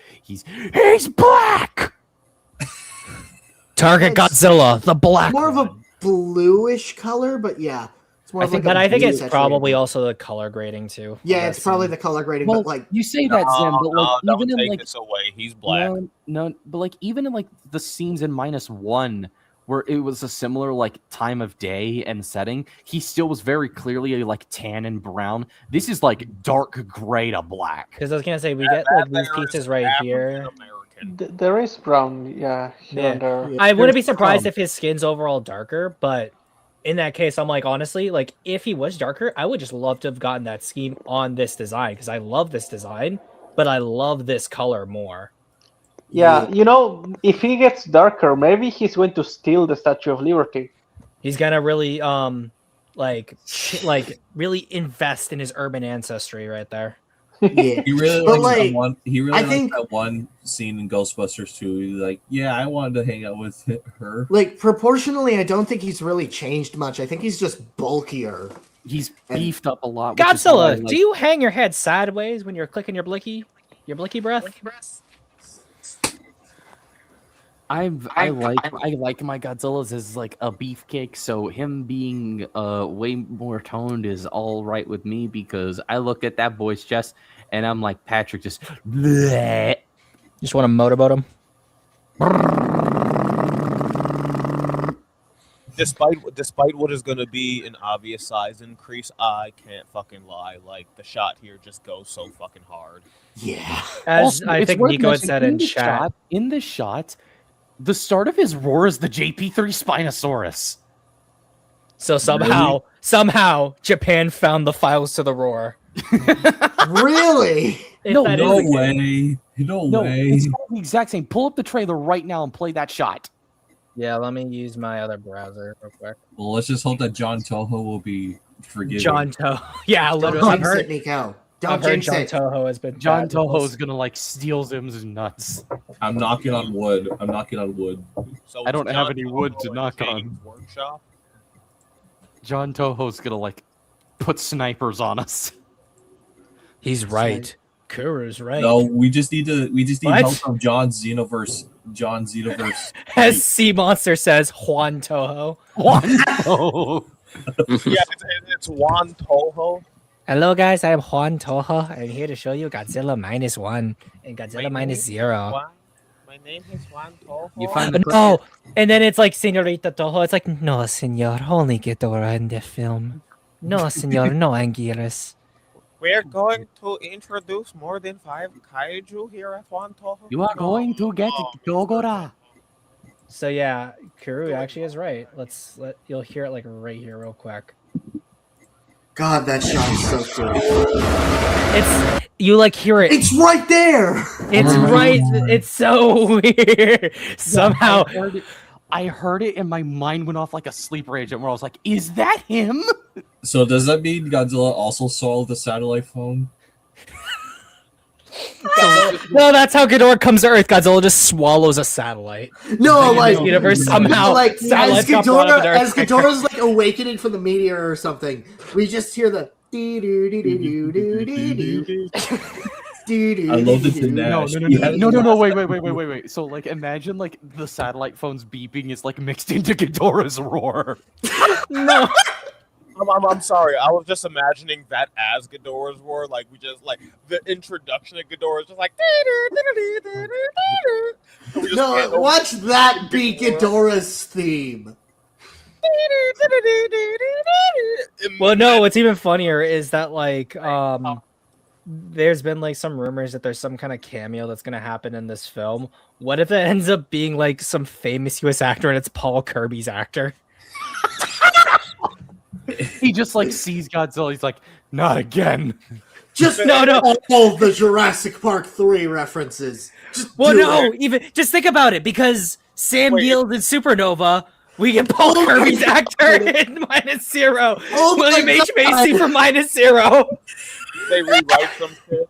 black. Target It's Godzilla, the black More of one. a bluish color, but yeah. It's more I of think, like but a I think blue it's saturated probably blue. also the color grading too. Yeah, it's probably the color grading, Well, but like you say that, Zim, but like No, even don't in take like this away. He's black. no, but like even in like the scenes in -1 where it was a similar like time of day and setting, he still was very clearly like tan and brown. This is like dark gray to black. Because I was gonna say we get like these pieces right here. There is brown, yeah, here and there. Yeah, I wouldn't be there's surprised some. if his skin's overall darker, but in that case, I'm like, honestly, like if he was darker, I would just love to have gotten that scheme on this design because I love this design, but I love this color more. Yeah, you know, if he gets darker, maybe he's going to steal the Statue of Liberty. He's gonna really like really invest in his urban ancestry right there. Yeah. He really But, likes like, that one. He really I likes think- that one scene in Ghostbusters 2. He's like, yeah, I wanted to hang out with her. Like proportionally, I don't think he's really changed much. I think he's just bulkier. He's And- beefed up a lot. which is why I Godzilla, like- do you hang your head sideways when you're clicking your blicky breath? I like my Godzillas as like a beefcake, so him being way more toned is all right with me because I look at that boy's chest and I'm like Patrick just bleh. Just want to motorboat him. Despite what is going to be an obvious size increase, I can't fucking lie. Like the shot here just goes so fucking hard. Yeah. As Also, I it's think worth Nico had mentioning, said in chat. in this shot, the start of his roar is the JP3 Spinosaurus. So somehow Japan found the files to the roar. Really? If No, that No is the case. way. No No, way. it's the exact same. Pull up the trailer right now and play that shot. Yeah, let me use my other browser real quick. Well, let's just hope that John Toho will be forgiving. John Toho. Yeah, Don't literally. I've jinx heard, it, Nico. Don't I've heard jinx John it. Toho has been John bad with Toho's this. gonna like steal Zim's nuts. I'm knocking on wood. I'm knocking on wood. So I it's don't have John any wood to Toho knock and on. James Workshop. John Toho's gonna like put snipers on us. He's right. Kuru's right. No, we just need What? help from John Xenoverse. As Sea Monster says, Juan Toho. Oh, Yeah, it's Juan Toho. Hello guys, I am Juan Toho. I'm here to show you Godzilla -1 and Godzilla -0. My name is Juan Toho. you find the No, and then it's like Senorita Toho. It's like, no, senor, only Ghidorah in the film. No, senor, no Anguirus. We're going to introduce more than 5 kaiju here at Juan Toho. You are going to get Gogora. So yeah, Kuru actually is right. You'll hear it like right here, real quick. God, that shot is so cool. It's you like hear it. It's right there. It's right. It's so weird. Somehow, I heard it and my mind went off like a sleeper agent where I was like, is that him? So does that mean Godzilla also saw the satellite phone? no, that's how Ghidorah comes to Earth. Godzilla just swallows a satellite. No, like Universe somehow. like as satellites got brought up to Earth. Ghidorah's like awakening from the meteor or something. We just hear the dee doo dee doo doo doo doo doo. I love the Tanash. No, wait. So like imagine like the satellite phone's beeping is like mixed into Ghidorah's roar. No. I'm sorry. I was just imagining that as Ghidorah's roar, like we just like the introduction of Ghidorah is just like. And we just No, hand over watch to that be Ghidorah. Ghidorah's theme. Well, no, what's even funnier is that like there's been like some rumors that there's some kind of cameo that's gonna happen in this film. What if it ends up being like some famous US actor and it's Paul Kirby's actor? He just like sees Godzilla. He's like, not again. Just No. all the Jurassic Park 3 references. Just Well, do no, it. even just think about it because Sam Wait, Neill's in Supernova. We get Paul Oh my Kirby's actor God. in -0. Oh my William H. God. Macy for -0. They rewrite some shit.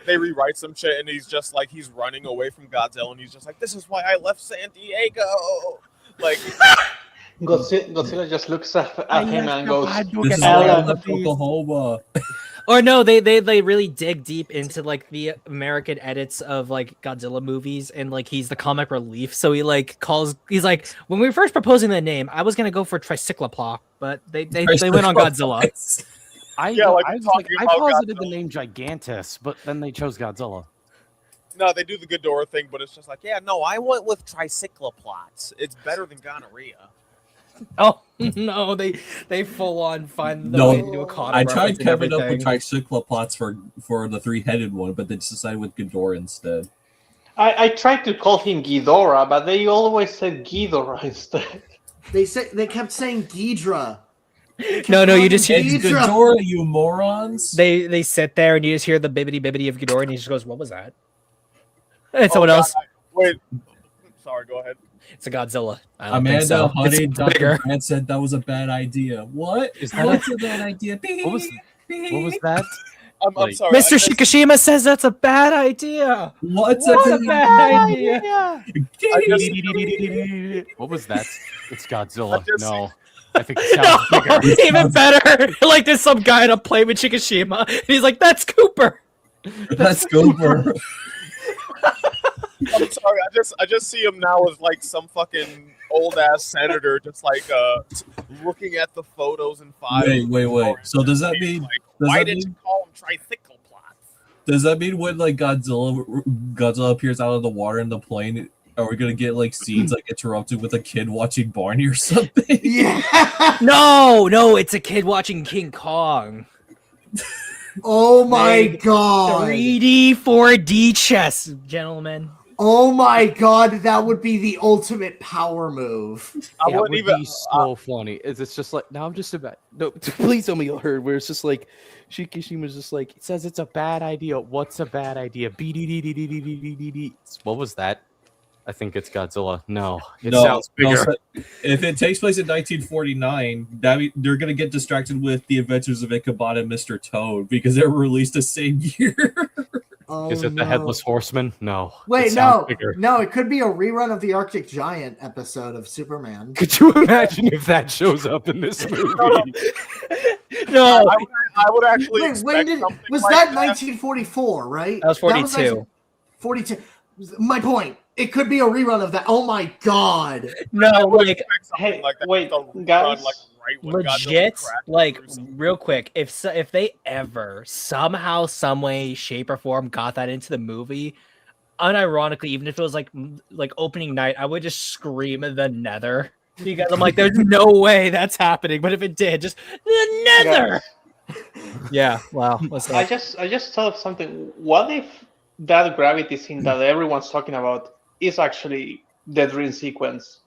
They rewrite some shit, and he's just like he's running away from Godzilla, and he's just like, "This is why I left San Diego." Like, Godzilla just looks at him and goes, This is why I left Oklahoma. Or no, they really dig deep into like the American edits of like Godzilla movies, and like he's the comic relief. So he's like, when we were first proposing the name, I was gonna go for Tricycloplop, but they went on Godzilla. I talking about posited the Godzilla. name Gigantus, but then they chose Godzilla. no, they do the Ghidorah thing, but it's just like, yeah, no, I went with tricycloplots. It's better than gonorrhea. Oh no, they full on find the No, way to do a comic. I tried reference and coming up with everything. tricycloplots for the three-headed one, but they decided with Ghidorah instead. I tried to call him Ghidorah, but they always said Ghidorah instead. They kept saying Ghidra. No, you just hear It's Ghidorah, you morons! they sit there and you just hear the bibbity bibbity of Ghidorah, and he just goes, "What was that?" And someone else. Wait, sorry, go ahead. It's a Godzilla. I don't think Amanda, so. honey, It's Dr. bigger. Grant said that was a bad idea. What? Is that What's a bad idea? What was that? I'm Like, sorry. Mr. Shikishima says that's a bad idea. What's What's a a bad idea? What was that? It's Godzilla. I just- No, I think it sounds bigger. Even better. Like there's some guy in a plane with Shikishima, and he's like, "That's Cooper." That's Cooper. I'm sorry. I just see him now as like some fucking old ass senator, just like looking at the photos and files. Wait. So does that He's mean like, does why that did mean- you call him tricycloplots? does that mean when like Godzilla appears out of the water in the plane? Are we gonna get like scenes like interrupted with a kid watching Barney or something? Yeah. No, it's a kid watching King Kong. Oh my Made god. 3D, 4D chess, gentlemen. Oh my god, that would be the ultimate power move. I That wouldn't would even. be so funny. It's just like, no, I'm just about. No, please tell me you heard where it's just like, Shikishima's just like, it says it's a bad idea. What's a bad idea? BDDDDDDDD. What was that? I think it's Godzilla. No, it sounds bigger. so if it takes place in 1949, they're gonna get distracted with the Adventures of Ichabod and Mr. Toad because they were released the same year. Oh, Is it the no. Headless Horseman? No. Wait, it sounds no. bigger. No, it could be a rerun of the Arctic Giant episode of Superman. Could you imagine if that shows up in this movie? No, I would actually. Wait, when expect did something was like that 1944, right? that was 42. 42. My point. It could be a rerun of that. Oh my god. No, I would like expect something Hey, like that. wait, to run, guys. like, right when Godzilla legit, crashed like through some- real quick, if they ever somehow, some way, shape, or form got that into the movie, unironically, even if it was like opening night, I would just scream the nether because I'm like, there's no way that's happening. But if it did, just the nether. Yeah. Wow. What's I that? just thought of something. What if that gravity scene that everyone's talking about is actually the dream sequence?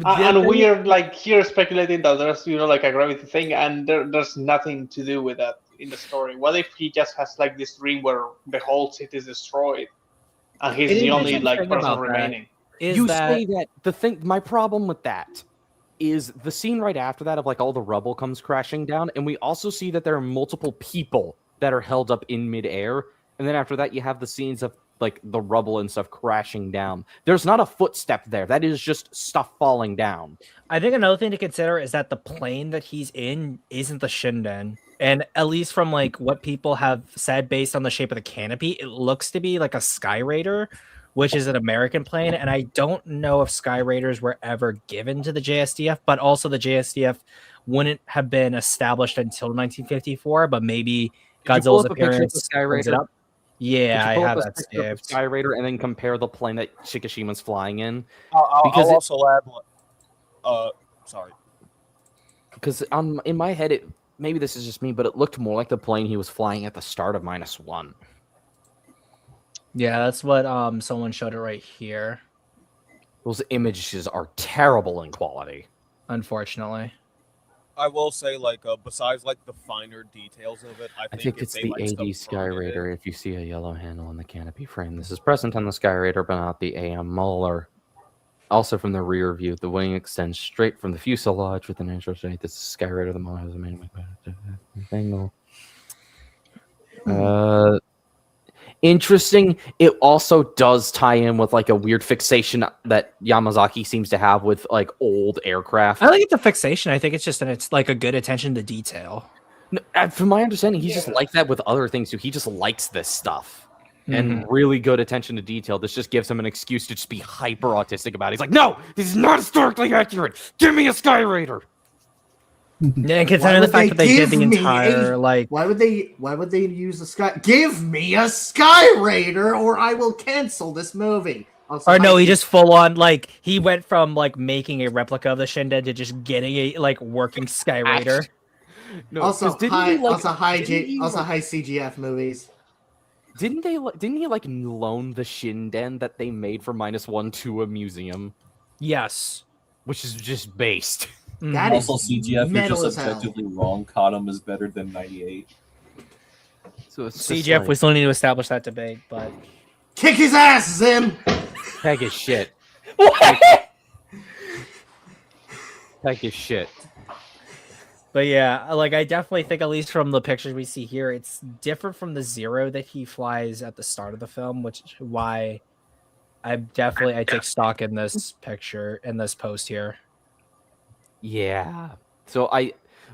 And we are like here speculating that there's like a gravity thing, and there's nothing to do with that in the story. What if he just has like this dream where the whole city is destroyed, and he's An the only interesting like thing person about that remaining? Is You that say that the thing. My problem with that is the scene right after that of like all the rubble comes crashing down, and we also see that there are multiple people that are held up in midair, and then after that you have the scenes of like the rubble and stuff crashing down. There's not a footstep there. That is just stuff falling down. I think another thing to consider is that the plane that he's in isn't the Shinden. And at least from like what people have said based on the shape of the canopy, it looks to be like a Sky Raider, which is an American plane. And I don't know if Sky Raiders were ever given to the JSDF, but also the JSDF wouldn't have been established until 1954, but maybe Did you pull Godzilla's up a picture of the appearance brings it Skyraider? up. Yeah, Could I you pull have up that a picture of the saved. Skyraider and then compare the plane that Shikishima's flying in? I'll also add. Sorry. Because in my head, maybe this is just me, but it looked more like the plane he was flying at the start of -1. Yeah, that's what someone showed it right here. Those images are terrible in quality. Unfortunately. I will say, like, besides like the finer details of it, I think, it's if the they, like, AD subverted Skyraider. If you see a yellow handle in the canopy frame, this is present on the Skyraider, but not the AM Muller. Also from the rear view, the wing extends straight from the fuselage with an intro shape. This is Skyraider. The Muller has a main wing angle. Interesting. It also does tie in with like a weird fixation that Yamazaki seems to have with like old aircraft. I don't think it's a fixation. I think it's just it's like a good attention to detail. No, from my understanding, he's just like that with other things too. He just likes this stuff and really good attention to detail. This just gives him an excuse to just be hyper autistic about it. He's like, no, this is not historically accurate. Give me a Skyraider. Yeah, considering the fact that they did the entire why would they use the sky? Give me a Skyraider, or I will cancel this movie. Also, or no, he just full on like he went from like making a replica of the Shinden to just getting a like working Skyraider. No, also high CGF movies. Didn't he like loan the Shinden that they made for -1 to a museum? Yes, which is just based. That also is CGF. You're metal just as hell. objectively wrong. Cottom is better than 98. So it's CGF. like, we still need to establish that debate, but kick his ass, Zim. Peg his shit. Peg his shit. But yeah, like I definitely think, at least from the pictures we see here, it's different from the Zero that he flies at the start of the film, which is why I take stock in this picture, in this post here. Yeah. So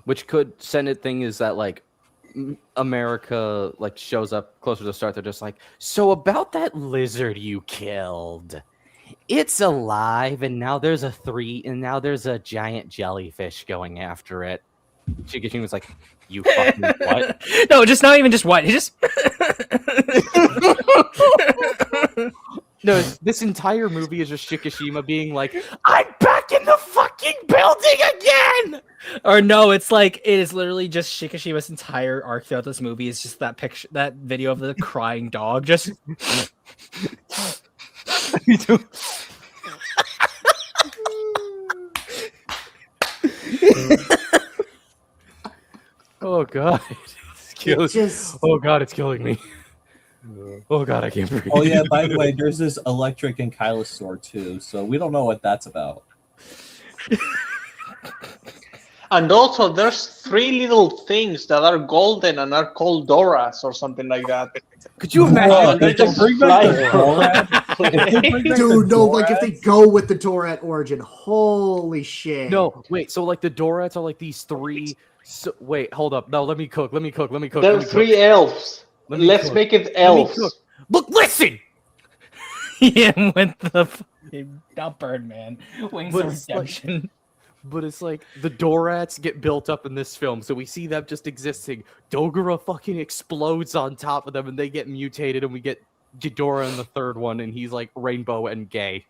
which could send it thing is that like America like shows up closer to the start. They're just like, so about that lizard you killed, it's alive, and now there's a giant jellyfish going after it. Shikishin was like, you fucking what? No, just not even just what. He just No, this entire movie is just Shikishima being like, I'm back in the fucking building again! Or no, it's like, it is literally just Shikishima's entire arc throughout this movie is just that picture, that video of the crying dog, just... Oh god. Oh god, it's killing me. Oh god, I can't breathe. Oh yeah, by the way, there's this electric and Kylosaur too, so we don't know what that's about. And also, there's 3 little things that are golden and are called Doras or something like that. Could you imagine? They just fly Dude, no, like if they go with the Dorat origin, holy shit. No, wait, so like the Dorats are like these 3... So, wait, hold up. No, let me cook. There are 3 elves. Let's make it elves. Look, listen! Yeah, with the not Birdman. Wings of Redemption. But it's like the Dorats get built up in this film, so we see them just existing. Dogora fucking explodes on top of them, and they get mutated, and we get Ghidorah in the 3rd one, and he's like rainbow and gay.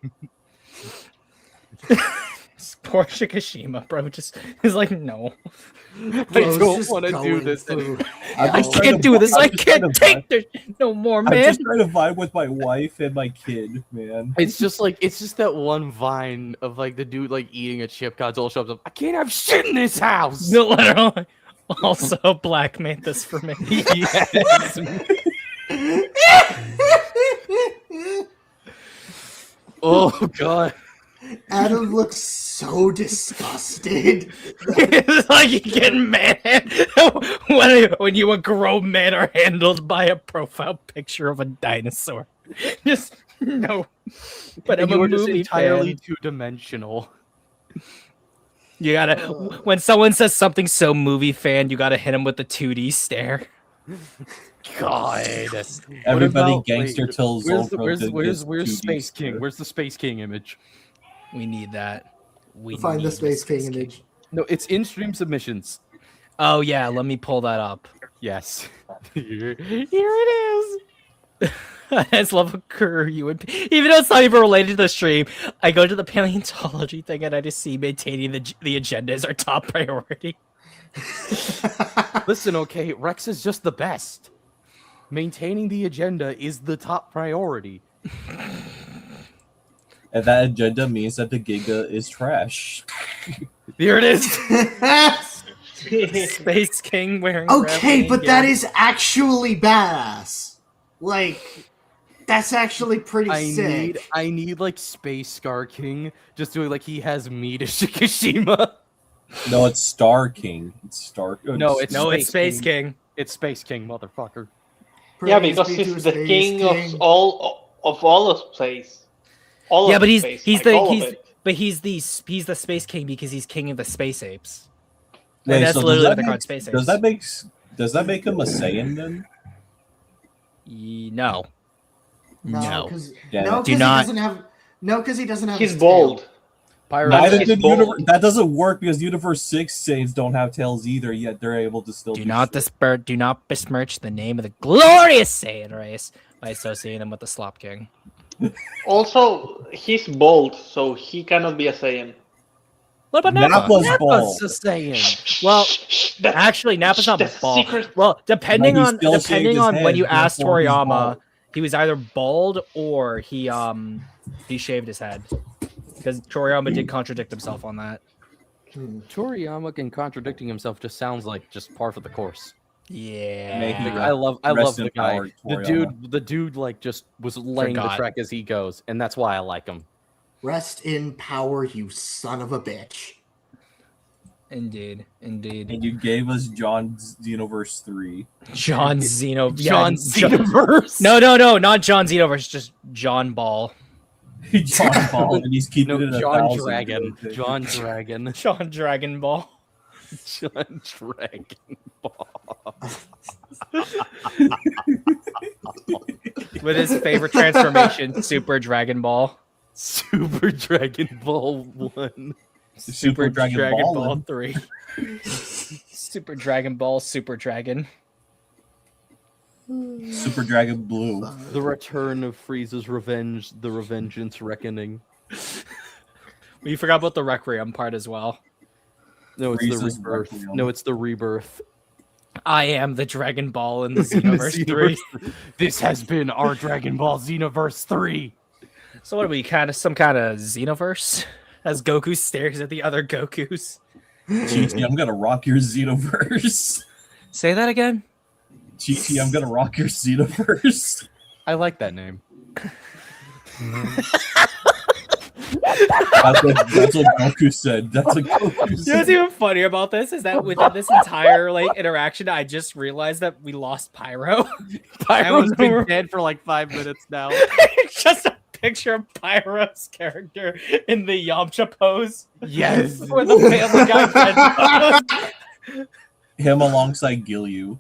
Poor Shikishima, bro. Just is like, no. I don't want to do this. I can't do this. I can't take this no more, man. I'm just trying to vibe with my wife and my kid, man. It's just that one vine of like the dude like eating a chip. Godzilla shows up. I can't have shit in this house. No, literally. Also, Black Mantis for me. Yes. Oh god. Adam looks so disgusted. It's like you get mad when you, a grown man, are handled by a profile picture of a dinosaur. Just no. But I'm a just movie entirely fan. two-dimensional. You gotta, when someone says something so movie fan, you gotta hit him with the 2D stare. God. Everybody gangster tells where's Space King? Where's the Space King image? We need that. We Find the need Space King image. No, it's in-stream submissions. Oh yeah, let me pull that up. Yes. Here it is. I just love a career you would, even though it's not even related to the stream. I go to the paleontology thing and I just see maintaining the agenda is our top priority. Listen, okay, Rex is just the best. Maintaining the agenda is the top priority. And that agenda means that the Giga is trash. Here it is. Space King wearing. Okay, but gear. that is actually badass. Like, that's actually pretty sick. I need like Space Scar King just doing like he has me to Shikishima. No, it's Star King. It's Star. No, it's Space King. It's Space King, motherfucker. Yeah, Praise because be to he's the Space king King. of all of space. All Yeah, of but he's space, he's like, the all of he's it. but he's the Space King because he's king of the space apes. Wait, And that's so does literally that what they're make- called, space apes. Does that make him a Saiyan then? No. No. because Yeah, no, do because he not- doesn't have. No, because he doesn't have. He's his bold. tail. Pyro. Neither he's did bold. universe. That doesn't work because Universe 6 Saiyans don't have tails either. Yet they're able to still. Do not besmirch the name of the glorious Saiyan race by associating them with the Slop King. Also, he's bold, so he cannot be a Saiyan. What about Nappa? Nappa's Nappa's bald. a Saiyan. Well, That's- actually, Nappa's not that's a bald. secret. Well, depending But he on still shaved his when head, you asked therefore he's Toriyama, bald. he was either bald or he shaved his head. Because Toriyama did contradict himself on that. Toriyama and contradicting himself just sounds like just par for the course. Yeah. Make Like, him I love Rest the in guy. power, The Toriyama. dude like just was laying the Forgot. track as he goes, and that's why I like him. Rest in power, you son of a bitch. Indeed. And you gave us John Xenoverse 3. John Xeno. John John- Xenoverse. No, not John Xenoverse, just John Ball. John Paul, and he's keeping No, it at John 1,000. Dragon. John Dragon. John Dragon Ball. John Dragon Ball. With his favorite transformation, Super Dragon Ball. Super Dragon Ball 1. Super Dragon Ball. Ball 3. Super Dragon Ball, Super Dragon. Super Dragon Blue. The Return of Frieza's Revenge, the Revengeance Reckoning. You forgot about the Requiem part as well. No, it's Frieza's the Rebirth. Requiem. No, it's the Rebirth. I am the Dragon Ball in the Xenoverse 3. This has been our Dragon Ball Xenoverse 3. So what are we, some kind of Xenoverse? As Goku stares at the other Gokus. Chi-Chi, I'm gonna rock your Xenoverse. Say that again? Chi-Chi, I'm gonna rock your Xenoverse. I like that name. That's what Goku said. That's what Goku You know said. what's even funnier about this is that within this entire interaction, I just realized that we lost Pyro. Pyro's was been over- dead for like 5 minutes now. Just a picture of Pyro's character in the Yamcha pose. Yes. With the Family Guy pose. Him alongside Gilyu.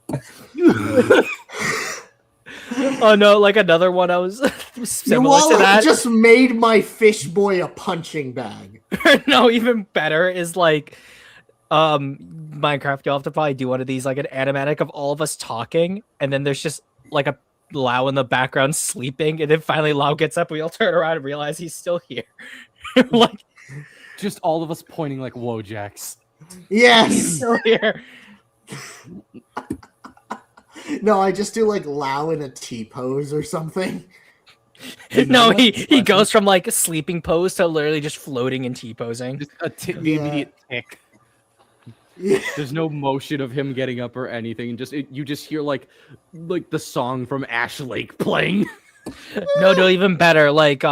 Oh no, like another one I was You similar all to that. just made my fish boy a punching bag. No, even better is like Minecraft, you'll have to probably do one of these, like an animatic of all of us talking, and then there's just like a Lau in the background sleeping, and then finally Lau gets up, we all turn around and realize he's still here. Like, Just all of us pointing like Wojaks. Yes. still here. No, I just do like Lau in a T pose or something. No, he goes from like a sleeping pose to literally just floating and T-posing. Just the Yeah. immediate tick. Yeah. There's no motion of him getting up or anything. You just hear like the song from Ash Lake playing. No, even better. Like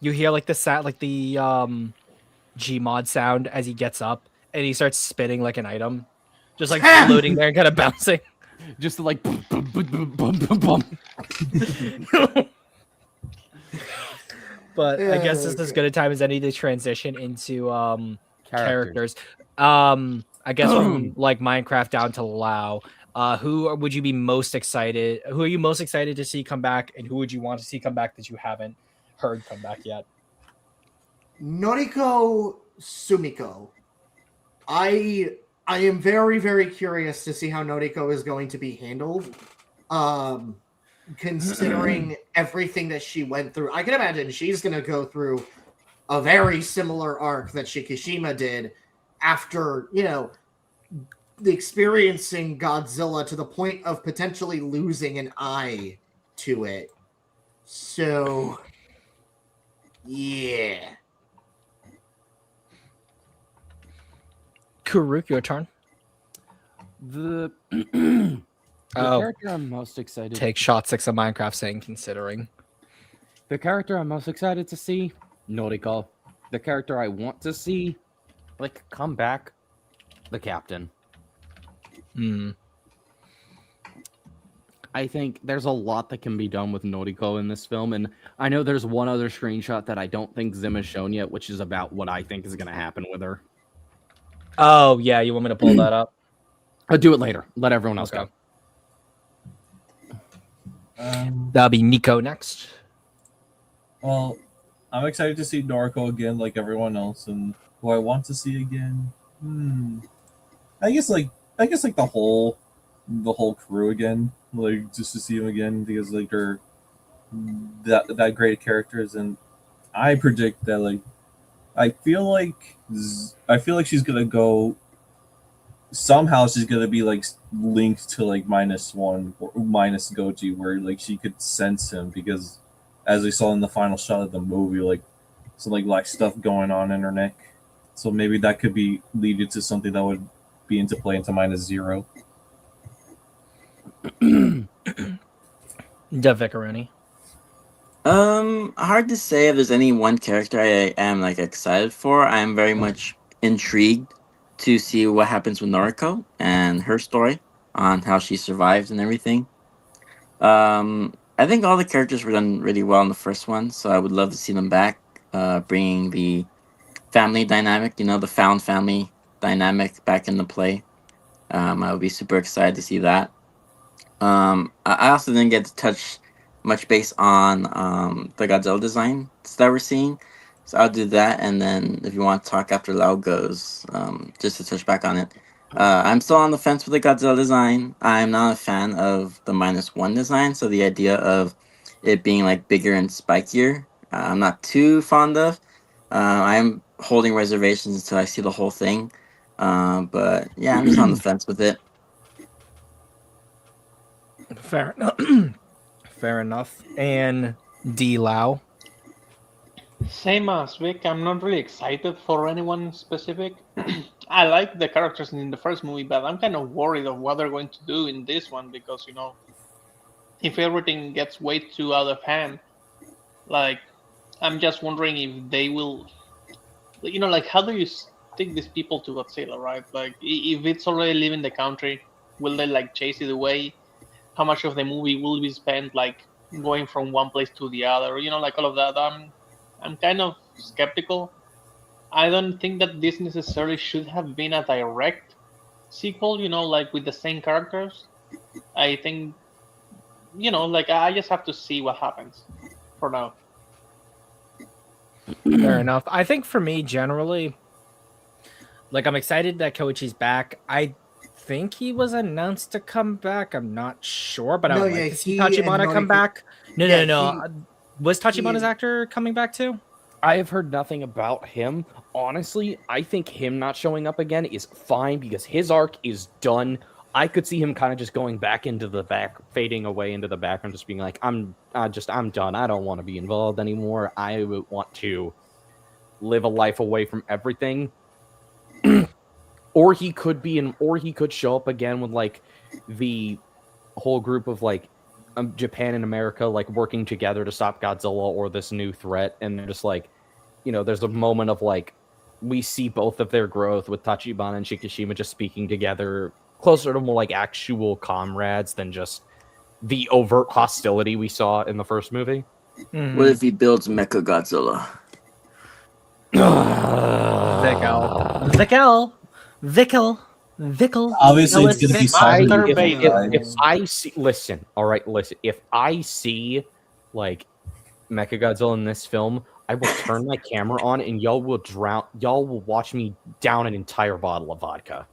you hear like the sound, like the Gmod sound as he gets up and he starts spinning like an item, just like floating there and kind of bouncing. Just like bum, bum, bum, bum, bum, bum. But I guess this is as good a time as any to transition into characters. I guess from like Minecraft down to Lau. Who would you be most excited? Who are you most excited to see come back, and who would you want to see come back that you haven't heard come back yet? Noriko Sumiko. I am very, very curious to see how Noriko is going to be handled. Considering everything that she went through, I can imagine she's going to go through a very similar arc that Shikishima did after, experiencing Godzilla to the point of potentially losing an eye to it. So, yeah. Karuk, your turn. The Oh, character I'm most excited take shot 6 of Minecraft saying considering. The character I'm most excited to see, Noriko. The character I want to see, come back, the captain. I think there's a lot that can be done with Noriko in this film, and I know there's one other screenshot that I don't think Zim has shown yet, which is about what I think is going to happen with her. Oh, yeah, you want me to pull that up? I'll do it later. Let everyone else go. That'll be Nico next. Well, I'm excited to see Noriko again, like everyone else, and who I want to see again. I guess the whole crew again, like just to see them again because like they're that great characters, and I predict that like I feel like she's gonna go somehow. She's gonna be like linked to like -1 or minus Goji, where like she could sense him because as we saw in the final shot of the movie, like some like stuff going on in her neck. So maybe that could be leaded to something that would be into play into -0. Vicaroni. Hard to say if there's any one character I am like excited for. I am very much intrigued to see what happens with Noriko and her story on how she survived and everything. I think all the characters were done really well in the first one, so I would love to see them back, bringing the family dynamic, the found family dynamic back into play. I would be super excited to see that. I also didn't get to touch much base on the Godzilla design that we're seeing, so I'll do that, and then if you want to talk after Lau goes, just to touch back on it. I'm still on the fence with the Godzilla design. I'm not a fan of the -1 design, so the idea of it being like bigger and spikier, I'm not too fond of. I'm holding reservations until I see the whole thing. But yeah, I'm just on the fence with it. Fair enough. Fair enough. And D. Lau. Same as Vic, I'm not really excited for anyone specific. I like the characters in the first movie, but I'm kind of worried of what they're going to do in this one because, if everything gets way too out of hand, like, I'm just wondering if they will, how do you stick these people to Godzilla, right? Like, if it's already leaving the country, will they, like, chase it away? How much of the movie will be spent, like, going from one place to the other? Like, all of that. I'm kind of skeptical. I don't think that this necessarily should have been a direct sequel, like with the same characters. I think, I just have to see what happens for now. Fair enough. I think for me, generally, like, I'm excited that Koichi's back. I think he was announced to come back. I'm not sure, but I would like to see Tachibana come back. No. Was Tachibaна's actor coming back too? I have heard nothing about him. Honestly, I think him not showing up again is fine because his arc is done. I could see him kind of just going back into the back, fading away into the background, just being like, I'm done. I don't want to be involved anymore. I want to live a life away from everything. Or he could show up again with like the whole group of like Japan and America like working together to stop Godzilla or this new threat, and they're just like, there's a moment of like we see both of their growth with Tachibana and Shikishima just speaking together, closer to more like actual comrades than just the overt hostility we saw in the first movie. Mm-hmm. What if he builds Mecha Godzilla? Vickle. Obviously, it's going to be Master If I see, listen. If I see like Mechagodzilla in this film, I will turn my camera on and y'all will watch me down an entire bottle of vodka.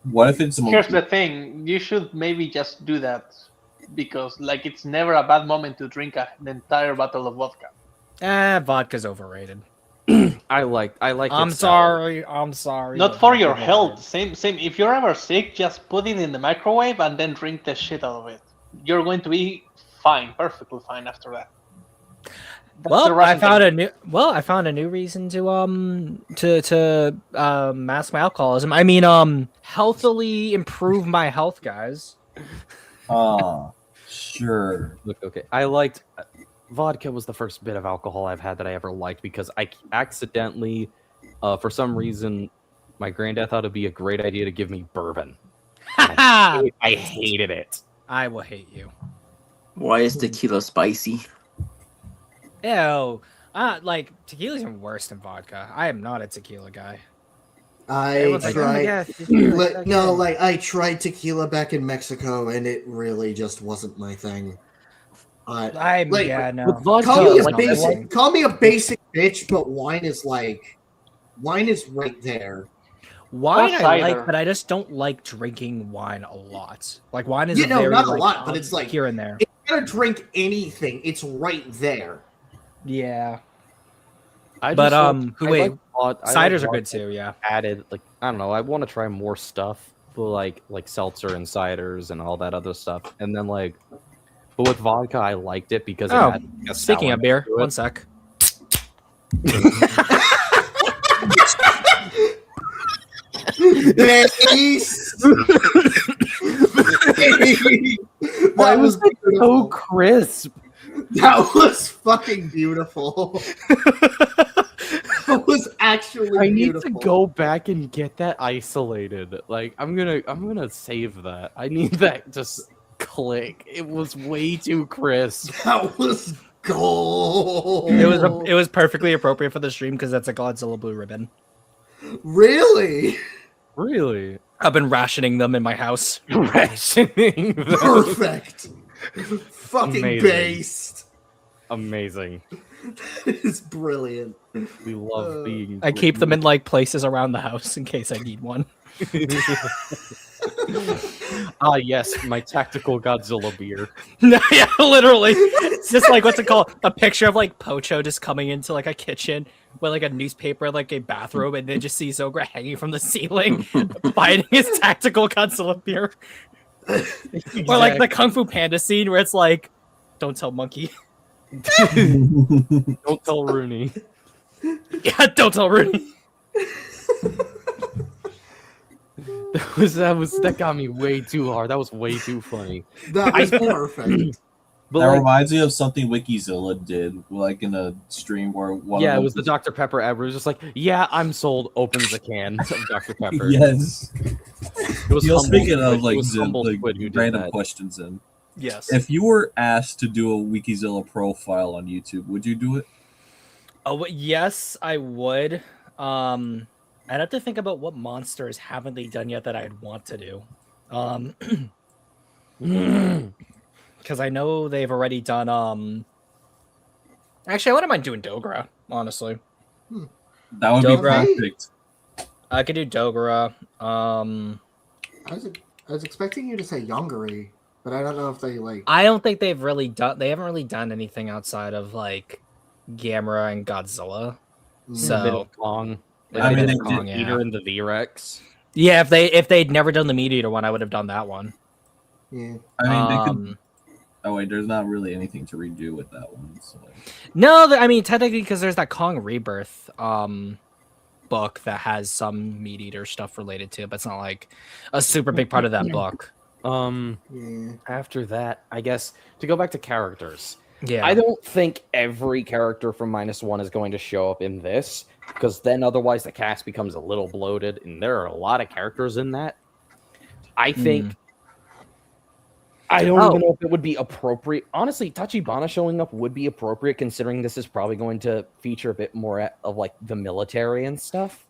What if it's Here's monkey? the thing: you should maybe just do that because, like, it's never a bad moment to drink an entire bottle of vodka. Vodka's overrated. I like I'm it sour. sorry. I'm sorry. Not but for vodka's your health. overrated. Same. If you're ever sick, just put it in the microwave and then drink the shit out of it. You're going to be fine, perfectly fine after that. That's the Well, I Russian found technique. I found a new reason to mask my alcoholism. I mean, healthily improve my health, guys. Sure. Look, okay. I liked vodka was the first bit of alcohol I've had that I ever liked because I accidentally, for some reason, my granddad thought it'd be a great idea to give me bourbon. I hated it. I will hate you. Why is tequila spicy? Ew. Like tequila's even worse than vodka. I am not a tequila guy. I Everyone's like, oh my tried. God, No, like I tried tequila back in Mexico, and it really just wasn't my thing. I'm like, yeah, no. with vodka, Call me a Tequila's not my basic, thing. call me a basic bitch, but wine is right there. Wine Or I like, cider. but I just don't like drinking wine a lot. Like wine is You a know, very not a like, lot, but it's like here and there. if you're gonna drink anything, it's right there. Yeah. I But, just, wait, I like Ciders are good vodka too, yeah. added, like, I don't know, I want to try more stuff, but like seltzer and ciders and all that other stuff. And then like, but with vodka, I liked it because it Oh, had a speaking of sourness beer, to it. one sec. Why That was it so beautiful. crisp? That was fucking beautiful. That was actually I need beautiful. to go back and get that isolated. Like, I'm gonna save that. I need that just click. It was way too crisp. That was gold. It was perfectly appropriate for the stream because that's a Godzilla blue ribbon. Really Really? I've been rationing them in my house. Rationing them. perfect. Fucking Amazing. based. Amazing. That is brilliant. We love being. I keep them in like places around the house in case I need one. Ah, yes, my tactical Godzilla beer. No, yeah, literally. It's just like what's it called? A picture of like Pocho just coming into like a kitchen with like a newspaper, like a bathrobe, and then just sees Zogra hanging from the ceiling, fighting his tactical Godzilla beer. Or like the Kung Fu Panda scene where it's like, "Don't tell Monkey." Don't tell Rooney. Yeah, don't tell Rooney. That got me way too hard. That was way too funny. That was perfect. But That like, reminds me of something Wikizilla did, like in a stream where one yeah, of it them was the Dr. Pepper ad where it was just like, yeah, I'm sold, opens a can of Dr. Pepper. Yes. It was You know, Humble speaking Squid. of It like, was Humble like Squid who did random that. questions in. Yes. If you were asked to do a Wikizilla profile on YouTube, would you do it? Oh, yes, I would. I'd have to think about what monsters haven't they done yet that I'd want to do. Because I know they've already done. Actually, I wouldn't mind doing Dogra. Honestly, That would Dogra. be perfect. I could do Dogra. I was expecting you to say Yongari, but I don't know if they like. I don't think they've really done. They haven't really done anything outside of like Gamera and Godzilla. A bit So of Kong. Like, I mean, they they did Kong, the yeah. Eater and the V-Rex. yeah, if they'd never done the Meat Eater one, I would have done that one. Yeah. I mean, they could. Um, Oh wait, there's not really anything to redo with that one. So. No, I mean technically because there's that Kong Rebirth book that has some Meat Eater stuff related to it, but it's not like a super big part of that book. Yeah. After that, I guess to go back to characters. Yeah, I don't think every character from -1 is going to show up in this, because then otherwise the cast becomes a little bloated, and there are a lot of characters in that. I think I don't even know if it would be appropriate. Honestly, Tachibana showing up would be appropriate, considering this is probably going to feature a bit more of like the military and stuff.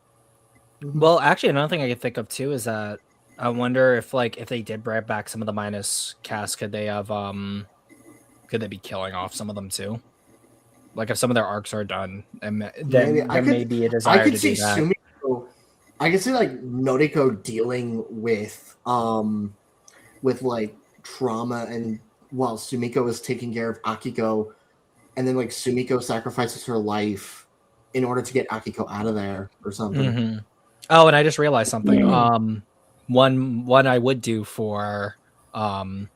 Well, actually, another thing I could think of too is that I wonder if they did bring back some of the minus cast, could they be killing off some of them too? Like if some of their arcs are done, and then Maybe. there may be a I desire could to see do that. Sumiko. I could see like Noriko dealing with like trauma, and while Sumiko is taking care of Akiko, and then like Sumiko sacrifices her life in order to get Akiko out of there or something. Mm-hmm. Oh, and I just realized something. One I would do for Wikizilla,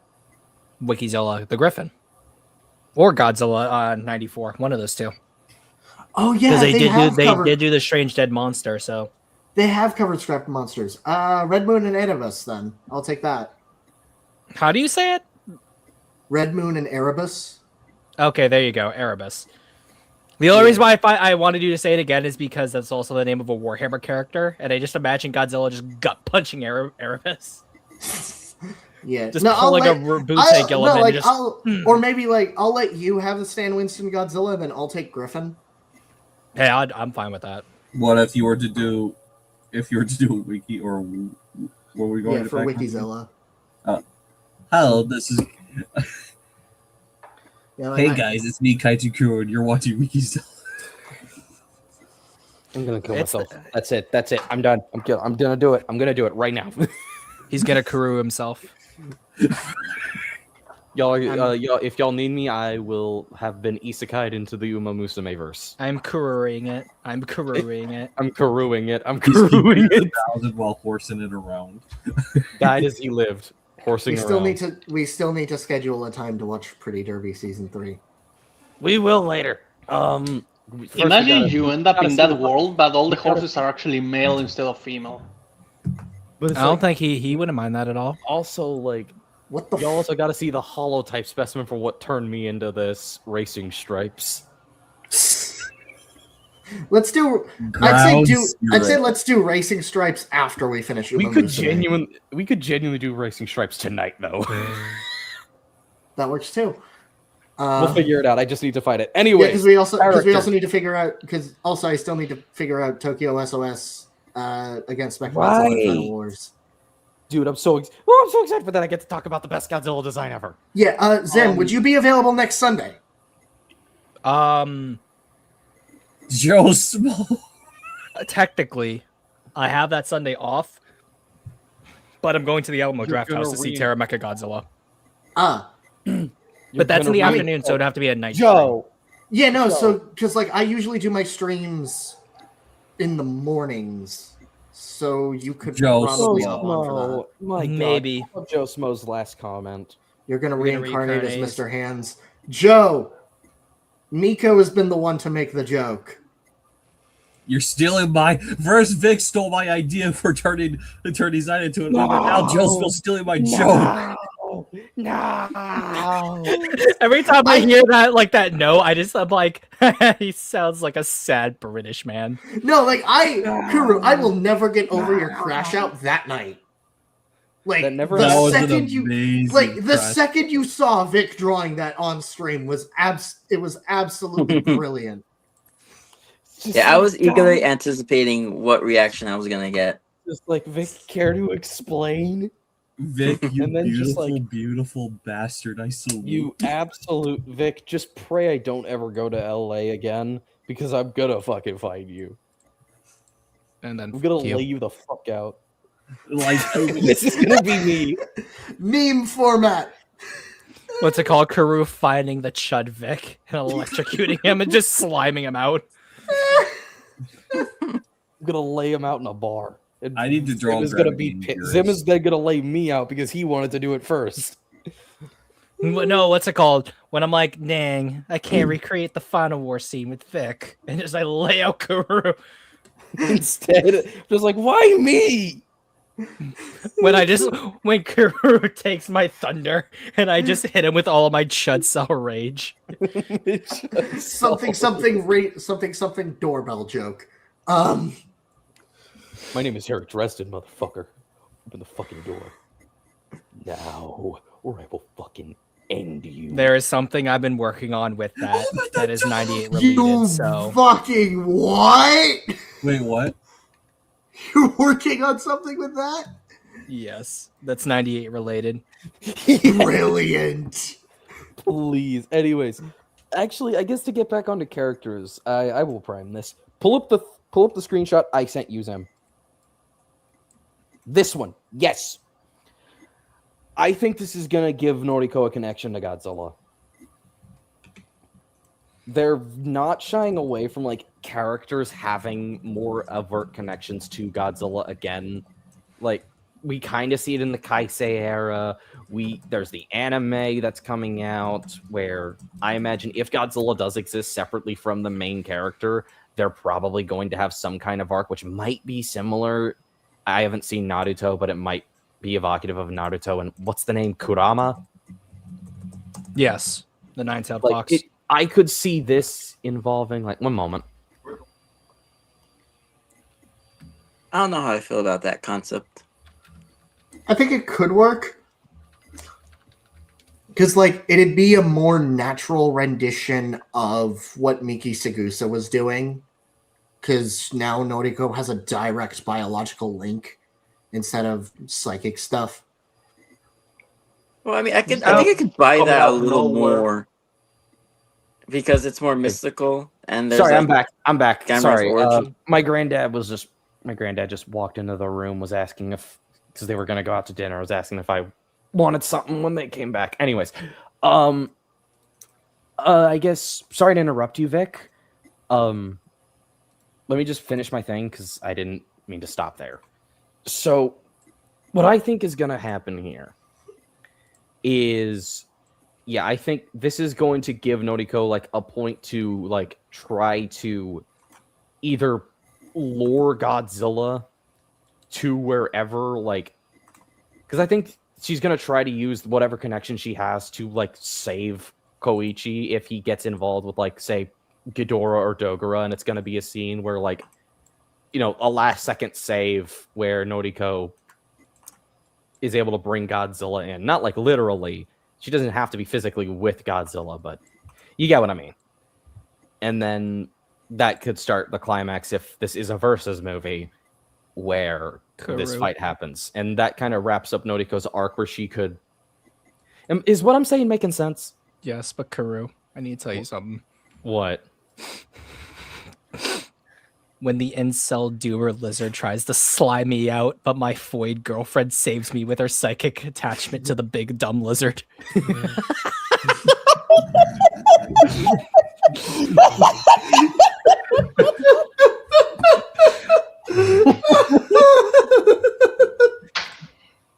the Griffin, or Godzilla 94, one of those two. Oh yeah, Because they covered, did do the strange dead monster. So they have covered scrap monsters. Red Moon and Erebus. Then I'll take that. how do you say it? Red Moon and Erebus. Okay, there you go, Erebus. The only reason why I wanted you to say it again is because that's also the name of a Warhammer character, and I just imagine Godzilla just gut punching Erebus. Yeah, Just pulling a Rabute Gilliman. Or maybe like I'll let you have the Stan Winston Godzilla, and then I'll take Griffin. Hey, I'm fine with that. What if you were to do a wiki, or what were we going to for back Wikizilla? Hello, this is. Yeah, Hey guys, it's me, Kaiju Kuro, and you're watching Wikizilla. I'm gonna kill myself. That's it. I'm done. I'm gonna do it. I'm gonna do it right now. He's gonna Kuru himself. Y'all, if y'all need me, I will have been isekai'd into the Uma Musume verse. I'm Kuruing it. I'm Kuruing it. While horsing it around. Died as he lived, horsing around. We still need to schedule a time to watch Pretty Derby season 3. We will later. Imagine you end up in that world, but all the horses are actually male instead of female. But I don't think he wouldn't mind that at all. Also, like, what the? You also got to see the hollow type specimen for what turned me into this Racing Stripes. Let's do. I'd say let's do Racing Stripes after we finish. We could genuinely do Racing Stripes tonight, though. That works too. We'll figure it out. I just need to find it anyway. Because we also need to figure out. Because also I still need to figure out Tokyo SOS against Mechagodzilla and Final Wars. Dude, I'm so excited for that. I get to talk about the best Godzilla design ever. Yeah, Zim, would you be available next Sunday? Joe Small. Technically, I have that Sunday off, but I'm going to the Alamo Draft House to see Terra Mechagodzilla. But that's in the afternoon, so it'd have to be at night. Joe. Yeah, no, so because like I usually do my streams in the mornings. So you could probably hop on for that. My Maybe. God. Joe Smo's last comment. You're going to reincarnate as Mr. Hands. Joe, Nico has been the one to make the joke. You're stealing my... First, Vic stole my idea for turning Design into an movie. Now Joe's still stealing my joke. No. Every time I hear that, like that, I'm like, he sounds like a sad British man. No, like Kuru, I will never get over your crash out that night. Like the second you saw Vic drawing that on stream was absolutely brilliant. Yeah, I was eagerly anticipating what reaction I was gonna get. Just like, Vic, care to explain? Vic, you beautiful bastard! I salute you. Absolute Vic. Just pray I don't ever go to LA again, because I'm gonna fucking find you. And then I'm gonna lay you the fuck out. Like this is gonna be me. Meme format. What's it called? Kuru finding the Chud Vic and electrocuting him and just sliming him out. I'm gonna lay him out in a bar. I need to draw. Zim is then gonna lay me out because he wanted to do it first. No, what's it called? When I'm like, dang, I can't recreate the Final War scene with Vic, and just I lay out Kuru. Instead, just like, why me? When Kuru takes my thunder and I just hit him with all of my Chud Cell rage. something doorbell joke. My name is Eric Dresden, motherfucker. Open the fucking door. Now, or I will fucking end you. There is something I've been working on with that is 98 related. You fucking what? Wait, what? You're working on something with that? Yes, that's 98 related. Brilliant. Please. Anyways, Actually, I guess to get back onto characters, I will prime this. Pull up the screenshot I sent you, Zim. This one, yes. I think this is gonna give Noriko a connection to Godzilla. They're not shying away from like characters having more overt connections to Godzilla again. Like we kind of see it in the Kaisei era. There's the anime that's coming out where I imagine if Godzilla does exist separately from the main character, they're probably going to have some kind of arc which might be similar. I haven't seen Naruto, but it might be evocative of Naruto. And what's the name? Kurama? Yes, the nine-tailed Like fox. I could see this involving like one moment. I don't know how I feel about that concept. I think it could work. Because, like, it'd be a more natural rendition of what Miki Sagusa was doing. Because now Noriko has a direct biological link instead of psychic stuff. Well, I mean, I think Instead I of could buy coming that a out of little nowhere. more because it's more mystical and there's Sorry, like I'm back. Gamera's Sorry. origin. My granddad just walked into the room, was asking if, because they were going to go out to dinner, was asking if I wanted something when they came back. Anyways, I guess, sorry to interrupt you, Vic. Let me just finish my thing because I didn't mean to stop there. So, what I think is going to happen here is, yeah, I think this is going to give Noriko like a point to like try to either lure Godzilla to wherever, like, because I think she's going to try to use whatever connection she has to like save Koichi if he gets involved with like, say, Ghidorah or Dogora, and it's going to be a scene where like, you know, a last second save where Noriko is able to bring Godzilla in. Not like literally. She doesn't have to be physically with Godzilla, but you get what I mean. And then that could start the climax if this is a versus movie where this Kuru. fight happens. And that kind of wraps up Noriko's arc where she could... Is what I'm saying making sense? Yes, but Kuru, I need to tell you something. What? When the incel doer lizard tries to slime me out, but my Foid girlfriend saves me with her psychic attachment to the big dumb lizard.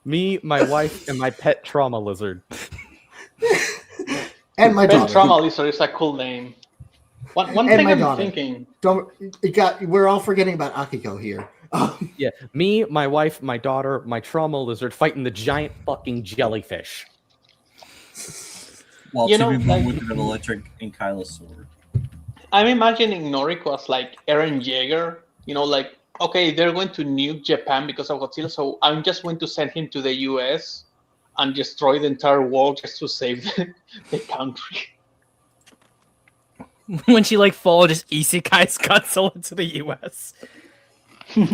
Me, my wife, and my pet trauma lizard. And my Ben daughter. Trauma Lizard is a cool name. One And thing my I'm daughter. thinking. We're all forgetting about Akiko here. Yeah, me, my wife, my daughter, my trauma lizard fighting the giant fucking jellyfish. While You know, Chibi like- with an electric and Kyla's sword. I'm imagining Noriko as like Eren Jaeger. You know, like, okay, they're going to nuke Japan because of Godzilla, so I'm just going to send him to the US and destroy the entire world just to save the country. When she like just isekais Godzilla to the US.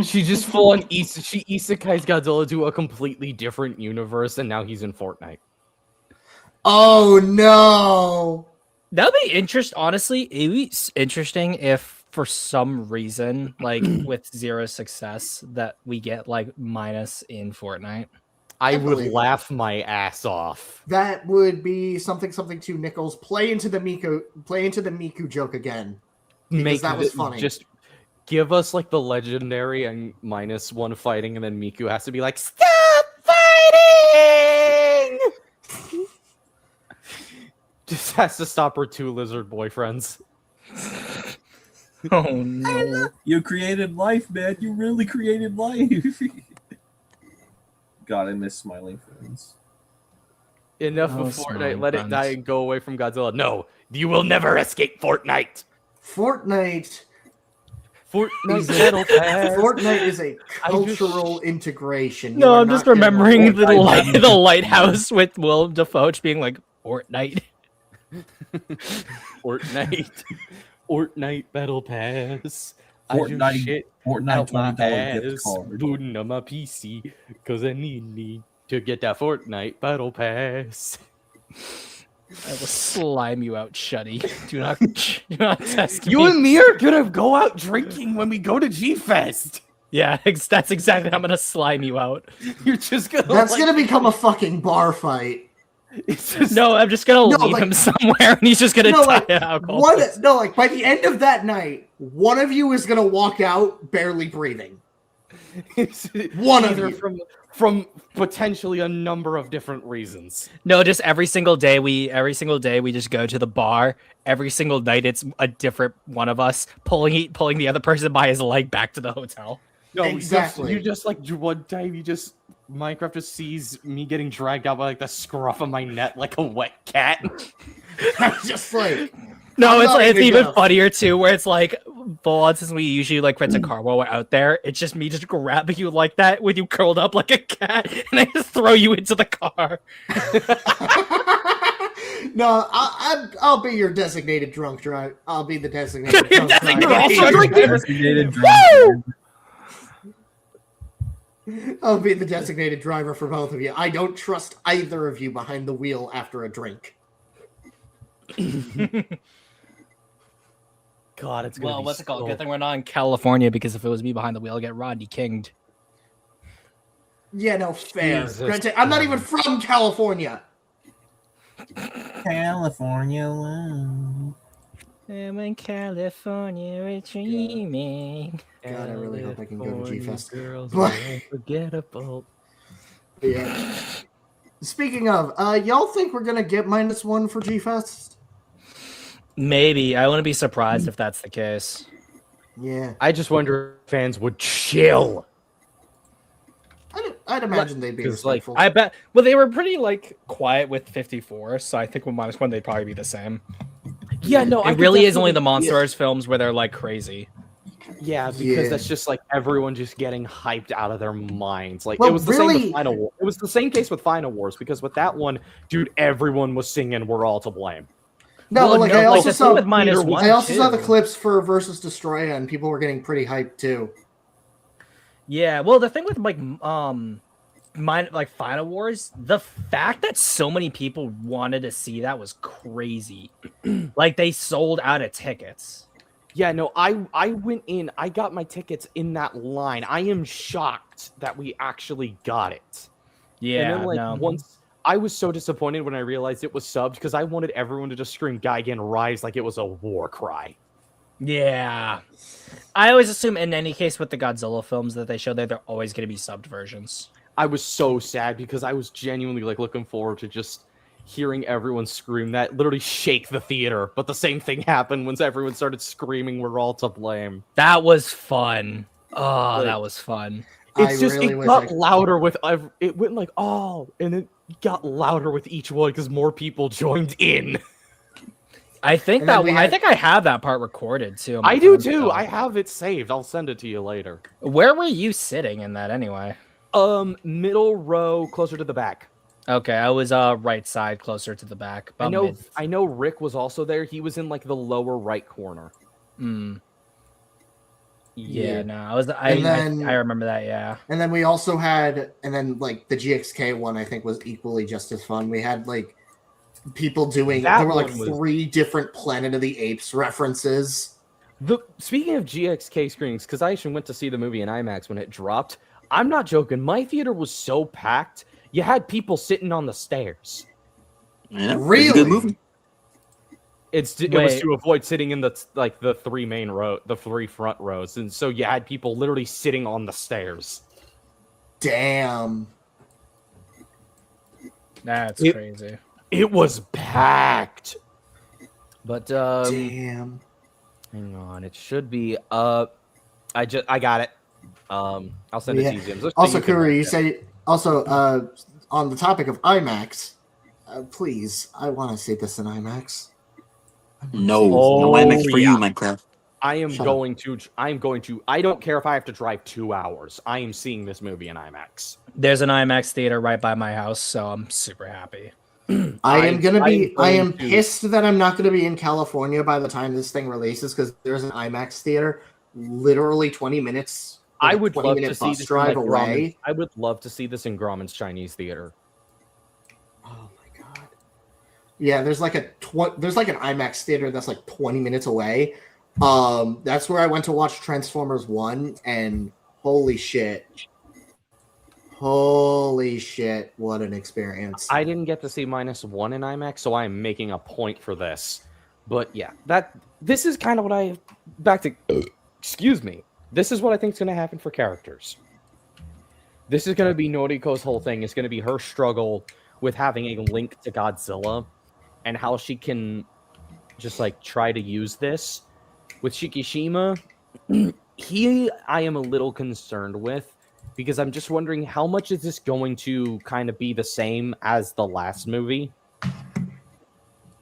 She just full on she isekais Godzilla to a completely different universe, and now he's in Fortnite. Oh no! That'd be interesting. Honestly, it'd be interesting if for some reason, like with zero success, that we get like minus in Fortnite. I believe would it. laugh my ass off. That would be something to Nichols. Play into the Miku joke again. Because that was funny. Just give us like the legendary and -1 fighting, and then Miku has to be like, "Stop fighting!" Just has to stop her 2 lizard boyfriends. Oh no! You created life, man. You really created life. God, I miss smiling friends. Enough Oh, of Fortnite. smiling Let it friends. die and go away from Godzilla. No, you will never escape Fortnite. Fortnite Battle Pass. Fortnite is a I just- cultural integration. You No, are I'm just not getting a remembering the Fortnite. the lighthouse with Willem Dafoe just being like Fortnite. Fortnite Battle Pass. I Fortnite- just shit Fortnite out my $20 gift ass, card. booting on my PC, because I need to get that Fortnite Battle Pass. I will slime you out, Shuddy. Do not test You me. and me are gonna go out drinking when we go to G-Fest. Yeah, that's exactly how I'm gonna slime you out. You're just gonna. That's gonna become a fucking bar fight. It's just, No, I'm just gonna leave like- him somewhere, and he's just gonna No, die like, of alcohol. like by the end of that night, one of you is gonna walk out barely breathing. it's One of either you. from potentially a number of different reasons. No, just every single day we just go to the bar. Every single night it's a different one of us pulling the other person by his leg back to the hotel. No, Exactly. You just like one time Minecraft just sees me getting dragged out by like the scruff of my neck like a wet cat. I'm just like, No, I'm it's not like, it's even even gonna- funnier too, where it's like full on since we usually like rent a car while we're out there. It's just me just grabbing you like that with you curled up like a cat, and I just throw you into the car. no, I'll be your designated drunk driver. I'll be the designated drunk Designated driver. drunk driver. Designated driver. I'll be the designated driver for both of you. I don't trust either of you behind the wheel after a drink. God, it's gonna Well, be what's it called? so- Good thing we're not in California, because if it was me behind the wheel, I'd get Rodney Kinged. Yeah, no, fair. Jesus Granted, I'm not even from California. California love. I'm in California, we're dreaming. God, I really hope I can go to G-Fest. Girls But- are unforgettable. Yeah. Speaking of, y'all think we're gonna get -1 for G-Fest? Maybe. I wouldn't be surprised if that's the case. Yeah. I just wonder if fans would chill. I'd imagine they'd be 'cause, like, respectful. I bet. Well, they were pretty like quiet with 54, so I think with -1 they'd probably be the same. Yeah, no, It really is only the Monster Wars films where they're like crazy. Yeah, because Yeah. that's just like everyone just getting hyped out of their minds. Like Well, it was the same really- with Final War. It was the same case with Final Wars because with that one, dude, everyone was singing "We're all to blame." no, Well, but like no, I also the saw thing with -1. I also saw the too. clips for Versus Destroya, and people were getting pretty hyped too. Yeah, well, the thing with like Final Wars, the fact that so many people wanted to see that was crazy. Like they sold out of tickets. Yeah, no, I went in. I got my tickets in that line. I am shocked that we actually got it. Yeah, and then like no. once I was so disappointed when I realized it was subbed because I wanted everyone to just scream Gigan Rise like it was a war cry. Yeah. I always assume in any case with the Godzilla films that they show there, they're always going to be subbed versions. I was so sad because I was genuinely like looking forward to just hearing everyone scream that, literally shake the theater. But the same thing happened once everyone started screaming, "We're all to blame." That was fun. Oh, Like- that was fun. It's I just really it wish got I- louder with it went like oh, and it got louder with each one because more people joined in. I think And then that we I had- think I have that part recorded too. on my I do phone too. still. I have it saved. I'll send it to you later. Where were you sitting in that anyway? Middle row, closer to the back. Okay, I was right side, closer to the back. I about know. mid. I know. Rick was also there. He was in like the lower right corner. Mm. Yeah, Yeah. no, I was. And then- I remember that. Yeah. And then we also had, and then like the GXK one, I think was equally just as fun. We had like people doing. That There were like one was- 3 different Planet of the Apes references. Speaking of GXK screenings, because I actually went to see the movie in IMAX when it dropped. I'm not joking. My theater was so packed. You had people sitting on the stairs. Yeah, Really? it's a good movie. It was Wait. to avoid sitting in the 3 main row, the 3 front rows, and so you had people literally sitting on the stairs. Damn. That's It- crazy. It was packed. But Damn. hang on, it should be I got it. I'll send it Yeah. to you, Jim. So Also, you can Kuri, you watch it. say also on the topic of IMAX, please, I want to see this in IMAX. No, Oh, no IMAX for yeah. you, Minecraft. I am Shut up. going to. I don't care if I have to drive 2 hours. I am seeing this movie in IMAX. There's an IMAX theater right by my house, so I'm super happy. I am I am going to- pissed that I'm not gonna be in California by the time this thing releases because there's an IMAX theater literally 20 minutes. I like would 20-minute love to see bus this drive in, like, away. I would love to see this in Grauman's Chinese theater. Oh my god. Yeah, there's like there's like an IMAX theater that's like 20 minutes away. That's where I went to watch Transformers 1, and holy shit. Holy shit, what an experience. I didn't get to see -1 in IMAX, so I'm making a point for this. But yeah, this is kind of what I excuse me. This is what I think is going to happen for characters. This is going to be Noriko's whole thing. It's going to be her struggle with having a link to Godzilla and how she can just like try to use this. With Shikishima, I am a little concerned with, because I'm just wondering how much is this going to kind of be the same as the last movie?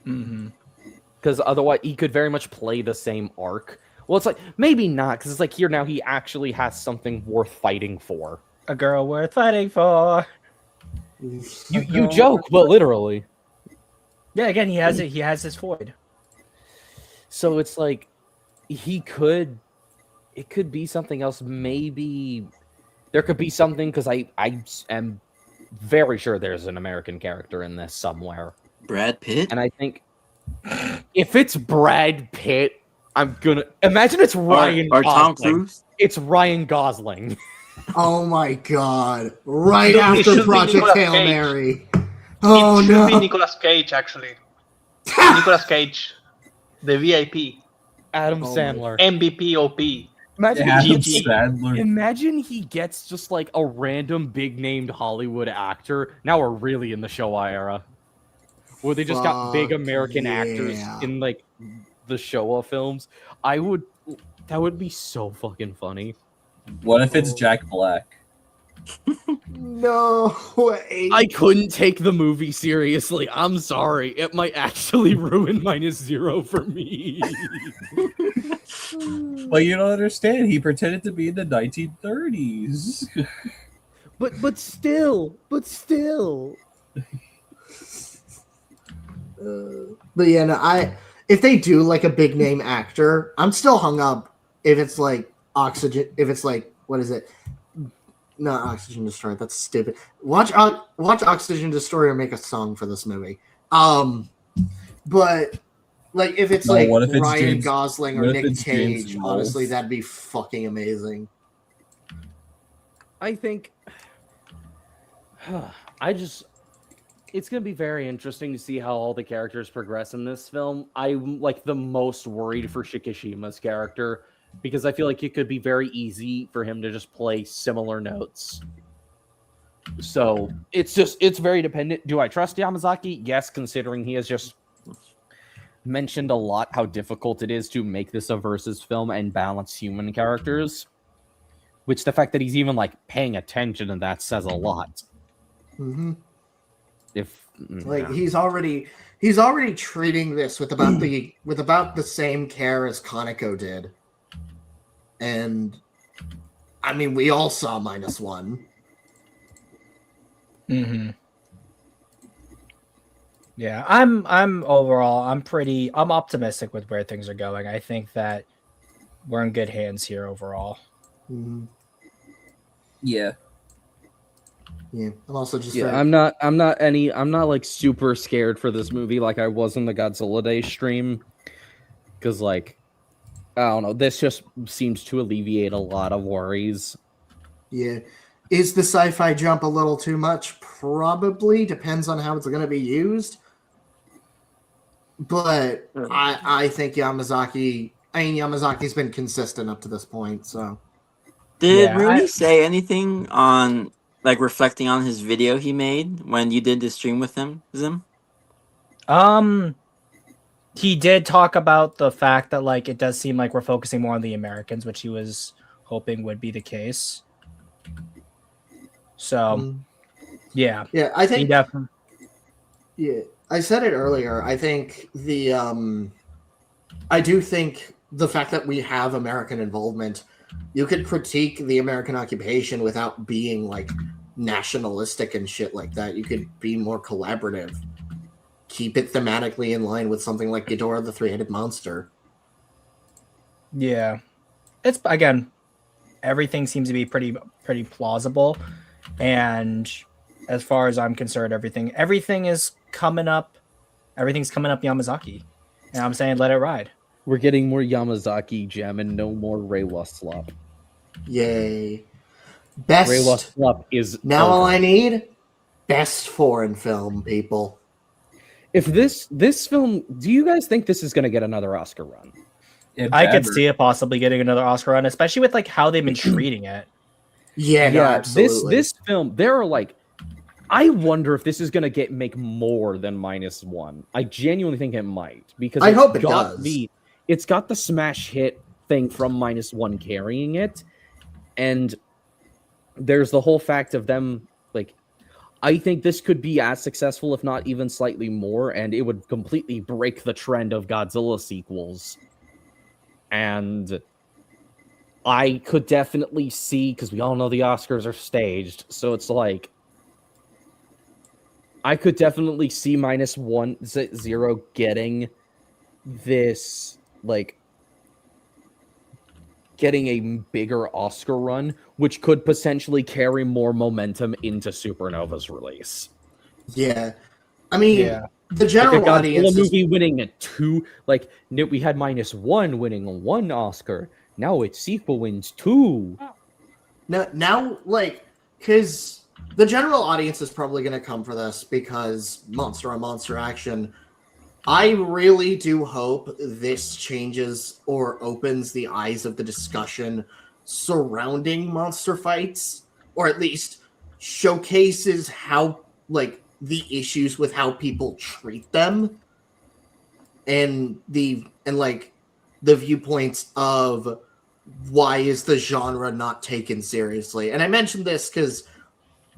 Because otherwise, he could very much play the same arc. Well, it's like, maybe not, because it's like here now he actually has something worth fighting for. A girl worth fighting for. You joke, but literally. Yeah, again, he has it. He has his void. So it's like, it could be something else. Maybe there could be something, because I am very sure there's an American character in this somewhere. Brad Pitt? And I think if it's Brad Pitt, I'm gonna imagine it's Ryan or Gosling. Tom Cruise. It's Ryan Gosling. Oh my god. Right It after should be Project Nicolas Hail Cage. Mary. Oh it should no. be Nicolas Cage, actually. Nicolas Cage, the VIP, Adam Oh my- Sandler. MVP OP. Imagine, Adam GG. Sandler. imagine he gets just like a random big named Hollywood actor. Now we're really in the Showa era, where they just got big Fuck American actors yeah. in like the Showa films. That would be so fucking funny. What if it's Jack Black? No way. I couldn't take the movie seriously. I'm sorry. It might actually ruin -0 for me. Well, you don't understand. He pretended to be in the 1930s. but still. But yeah, no, if they do like a big name actor, I'm still hung up if it's like Oxygen, if it's like, what is it? Not Oxygen Destroyer, that's stupid. Watch Oxygen Destroyer make a song for this movie. But like if it's No, like what if it's Ryan James- Gosling or what if Nick it's James Cage, Rolfe? honestly, that'd be fucking amazing. I think it's going to be very interesting to see how all the characters progress in this film. I'm like the most worried for Shikishima's character, because I feel like it could be very easy for him to just play similar notes. So it's very dependent. Do I trust Yamazaki? Yes, considering he has just mentioned a lot how difficult it is to make this a versus film and balance human characters. Which the fact that he's even like paying attention to that says a lot. Mm-hmm. Yeah. He's already treating this with about the same care as Kaneko did. And I mean, we all saw -1. Yeah, I'm optimistic with where things are going. I think that we're in good hands here overall. Mm-hmm. Yeah. Yeah, I'm also just I'm not like super scared for this movie like I was in the Godzilla Day stream, because like I don't know, this just seems to alleviate a lot of worries. Yeah. Is the sci-fi jump a little too much? Probably. Depends on how it's going to be used. But I think Yamazaki's been consistent up to this point, so. Did Yeah, Rooney say anything on, like, reflecting on his video he made when you did the stream with him, Zim? He did talk about the fact that like it does seem like we're focusing more on the Americans, which he was hoping would be the case. So, yeah, I he think definitely. Yeah, I said it earlier. I think I do think the fact that we have American involvement, you could critique the American occupation without being like nationalistic and shit like that. You could be more collaborative. Keep it thematically in line with something like Ghidorah the Three-Headed Monster. Yeah, it's again, everything seems to be pretty plausible, and as far as I'm concerned, everything is coming up Everything's coming up Yamazaki, and I'm saying let it ride. We're getting more Yamazaki gem and no more Reiwa slop. Yay. Reiwa Best. slop is Now all over. I need, best foreign film, people. If this film, do you guys think this is going to get another Oscar run? I could see it possibly getting another Oscar run, especially with like how they've been treating it. Yeah, no, absolutely. This film, there are like, I wonder if this is going to make more than -1. I genuinely think it might, because I hope it does. It's got the smash hit thing from -1 carrying it, and there's the whole fact of them, like, I think this could be as successful, if not even slightly more, and it would completely break the trend of Godzilla sequels. And I could definitely see, because we all know the Oscars are staged, so it's like, I could definitely see -1 getting this, like, getting a bigger Oscar run, which could potentially carry more momentum into Supernova's release. Yeah. I mean, the general like audience movie winning 2, like, we had -1 winning 1 Oscar. Now its sequel wins 2. Now, like, because the general audience is probably going to come for this because Monster on Monster action. I really do hope this changes or opens the eyes of the discussion surrounding monster fights, or at least showcases how, like, the issues with how people treat them, and like the viewpoints of why is the genre not taken seriously. And I mentioned this because,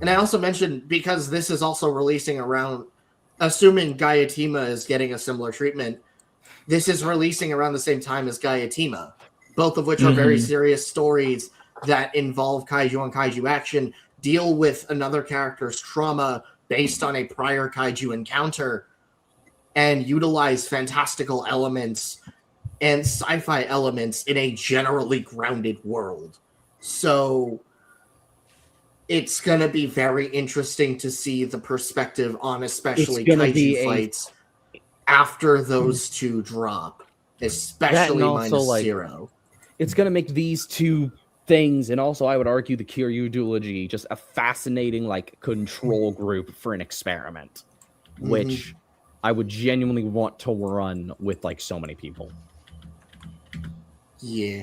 and I also mentioned because this is also releasing around, assuming Gaiatima is getting a similar treatment, this is releasing around the same time as Gaiatima, both of which are very serious stories that involve kaiju and kaiju action, deal with another character's trauma based on a prior kaiju encounter, and utilize fantastical elements and sci-fi elements in a generally grounded world. So it's going to be very interesting to see the perspective on especially kaiju fights after those two drop, especially -0. It's going to make these two things, and also I would argue the Kiryu duology, just a fascinating, like, control group for an experiment, which I would genuinely want to run with, like, so many people. Yeah.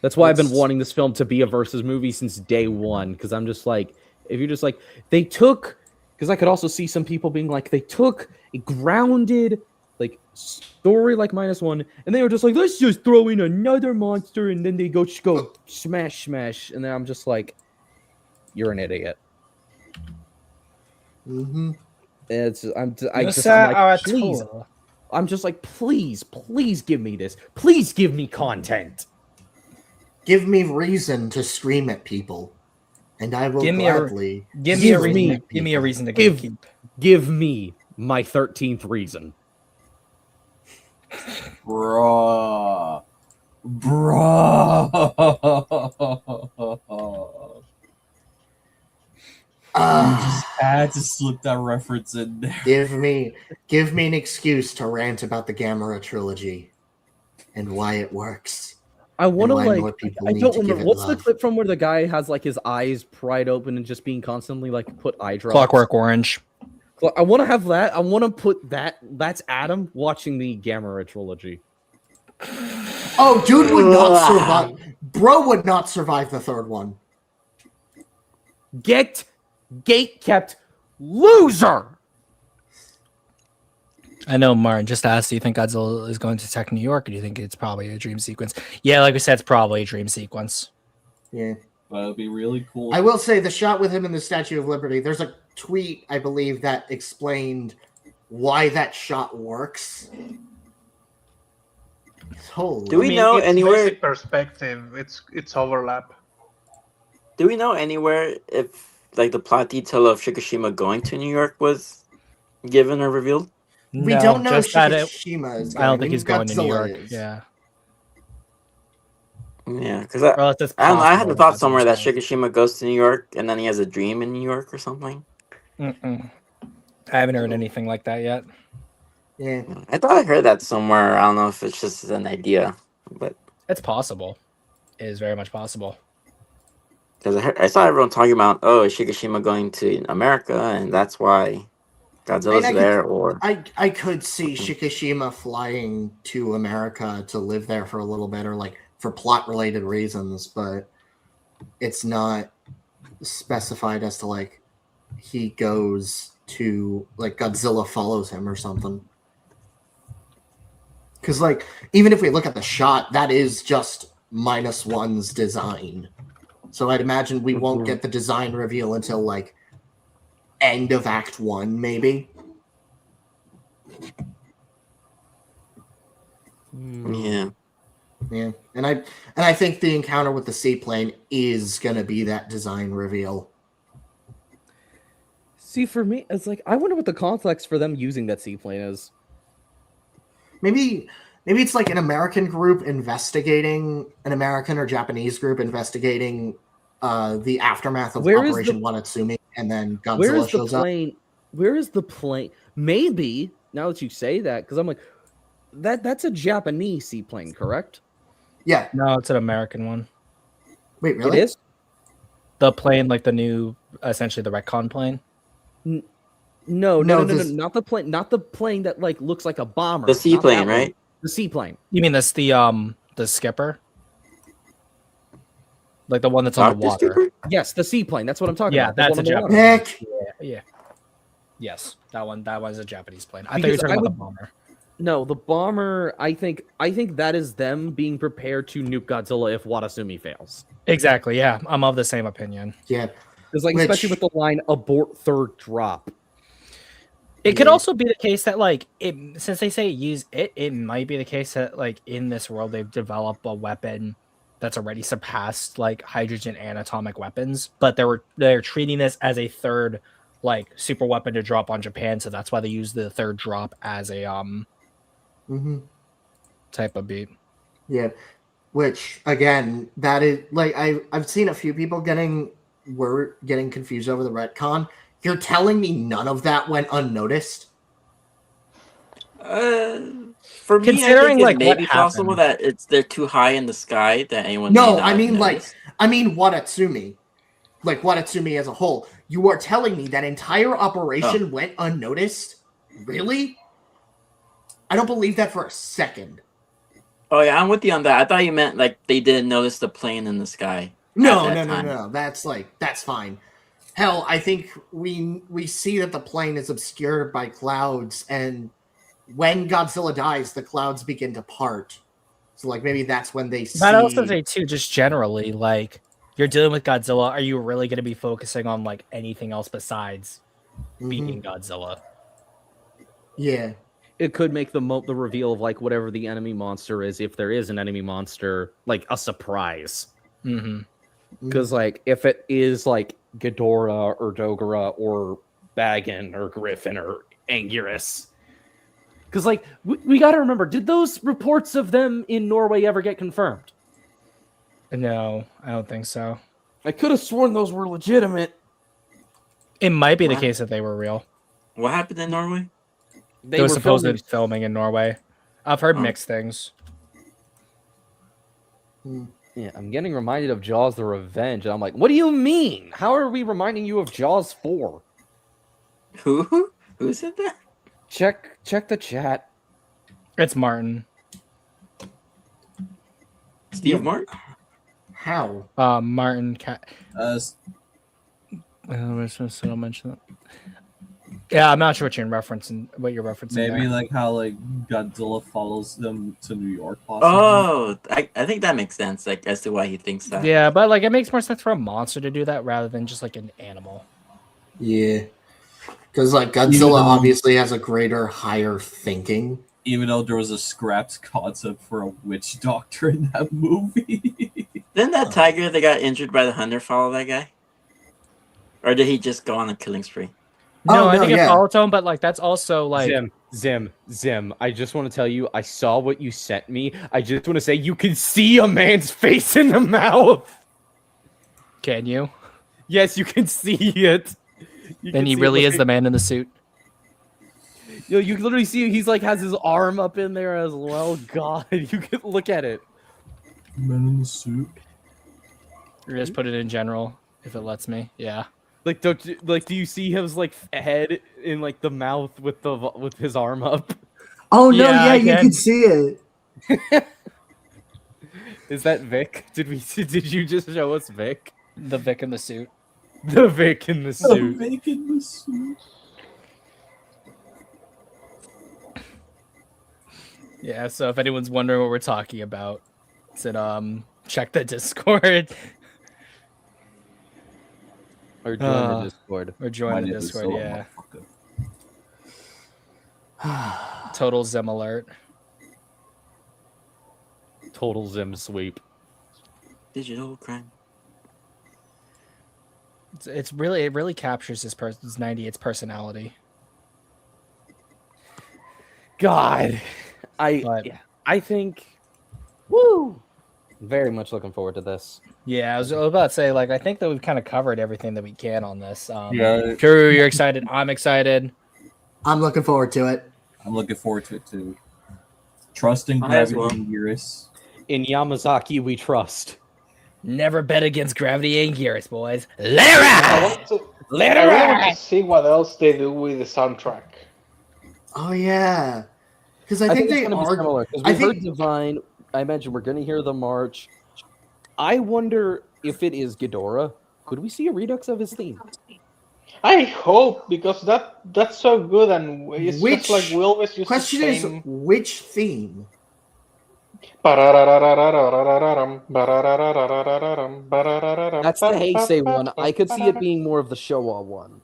That's why I've been wanting this film to be a versus movie since day one, because I'm just like, if you're just like, they took, because I could also see some people being like, they took a grounded, like, story like -1, and they were just like, let's just throw in another monster, and then they go smash, and then I'm just like, you're an idiot. I'm just like, please give me this. Please give me content. Give me reason to scream at people, and I will gladly give me a reason to gatekeep. Give me my 13th reason. Bruh. You just had to slip that reference in there. Give me an excuse to rant about the Gamera trilogy and why it works. I want to, like, I don't remember what's the clip from where the guy has, like, his eyes pried open and just being constantly, like, put eye drops. Clockwork Orange. I want to have that. I want to put that. That's Adam watching the Gamera trilogy. Oh, dude would not survive. Bro would not survive the third one. Gate kept loser. I know, Martin just asked, do you think Godzilla is going to attack New York, or do you think it's probably a dream sequence? Yeah, like we said, it's probably a dream sequence. Yeah. But it'd be really cool. I will say the shot with him in the Statue of Liberty, there's a tweet, I believe, that explained why that shot works. Holy. Do we know anywhere? Basic perspective. It's overlap. Do we know anywhere if, like, the plot detail of Shikishima going to New York was given or revealed? We don't know if Shikishima is going. I don't think he's going to New York. Yeah. Yeah, because I had the thought somewhere that Shikishima goes to New York and then he has a dream in New York or something. I haven't heard anything like that yet. Yeah. I thought I heard that somewhere. I don't know if it's just an idea, but It's possible. It is very much possible. because I saw everyone talking about, oh, is Shikishima going to America, and that's why Godzilla's there, or I could see Shikishima flying to America to live there for a little bit, or like for plot related reasons, but it's not specified as to like he goes to like Godzilla follows him or something. Because like even if we look at the shot, that is just -1's design. So I'd imagine we won't get the design reveal until like end of Act 1, maybe. yeah. Yeah, and I think the encounter with the seaplane is gonna be that design reveal. See, for me, it's like I wonder what the context for them using that seaplane is. Maybe it's like an American group investigating an American or Japanese group investigating the aftermath of Operation Watatsumi, and then Godzilla shows up. Where is the plane? Maybe now that you say that, because I'm like, that's a Japanese seaplane, correct? Yeah. No, it's an American one. Wait, really? It is? The plane, like the new, essentially the retcon plane. No, not the plane, not the plane that like looks like a bomber. The seaplane, right? The seaplane. You mean this the skipper? Like the one that's on the water. Skipper? Yes, the seaplane. That's what I'm talking Yeah, about. that's a The one on the Japanese. water. Yeah. Yes, that one's a Japanese plane. I thought you were talking about the bomber. No, the bomber. I think that is them being prepared to nuke Godzilla if Watatsumi fails. Exactly. Yeah, I'm of the same opinion. Yeah, because like especially with the line "abort third drop." It could also be the case that like since they say use it, it might be the case that like in this world they've developed a weapon that's already surpassed like hydrogen and atomic weapons, but they're treating this as a third like super weapon to drop on Japan, so that's why they use the third drop as a type of beat. Yeah, which again, that is like I've seen a few people getting confused over the retcon. You're telling me none of that went unnoticed? For me, Considering I think it like may be possible that they're too high in the sky that anyone. No, I mean Watatsumi, like Watatsumi as a whole. You are telling me that entire operation went unnoticed? Really? I don't believe that for a second. Oh yeah, I'm with you on that. I thought you meant like they didn't notice the plane in the sky. No. That's fine. Hell, I think we see that the plane is obscured by clouds, and when Godzilla dies, the clouds begin to part. So, like, maybe that's when they see... But I also say, too, just generally, like, you're dealing with Godzilla, are you really going to be focusing on, like, anything else besides beating Godzilla? Yeah. It could make the reveal of, like, whatever the enemy monster is, if there is an enemy monster, like, a surprise. Because, like, if it is, like, Ghidorah or Dogora or Bagan or Griffin or Anguirus. Because, like, we got to remember, did those reports of them in Norway ever get confirmed? No, I don't think so. I could have sworn those were legitimate. It might be the case that they were real. What happened in Norway? They were supposedly filming in Norway. I've heard mixed things. Yeah, I'm getting reminded of Jaws: The Revenge, and I'm like, what do you mean? How are we reminding you of Jaws 4? Who said that? Check the chat. It's Martin. Steve Martin? How? Martin Cat. Uh, I'll mention that. Yeah, I'm not sure what you're referencing. Maybe there. like how like Godzilla follows them to New York. Possibly. Oh, I think that makes sense. Like as to why he thinks that. Yeah, but like it makes more sense for a monster to do that rather than just like an animal. Yeah, because like Godzilla obviously has a greater, higher thinking. Even though there was a scrapped concept for a witch doctor in that movie. Didn't that tiger that got injured by the hunter follow that guy? Or did he just go on a killing spree? No, I think it followed him, but like that's also like Zim. I just want to tell you, I saw what you sent me. I just want to say you can see a man's face in the mouth. Can you? Yes, you can see it. Then he really is the man in the suit. Yo, you can literally see he's like has his arm up in there as well. God, you can look at it. Men in the suit. Or just put it in general if it lets me. Yeah. Like, do you see his like head in like the mouth with his arm up? Oh no, Yeah, yeah, I you can. can see it. Is that Vic? Did you just show us Vic? The Vic in the suit. The Vic in the suit. Vic in the suit. Yeah, so if anyone's wondering what we're talking about, said check the Discord Or join the Discord. or join the Discord. Yeah. Total Zim alert. Total Zim sweep. Digital crime. It really captures this person's 98's personality. God, But- I think, woo, very much looking forward to this. Yeah, I was about to say, like, I think that we've kind of covered everything that we can on this. Yeah. Kuru, you're excited. I'm excited. I'm looking forward to it. I'm looking forward to it too. Trust in I as gravity well. and Eurus. In Yamazaki, we trust. Never bet against gravity and Gears, boys. I Lara! want to, I really want to see what else they do with the soundtrack. Oh yeah, because I think it's they gonna be are. similar. Because I we heard think- Divine. I mentioned we're going to hear the march. I wonder if it is Ghidorah. Could we see a redux of his theme? I hope, because that's so good, and it's just like we always use Question the is, same. which theme? That's That's the Heisei one. I could see it being more of the Showa one,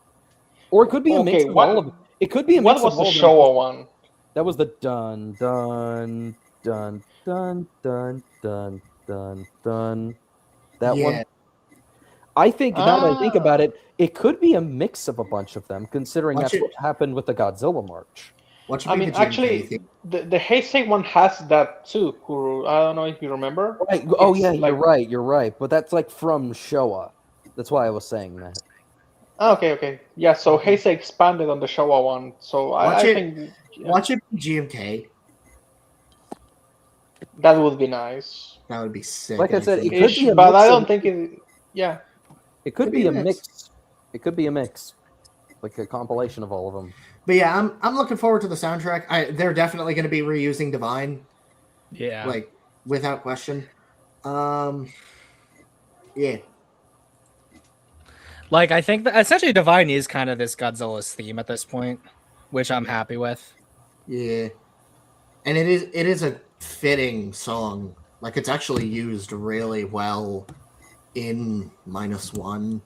or it could be a mix Okay, of what- all of them. It could be a What mix was of the all of them. Showa one? That was the dun dun dun dun dun dun dun dun. That Yeah. one. I think now that I think Ah. about it, it could be a mix of a bunch of them, considering Watch that's it. what happened with the Godzilla March. What should I be mean, the GMK actually, theme? the Heisei one has that too, Kuru. I don't know if you remember. Right. Oh It's yeah, like- you're right. But that's like from Showa. That's why I was saying that. Oh, okay. Yeah, so Heisei expanded on the Showa one. So I Watch it. think Watch it be GMK. that would be nice. That would be sick. Like I said, actually. it could be a But mix I of- don't think it. Yeah. It could Could be be a a mix. mix. It could be a mix, like a compilation of all of them. But yeah, I'm looking forward to the soundtrack. They're definitely going to be reusing Divine, Yeah. like without question. Yeah. Like, I think that essentially Divine is kind of this Godzilla's theme at this point, which I'm happy with. Yeah, and it is a fitting song. Like it's actually used really well in -1,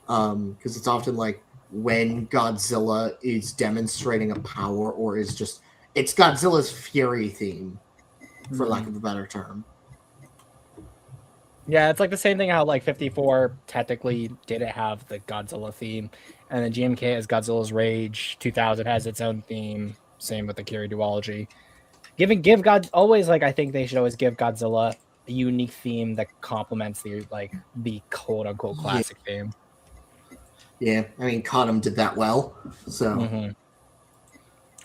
because it's often like when Godzilla is demonstrating a power or is just it's Godzilla's fury theme, for lack of a better term. Yeah, it's like the same thing how like 54 technically didn't have the Godzilla theme, and then GMK has Godzilla's Rage. 2000 has its own theme. Same with the Kiri duology. Give God always like I think they should always give Godzilla a unique theme that complements the quote unquote classic theme. Yeah, I mean, Cottam did that well. So, Mm-hmm.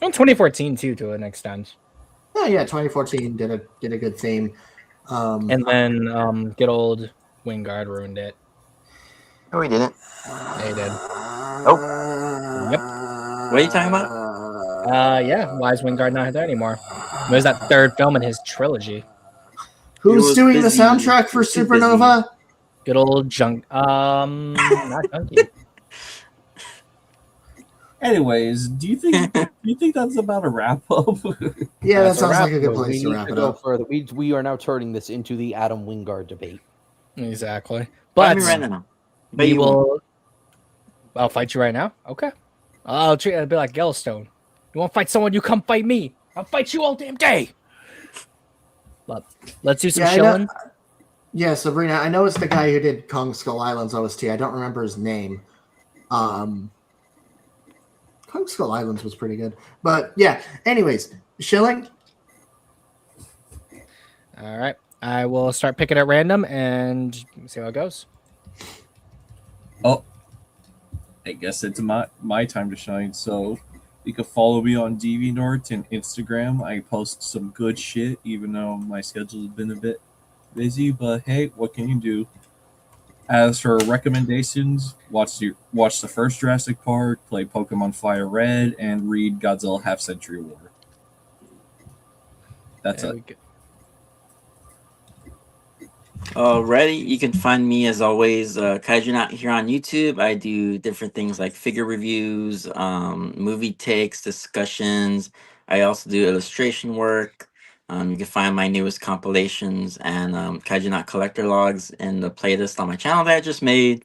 And 2014 too, to an extent. oh yeah, 2014 did a good theme. And then good old Wingard ruined it. No, he didn't. They did. Yep. What are you talking about? Yeah. Why is Wingard not there anymore? Where's that third film in his trilogy? Who's was doing busy. the soundtrack for Too busy. Supernova? Good old junk. Not junkie. Anyways, do you think that's about a wrap up? Yeah, that That's sounds wrap, like a good though. place We to need wrap to it go up. further. We are now turning this into the Adam Wingard debate. Exactly. Fight But me right now. But we you won't. will. I'll fight you right now. Okay. I'll treat it a bit like Yellowstone. You want to fight someone? You come fight me. I'll fight you all damn day. But let's do some Yeah, I know- chilling. Yeah, Sabrina, I know it's the guy who did Kong Skull Island's OST. I don't remember his name. Kong Skull Islands was pretty good. But yeah, anyways, Shilling. All right. I will start picking at random and see how it goes. Oh, I guess it's my time to shine. So, You can follow me on DeviantArt and Instagram. I post some good shit, even though my schedule's been a bit busy. But hey, what can you do? As for recommendations, watch the first Jurassic Park, play Pokemon Fire Red, and read Godzilla Half Century War. That's There it. we go. Alrighty, you can find me as always, Kaiju Not here on YouTube. I do different things like figure reviews, movie takes, discussions. I also do illustration work. You can find my newest compilations and Kaiju Not collector logs in the playlist on my channel that I just made.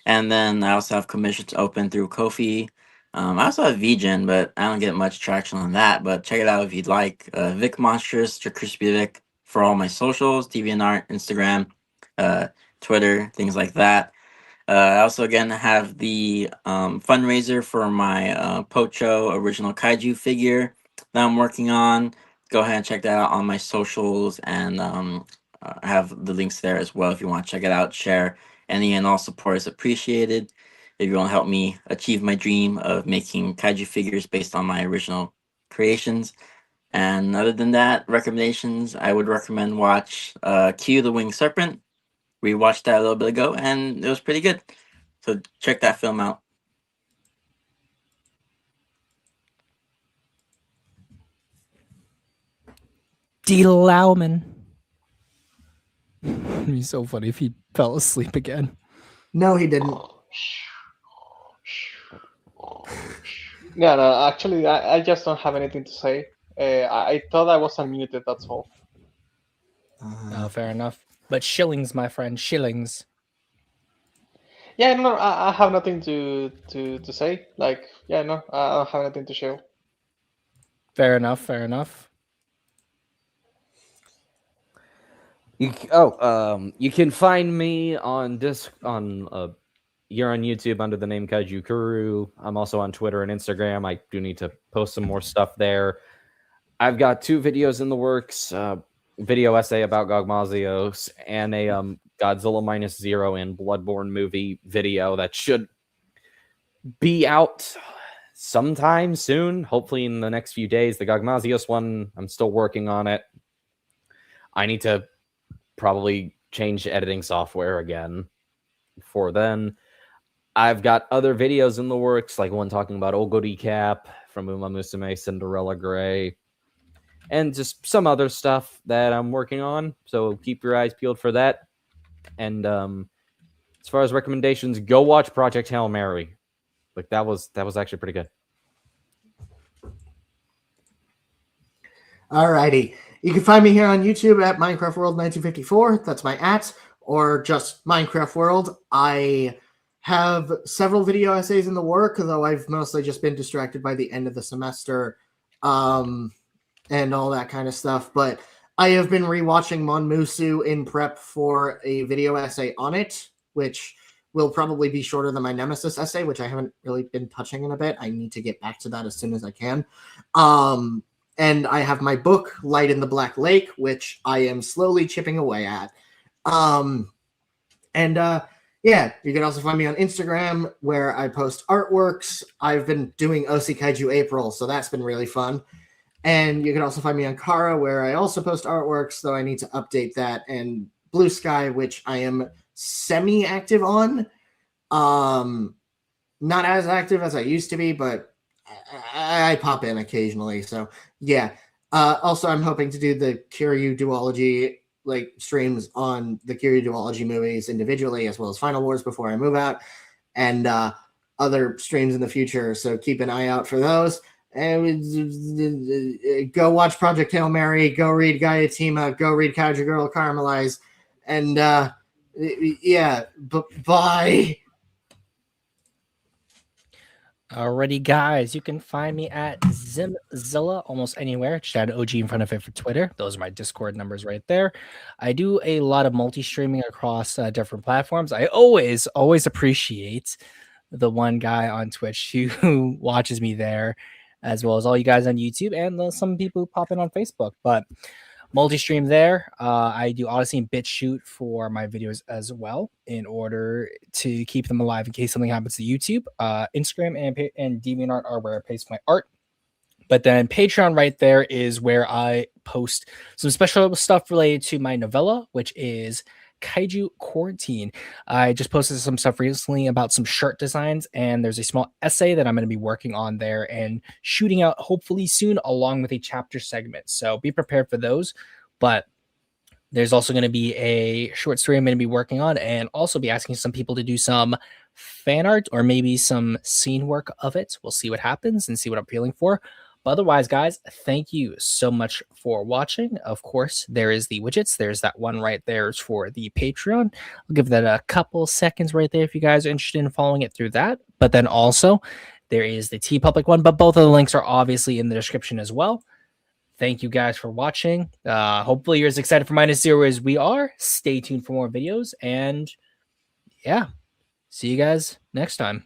And then I also have commissions open through Kofi. I also have VGen, but I don't get much traction on that. But check it out if you'd like. Vic Monstrous, Crispy Vic for all my socials, DeviantArt, Instagram, uh, Twitter, things like that. I also again have the fundraiser for my Pocho original kaiju figure that I'm working on. Go ahead and check that out on my socials, and I have the links there as well if you want to check it out. Share. Any and all support is appreciated. If you want to help me achieve my dream of making kaiju figures based on my original creations. And other than that, recommendations, I would recommend watch Q the Winged Serpent. We watched that a little bit ago and it was pretty good. So check that film out. D. Lauman. It'd be so funny if he fell asleep again. No, he didn't. Yeah, no, actually, I just don't have anything to say. I thought I was unmuted, that's all. Oh, fair enough. But shillings, my friend, shillings. Yeah, no, I have nothing to say. Like, yeah, no, I don't have anything to share. Fair enough, fair enough. You can find me on here on YouTube under the name Kaiju Kuru. I'm also on Twitter and Instagram. I do need to post some more stuff there. I've got 2 videos in the works, video essay about Gogmazios and a Godzilla -0 and Bloodborne movie video that should be out sometime soon, hopefully in the next few days. The Gogmazios one, I'm still working on it. I need to probably change editing software again before then. I've got other videos in the works, like one talking about Ogori Cap from Uma Musume Cinderella Gray, and just some other stuff that I'm working on. So keep your eyes peeled for that. And as far as recommendations, go watch Project Hail Mary. Like that was actually pretty good. Alrighty. You can find me here on YouTube at Minecraft World 1954. That's my @ or just Minecraft World. I have several video essays in the work, though I've mostly just been distracted by the end of the semester and all that kind of stuff. But I have been rewatching Monmusu in prep for a video essay on it, which will probably be shorter than my Nemesis essay, which I haven't really been touching in a bit. I need to get back to that as soon as I can. And I have my book, Light in the Black Lake, which I am slowly chipping away at. Yeah, you can also find me on Instagram where I post artworks. I've been doing OC Kaiju April, so that's been really fun. And you can also find me on Kara where I also post artworks, though I need to update that. And Blue Sky, which I am semi-active on. Not as active as I used to be, but I pop in occasionally. So yeah. Also, I'm hoping to do the Kiryu duology streams on the Kiryu duology movies individually, as well as Final Wars before I move out, and other streams in the future. So keep an eye out for those. And go watch Project Hail Mary. Go read Gayatima. Go read Kaiju Girl Caramelize. And yeah, bye. Alrighty, guys, you can find me at Zimzilla almost anywhere. Just add OG in front of it for Twitter. Those are my Discord numbers right there. I do a lot of multi-streaming across different platforms. I always appreciate the one guy on Twitch who watches me there, as well as all you guys on YouTube and some people who pop in on Facebook. But multi-stream there. I do Odyssey and BitChute for my videos as well in order to keep them alive in case something happens to YouTube. Instagram and DeviantArt are where I paste my art. But then Patreon right there is where I post some special stuff related to my novella, which is Kaiju Quarantine. I just posted some stuff recently about some shirt designs, and there's a small essay that I'm going to be working on there and shooting out hopefully soon, along with a chapter segment. So be prepared for those. But there's also going to be a short story I'm going to be working on, and also be asking some people to do some fan art or maybe some scene work of it. We'll see what happens and see what I'm feeling for. But otherwise, guys, thank you so much for watching. Of course, there is the widgets. There's that one right there for the Patreon. I'll give that a couple seconds right there if you guys are interested in following it through that. But then also, there is the TeePublic one, but both of the links are obviously in the description as well. Thank you guys for watching. Hopefully you're as excited for Minus Zero as we are. Stay tuned for more videos. And yeah, see you guys next time.